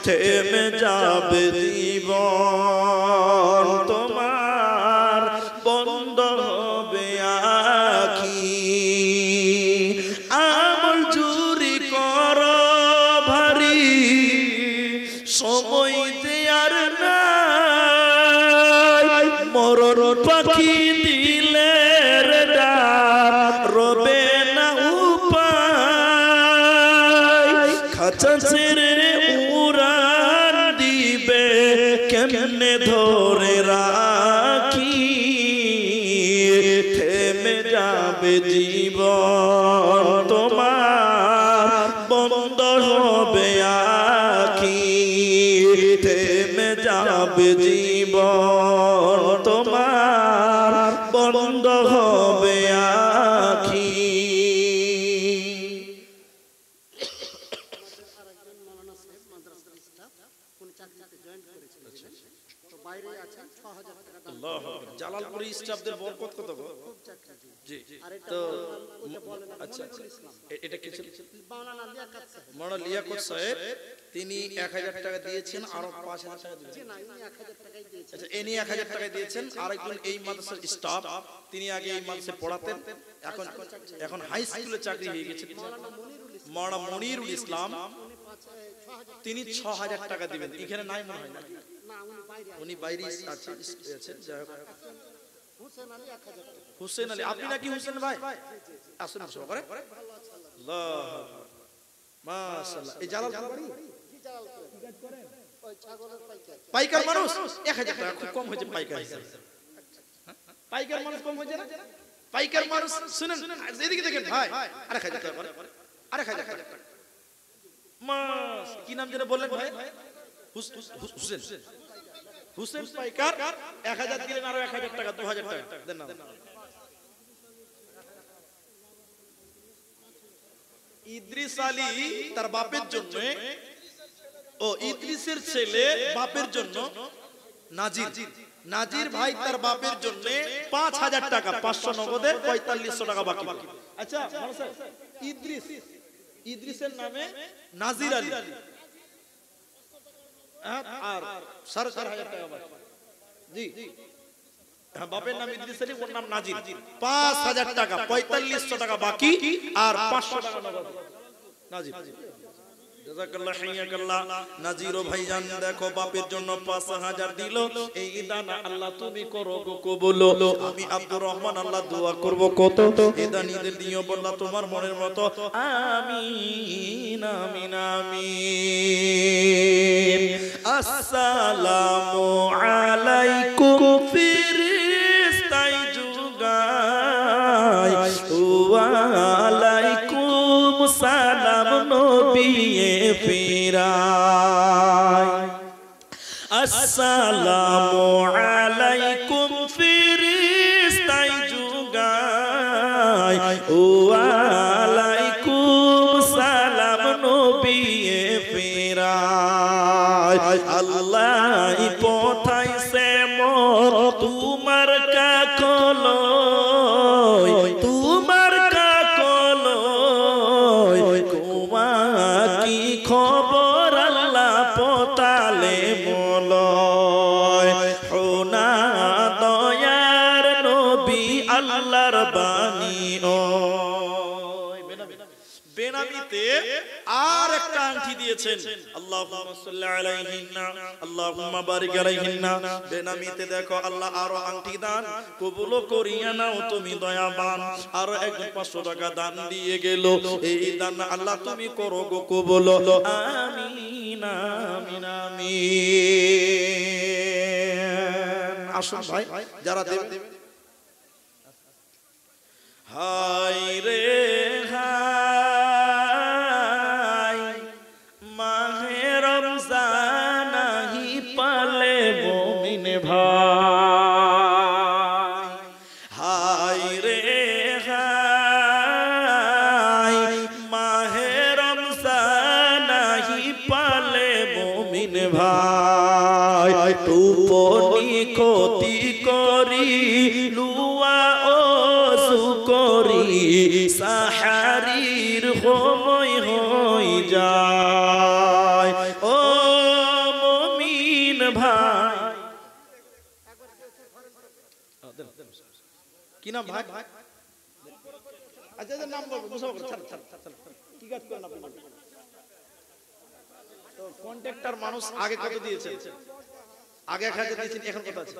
থেমে যাবে জীবন তোমার, বন্ধ হবে আঁখি। আমল চুরি কর ভারী, সময় দেয়ার নাই, মরণ পাখি দিলে ডাক, রবে না উপায়, খাঁচা ছেড়ে উড়ান দিবে, কেমনে ধরে রাখি, থেমে যাবে জীবন তোমার, বন্ধ হবে আঁখি, থেমে যাবে জীবন তোমার, বন্ধ হবে আঁখি। আরেকজন মৌলানা সাহেব মাদ্রাসার স্টাফ, উনি চাকরিতে জয়েন করেছিলেন, তো বাইরে আছেন, ৬,০০০ টাকা দাম। জালালপুরি স্টাফদের বরকত কত গো? খুব চাকরি। জি আর এটা তো ওটা বলেন না, আচ্ছা মনিরুল ইসলাম, এটা কি ছিল? মাওলানা লিয়াকত সাহেব। মাওলানা লিয়াকত সাহেব তিনি ১,০০০ টাকা দিয়েছেন, আরো ৫,০০০ টাকা দিয়েছেন। জি না, ইনি ১,০০০ টাকাই দিয়েছেন। আচ্ছা এনি ১,০০০ টাকা দিয়েছেন। আরেকজন এই মাদ্রাসার স্টাফ, তিনি আগে এই মাদ্রাসায় পড়াতেন, এখন এখন হাই স্কুলে চাকরি হয়ে গেছে। মাওলানা মনিরুল ইসলাম, তিনি ৬,০০০ টাকা দিবেন। এখানে নাই মনে হয় না, না, উনি বাইরে আছেন। উনি বাইরে আছেন। যাই হোক, হোসেন আলী ১,০০০ টাকা। হুসেন আলী, আপনি নাকি হুসেন ভাই? আসুন সহকারে। আল্লাহ মাশাআল্লাহ। এই জালালপুর বাড়ি? জি, জালালপুর। ওই ছাগলের পাইকার। পাইকার মানুষ ১,০০০ টাকা খুব কম হয়েছে। পাইকার পাইকার মানুষ কম হয়েছে না? পাইকার মানুষ শুনেন, এদিকে দেখেন ভাই, ১,০০০ টাকা করে, ১,০০০ টাকা। মাস কি নাম যেন বললেন ভাই? হুসেন। হুসেন পাইকার ১,০০০ দিলেন, আরো ১,০০০ টাকা, ২,০০০ টাকা দেন না। ইদ্রিস আলী তার বাপের জন্য, ও ইদ্রিসের ছেলে বাপের জন্য, নাজির, নাজির ভাই তার বাপের জন্য ৫,০০০ টাকা, ৫০০ নগদে, ৪৫০০ টাকা বাকি। আচ্ছা ইদ্রিস, ইদ্রিসের নামে নাজির আলী, আর ৪,৫০০ টাকা বাকি। জি হ্যাঁ, বাপের নাম ইদ্রিস আলী, ওর নাম নাজির, ৫,০০০ টাকা, ৪৫০০ টাকা বাকি, আর ৫০০ টাকা নগদ। নাজির জাযাকাল্লাহ হাইয়াকাল্লাহ। নাজির ও ভাইজান দেখো, বাপের জন্য ৫,০০০ দিল। এই দানা আল্লাহ তুমি করো গো কবুল। আমি আব্দুর রহমান আল্লাহ দোয়া করব কত, এই দানিদের দিও বল্লা তোমার মনের মতো। আমিন আমিন আমিন। আসসালামু আলাইকুম ফিরিস্তাই যুগায়, ওয়া আলাইকুম সালাম নবিয়ে ফিরায়। আসসালামু আলাইকুম ফিরিস্তাই যুগায়, ওয়া আলাইকুম সালাম নবিয়ে ফিরায়। আল্লাহ পথাইছে মোর তোমার কাকলয়, তোমার কাকলয়, কুমা কি খবর আল্লাহ পতালে মলয়। হোনা দয়ার নবী আল্লাহর বাণী ও বেনামিতে আর একটা আংটি দিয়েছেন। আল্লাহুম্মা সাল্লি আলাইহিন্না, আল্লাহুম্মা বারিক আলাইহিন্না। বেনামিতে দেখো আল্লাহ আরো আংটি দান কবুল করিয়া নাও তুমি দয়াবান। আর একজন ৫০০ টাকা দান দিয়ে গেল। এই দান আল্লাহ তুমি করো গো কবুল। আমিন আমিন আমিন। আসুন ভাই, যারা দেবেন। হাই রে হাই, মাহে রমজান আহি পালে মুমিন ভাই হাই রে হাই মাহে রমজান আহি পালে মুমিন ভাই টুপনি ক্ষতি করি লুয়া ও সুকরি সাহারির সময় হই যায় ও মুমিন ভাই কি নাম ভাই আচ্ছা নাম বলবো কি কাজ করেন আপনি তো কন্ট্রাক্টর মানুষ আগে কত দিয়েছে আগে 1000 দিয়েছেন এখন কত আছে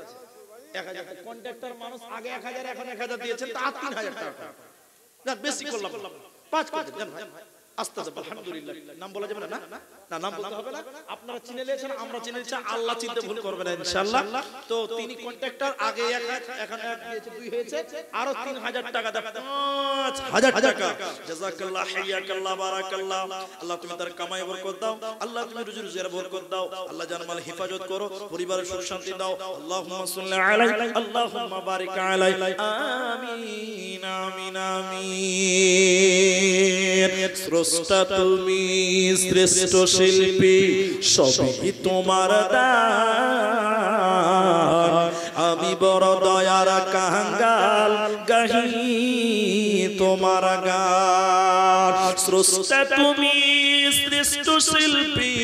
1000 কন্ট্রাক্টর মানুষ আগে 1000 এখন 1000 দিয়েছেন তা 3000 টাকা না বেশি করলাম 5 করে দেন ভাই আস্তে আস্তে আলহামদুলিল্লাহ নাম বলা যাবে না না নাম বলতে হবে না আপনারা চিনে নিয়েছেন আমরা চিনে নিয়েছি আল্লাহ চিনতে ভুল করবে না ইনশাআল্লাহ তো তিনি কন্ট্রাক্টর আগে 1 এখন 1 দিয়েছে 2 হয়েছে আরো 3000 টাকা দেন 5000 টাকা জাযাকাল্লাহ হাইয়াকাল্লাহ বারাকাল্লাহ আল্লাহ তুমি তার কামাই বরকত দাও আল্লাহ তুমি রুজি রুজির বরকত দাও আল্লাহ জানমাল হেফাজত করো পরিবারের সুখ শান্তি দাও আল্লাহুম্মা সাল্লি আলাইহি আল্লাহুম্মা বারিক আলাইহি আমিন আমিন আমিন স্রষ্টা তুমি শ্রেষ্ঠ শিল্পী সবই তোমার দান আমি বড় দয়ার কাঙ্গাল গাহি তোমার গান স্রষ্টা তুমি শ্রেষ্ঠ শিল্পী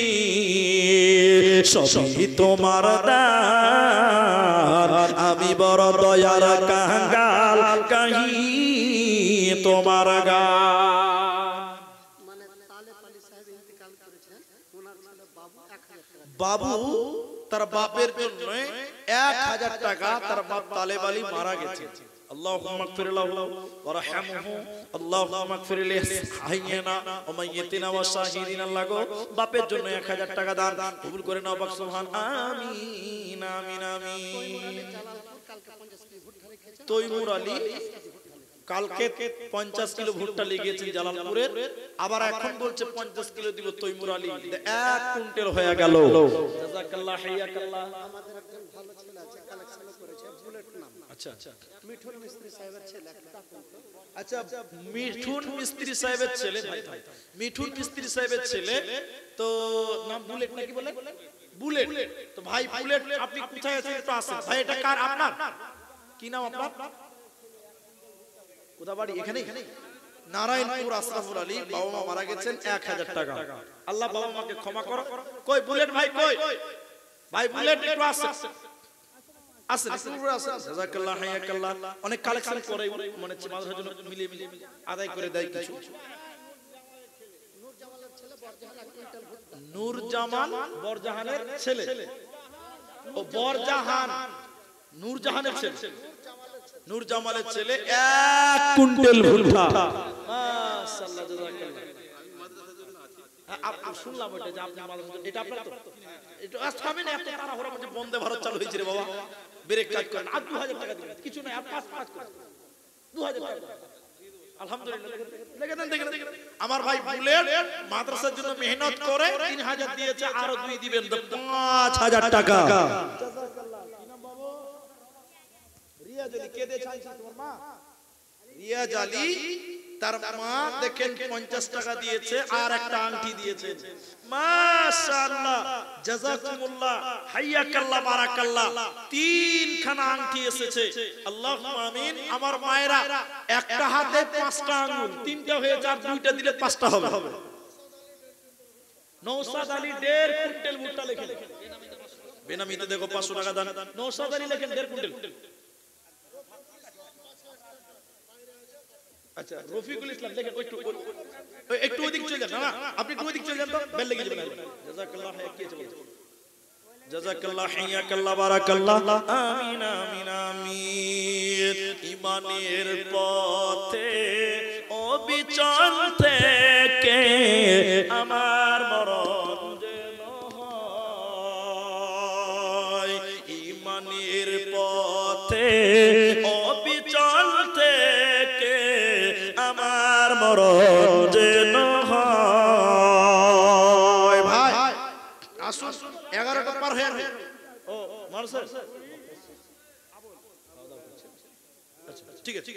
সবই তোমার দান আমি বড় দয়ার কাঙ্গাল গাহি তোমার গান বাবু তার বাপের জন্য 1000 টাকা তার বাপ তালেব আলী মারা গেছে আল্লাহুম্মা মাগফির লাহু ওয়া রাহমহু আল্লাহুম্মা মাগফির লিহাইয়িনা ওয়া মাইয়িতিনা ওয়া শাহিদিনা লাগো বাপের জন্য 1000 টাকা দান কবুল করে নাও পাক সুবহান আমিন আমিন আমিন তৈমুর আলী কালকে 50 কিলো ভুট্টা লেগেছে জালালপুরের আবার এখন বলছে 50 কিলো দিব তৈমুর আলী 1 কুইন্টাল হয়ে গেল জাযাকাল্লাহ হাইয়াকাল্লাহ আমাদের একজন ভালো ছেলে আছে কালেকশন করেছে বুলেট নাম আচ্ছা মিঠুন মিস্ত্রি সাহেবের ছেলে একটা আচ্ছা মিঠুন মিস্ত্রি সাহেবের ছেলে ভাই মিঠুন মিস্ত্রি সাহেবের ছেলে তো নাম বুলেট নাকি বলে বুলেট তো ভাই বুলেট আপনি কোথায় আছেন একটু আসেন ভাই এটা কার আপনার কি নাম আপনার কোথা বাড়ি এখানে নারায়ণপুর আশরাফুল আলী বাবা মা মারা গেছেন 1000 টাকা আল্লাহ বাবা মাকে ক্ষমা করো কই বুলেট ভাই কই ভাই বুলেট একটু আসেন আসেন পুরো আসেন জাযাকাল্লাহ হাইয়াকাল্লাহ অনেক কালেকশন করে মানে মাদ্রাসার জন্য মিলিয়ে আদায় করে দেয় কিছু নূর জামান বরজাহানের ছেলে ও বরজাহান নূর জাহানের ছেলে নূর জামালের ছেলে 1 কুইন্টাল ভুট্টা মাশাআল্লাহ জাযাকাল্লাহ আপনি শুনলাম এটা যে আপনি মাদ্রাসা এটা আপনার তো এটা আসবে না এত তাড়াহুড়া মধ্যে বন্দে ভারত চালু হয়েছে রে বাবা ব্রেক কাজ করেন আর 2000 টাকা দিবেন কিছু না আর 5 করে 2000 টাকা আলহামদুলিল্লাহ লেগে দেন দেখেন আমার ভাই বুলেট মাদ্রাসার জন্য মেহনত করে 3000 দিয়েছে আরো 2 দিবেন 5000 টাকা জাযাকাল্লাহ কি নাম বাবু রিয়াজ আলী কে দিয়ে চাইছে তোমার মা রিয়াজ আলী তার মা দেখেন 50 টাকা দিয়েছে আর একটা আংটি দিয়েছে মাশাআল্লাহ জাযাকুমুল্লাহ হাইয়াকাল্লাহ বারাকাল্লাহ তিনখানা আংটি এসেছে আল্লাহুম্মা আমিন আমার মায়েরা একটা হাতে 5টা আঙ্গুল তিনটা হয়ে যার দুইটা দিলে 5টা হবে নওশাদ আলী 1.5 কুইন্টাল ভুট্টা লেখেন বেনামিতে দেখো 500 টাকা দান নওশাদ আলী লেখেন 1.5 কুইন্টাল আচ্ছা রফিকুল ইসলাম দেখেন একটু ওদিক চলে যান না আপনি একটু ওদিক চলে যান তো বেল লেগে যাবে জাযাকাল্লাহ হাইয়াকিয়ে চলে জাযাকাল্লাহ হাইয়াকাল্লাহ বারাকাল্লাহ আমিন আমিন আমিন ঈমানের পথে অবিচল থেকে আমার মরণ যেন হয় ঈমানের পথে অবিচল থেকে আমার মরণ যেন হয় ভাই আসুন 11টা পার হয়ে ও মানুষ স্যার আচ্ছা ঠিক আছে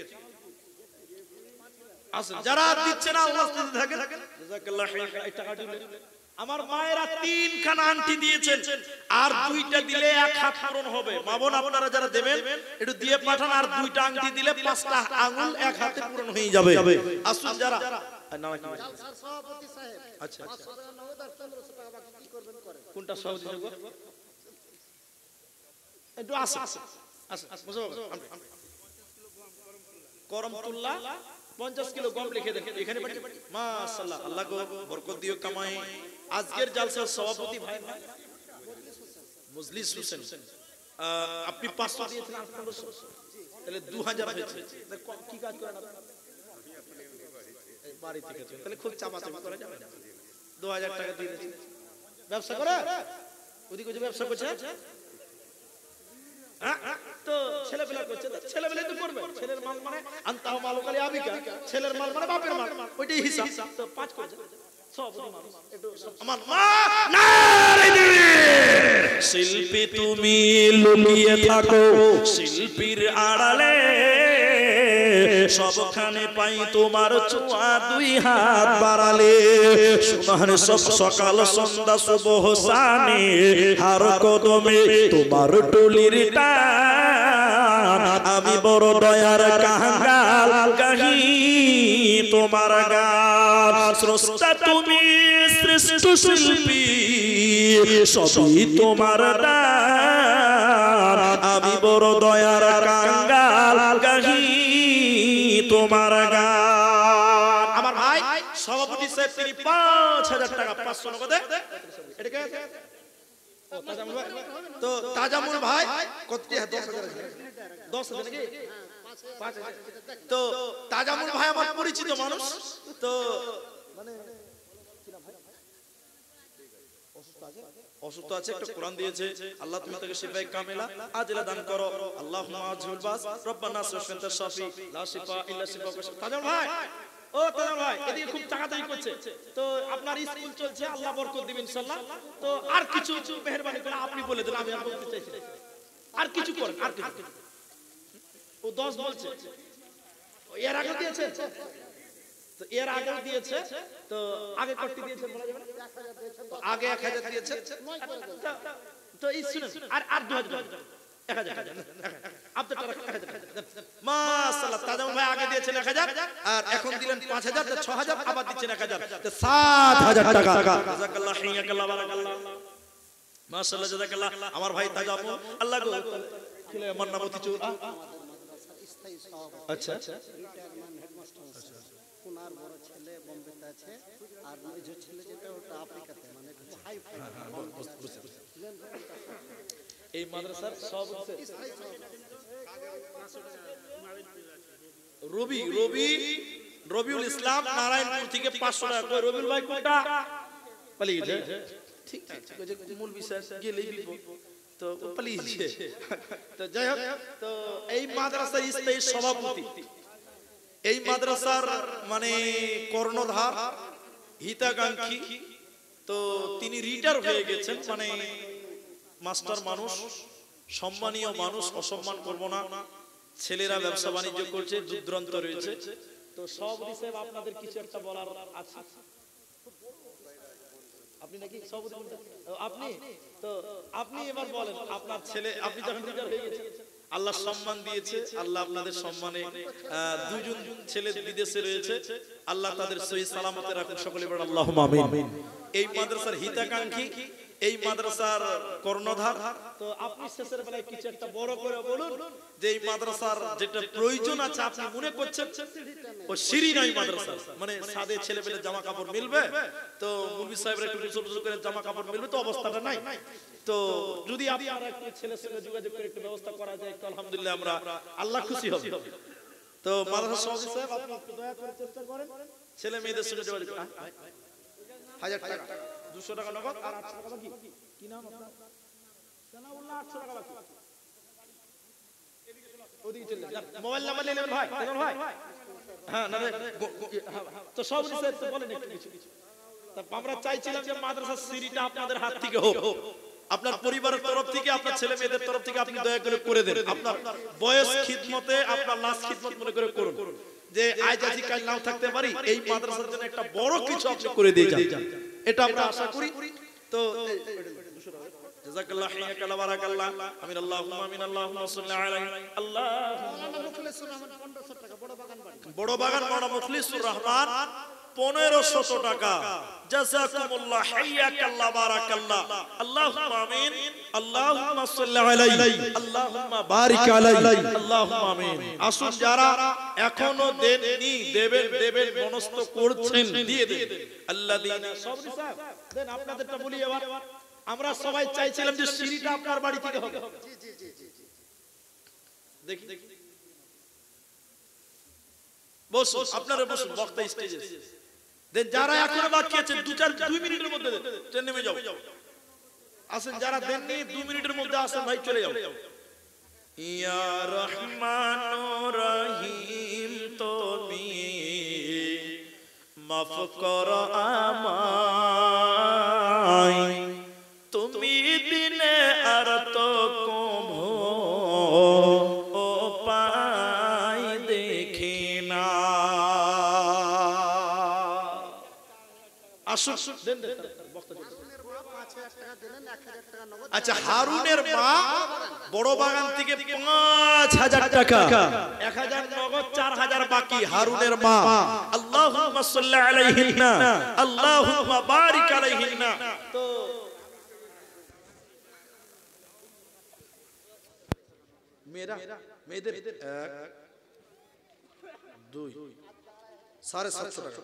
আসেন যারা দিচ্ছে না উপস্থিত থাকেন জাযাকাল্লাহ খাইর এই টাকা দিলে আমার মায়েরা 3 খানা আংটি দিয়েছেন আর 2টা দিলে এক হাত পূরণ হবে মা বোন আপনারা যারা দেবেন একটু দিয়ে পাঠান আর 2টা আংটি দিলে 5টা আঙ্গুল এক হাতে পূরণ হয়ে যাবে আসুন যারা না কি জালসার সভাপতি সাহেব আচ্ছা 500 টাকা নগদ আর 1500 টাকা বাকি কি করবেন করেন কোনটা সভাপতি দেব একটু আসেন বুঝো করমতুল্লাহ 50 কিলো গম লিখে দেন এখানে মাশাআল্লাহ আল্লাহ গো বরকত দিও কামাই আজকের জালসার সভাপতি ভাই মুজলিস হোসেন আপনি 500 দিয়েছেন আর 1500 তাহলে 2000 হয়েছে কি কাজ করেন আপনি বাড়ি থেকে তাহলে খুব চাপাচাপি করা যাবে না 2000 টাকা দিয়ে দিয়েছেন ব্যবসা করে ওদিকে যে ব্যবসা করছে তো ছেলেবেলা করছে ছেলেবেলা তো করবে ছেলের মাল মানে আনতাও মালকালি আবিকা ছেলের মাল মানে বাপের মাল ওইটাই হিসাব তো 5 করছে সভাপতি মানুষ একটু আমার মা নারে দিবে শিল্পী তুমি লুকিয়ে থাকো শিল্পীর আড়ালে সবখানে পাই তোমার ছোঁয়া 2 হাত বাড়ালে সোনার সব সকাল সন্ধ্যা শুভ সানে হার কদমে তোমার টুলির টান আমি বড় দয়ার কাঙ্গাল গাহি তোমার গান স্রষ্টা তুমি শ্রেষ্ঠ শিল্পী সবই তোমার দান আমি বড় দয়ার কাঙ্গাল গাহি তোমার গান আমার ভাই সভাপতি সাহেব তিনি 5000 টাকা 500 নগদে এটাকে ও তাজামুল ভাই তো তাজামুল ভাই কত 10000 নাকি 5000 তো তাজামুল ভাই আমার পরিচিত মানুষ তো মানে অসুস্থ আছে একটা কোরআন দিয়েছে আল্লাহ তুমি তাকে শিফায়ে কামিলা আজলা দান করো আল্লাহুম্মা আজহুল বাস রব্বানা সুফিয়ান্তা শাফি লা শিফা ইল্লা শিফা তাজামুল ভাই ও তাজামুল ভাই এদিকে খুব টাকাটাই করছে তো আপনার স্কুল চলছে আল্লাহ বরকত দিবেন ইনশাআল্লাহ তো আর কিছু মেহেরবানি করে আপনি বলে দেন আমি আর বলতে চাইছি আর কিছু করেন আর কিছু ও 10 বলছে এর আগে দিয়েছে তো এর আগে দিয়েছে তো আগে কত দিয়েছে বলা যাবে না তো আগে 1000 দিয়েছে তো এই শুনুন আর 2000 1000 আপনার টাকা 1000 মাশাআল্লাহ তাজামুল ভাই আগে দিয়েছেন 1000 আর এখন দিলেন 5000 তো 6000 আবার দিচ্ছেন 1000 তো 7000 টাকা জাযাকাল্লাহ হিয়াকাল্লাহ বারাকাল্লাহ মাশাআল্লাহ জাযাকাল্লাহ আমার ভাই তাজামুল আল্লাহ গো ছেলে আমার নাম অতিচুর স্থায়ী সভাপতি আচ্ছা রিটায়ারমেন্ট হেডমাস্টার ওনার বড় ছেলে বোম্বেতে আছে আর ওই যে ছেলে যেটা ওটা আফ্রিকাতে মানে হাই ফাই এই মাদ্রাসার সভাপতি রবিউল ইসলাম নারায়ণপুর থেকে 500 টাকা কই রবিউল ভাই কোনটা পালিয়ে গেছে ঠিক আছে মূল বিষয় গেলেই বিপদ তো পালিয়ে গেছে তো যাই হোক তো এই মাদ্রাসার স্থায়ী সভাপতি এই মাদ্রাসার মানে কর্ণধার হিতাকাঙ্ক্ষী তো তিনি রিটায়ার হয়ে গেছেন মানে মাস্টার মানুষ সম্মানীয় মানুষ অসম্মান করব না ছেলেরা ব্যবসা বাণিজ্য করছে দূরদূরান্ত রয়েছে তো সভাপতি সাহেব আপনাদের কিছু একটা বলার আছে আপনি নাকি সভাপতি আপনি তো আপনি এবার বলেন আপনার ছেলে আপনি যখন রিটায়ার হয়ে গেছেন আল্লাহ সম্মান দিয়েছে আল্লাহ আপনাদের সম্মানে দুজন ছেলে বিদেশে রয়েছে আল্লাহ তাদের সহি সালামতে রাখুন সকলে বলেন আল্লাহুম্মা আমিন এই মাদ্রাসার হিতাকাঙ্ক্ষী এই মাদ্রাসার কর্ণধার তো আপনি শেষের বেলায় কিছু একটা বড় করে বলুন যে এই মাদ্রাসার যেটা প্রয়োজন আছে আপনি মনে করছেন ও সিঁড়ি নাই মাদ্রাসা মানে সাদে ছেলে পেলে জামা কাপড় মিলবে তো মুলবি সাহেবরা একটু বুঝু করে জামা কাপড় মিলবে তো অবস্থাটা নাই তো যদি আপনারা একটু ছেলের সঙ্গে যোগাযোগ করে একটু ব্যবস্থা করা যায় তো আলহামদুলিল্লাহ আমরা আল্লাহ খুশি হব তো মাদ্রাসা সভাপতি সাহেব আপনি একটু দয়া করে চেষ্টা করেন ছেলে মেয়েদের সঙ্গে যোগাযোগ 1000 টাকা 200 টাকা নগদ আর 800 টাকা বাকি কি নাম আপনার সানাউল্লাহ 800 টাকা বাকি ওদিকে চলে যান মোবাইল নাম্বার নিয়ে নেবেন ভাই দেখুন ভাই হ্যাঁ না তো সব রিসার্চ বলেন একটু কিছু তা আমরা চাইছিলাম যে মাদ্রাসার সিঁড়িটা আপনাদের হাত থেকে হোক আপনার পরিবারের তরফ থেকে, আপনার ছেলে মেয়েদের তরফ থেকে আপনি দয়া করে দেন। আপনার বয়স খিদমতে, আপনার লাশ খিদমত মনে করে করুন, যে আজ আছি কাল নাও থাকতে পারি, এই মাদ্রাসার জন্য একটা বড় কিছু আপনি করে দিয়ে যান, এটা আমরা আশা করি। তো জাযাকাল্লাহু খাইরান ওয়া বারাকাল্লাহ। আমিন আল্লাহুম্মা আমিন আল্লাহুম্মা সাল্লি আলাইহি বড় বাগান মাওলানা মুখলিসুর রহমান 1500 টাকা। জাযাকুমুল্লাহ হাইয়াকাল্লাহ বারাকাল্লাহ। আল্লাহুম্মা আমিন আল্লাহুম্মা সাল্লি আলাইহি আল্লাহুম্মা বারিক আলাইহি আল্লাহুম্মা আমিন। আসুন যারা এখনো দেননি, দেবেন মনস্থ করছেন, দিয়ে দেন। আল্লাযীনা সবরি সাহেব দেন, আপনাদেরটা বলি এবার। আমরা সবাই চাইছিলাম যে সিঁড়িটা আপনার বাড়ি থেকে হবে। দেখি বসুন, আপনারা বসুন, বক্তা স্টেজে দেন। যারা এখনো বাকি আছেন 2 মিনিটের মধ্যে দেন, ট্রেন নেমে যাও। আসেন যারা দেননি 2 মিনিটের মধ্যে আসেন ভাই, চলে যাও। ইয়া রহমানুর রহিম তুমি মাফ করো আমায়, তুমি দিনে আর তো কভো ও পাই দেখি না। আসুন দেন দেন বক্তা। আচ্ছা, হারুনের মা বড় বাগান থেকে 5000 টাকা, 1000 নগদ, 4000 বাকি। হারুনের মা, আল্লাহুম্মা সাল্লি আলাইহিন্না আল্লাহুম্মা বারিক আলাইহিন্না। তো মেয়েদের 1 2 750 টাকা।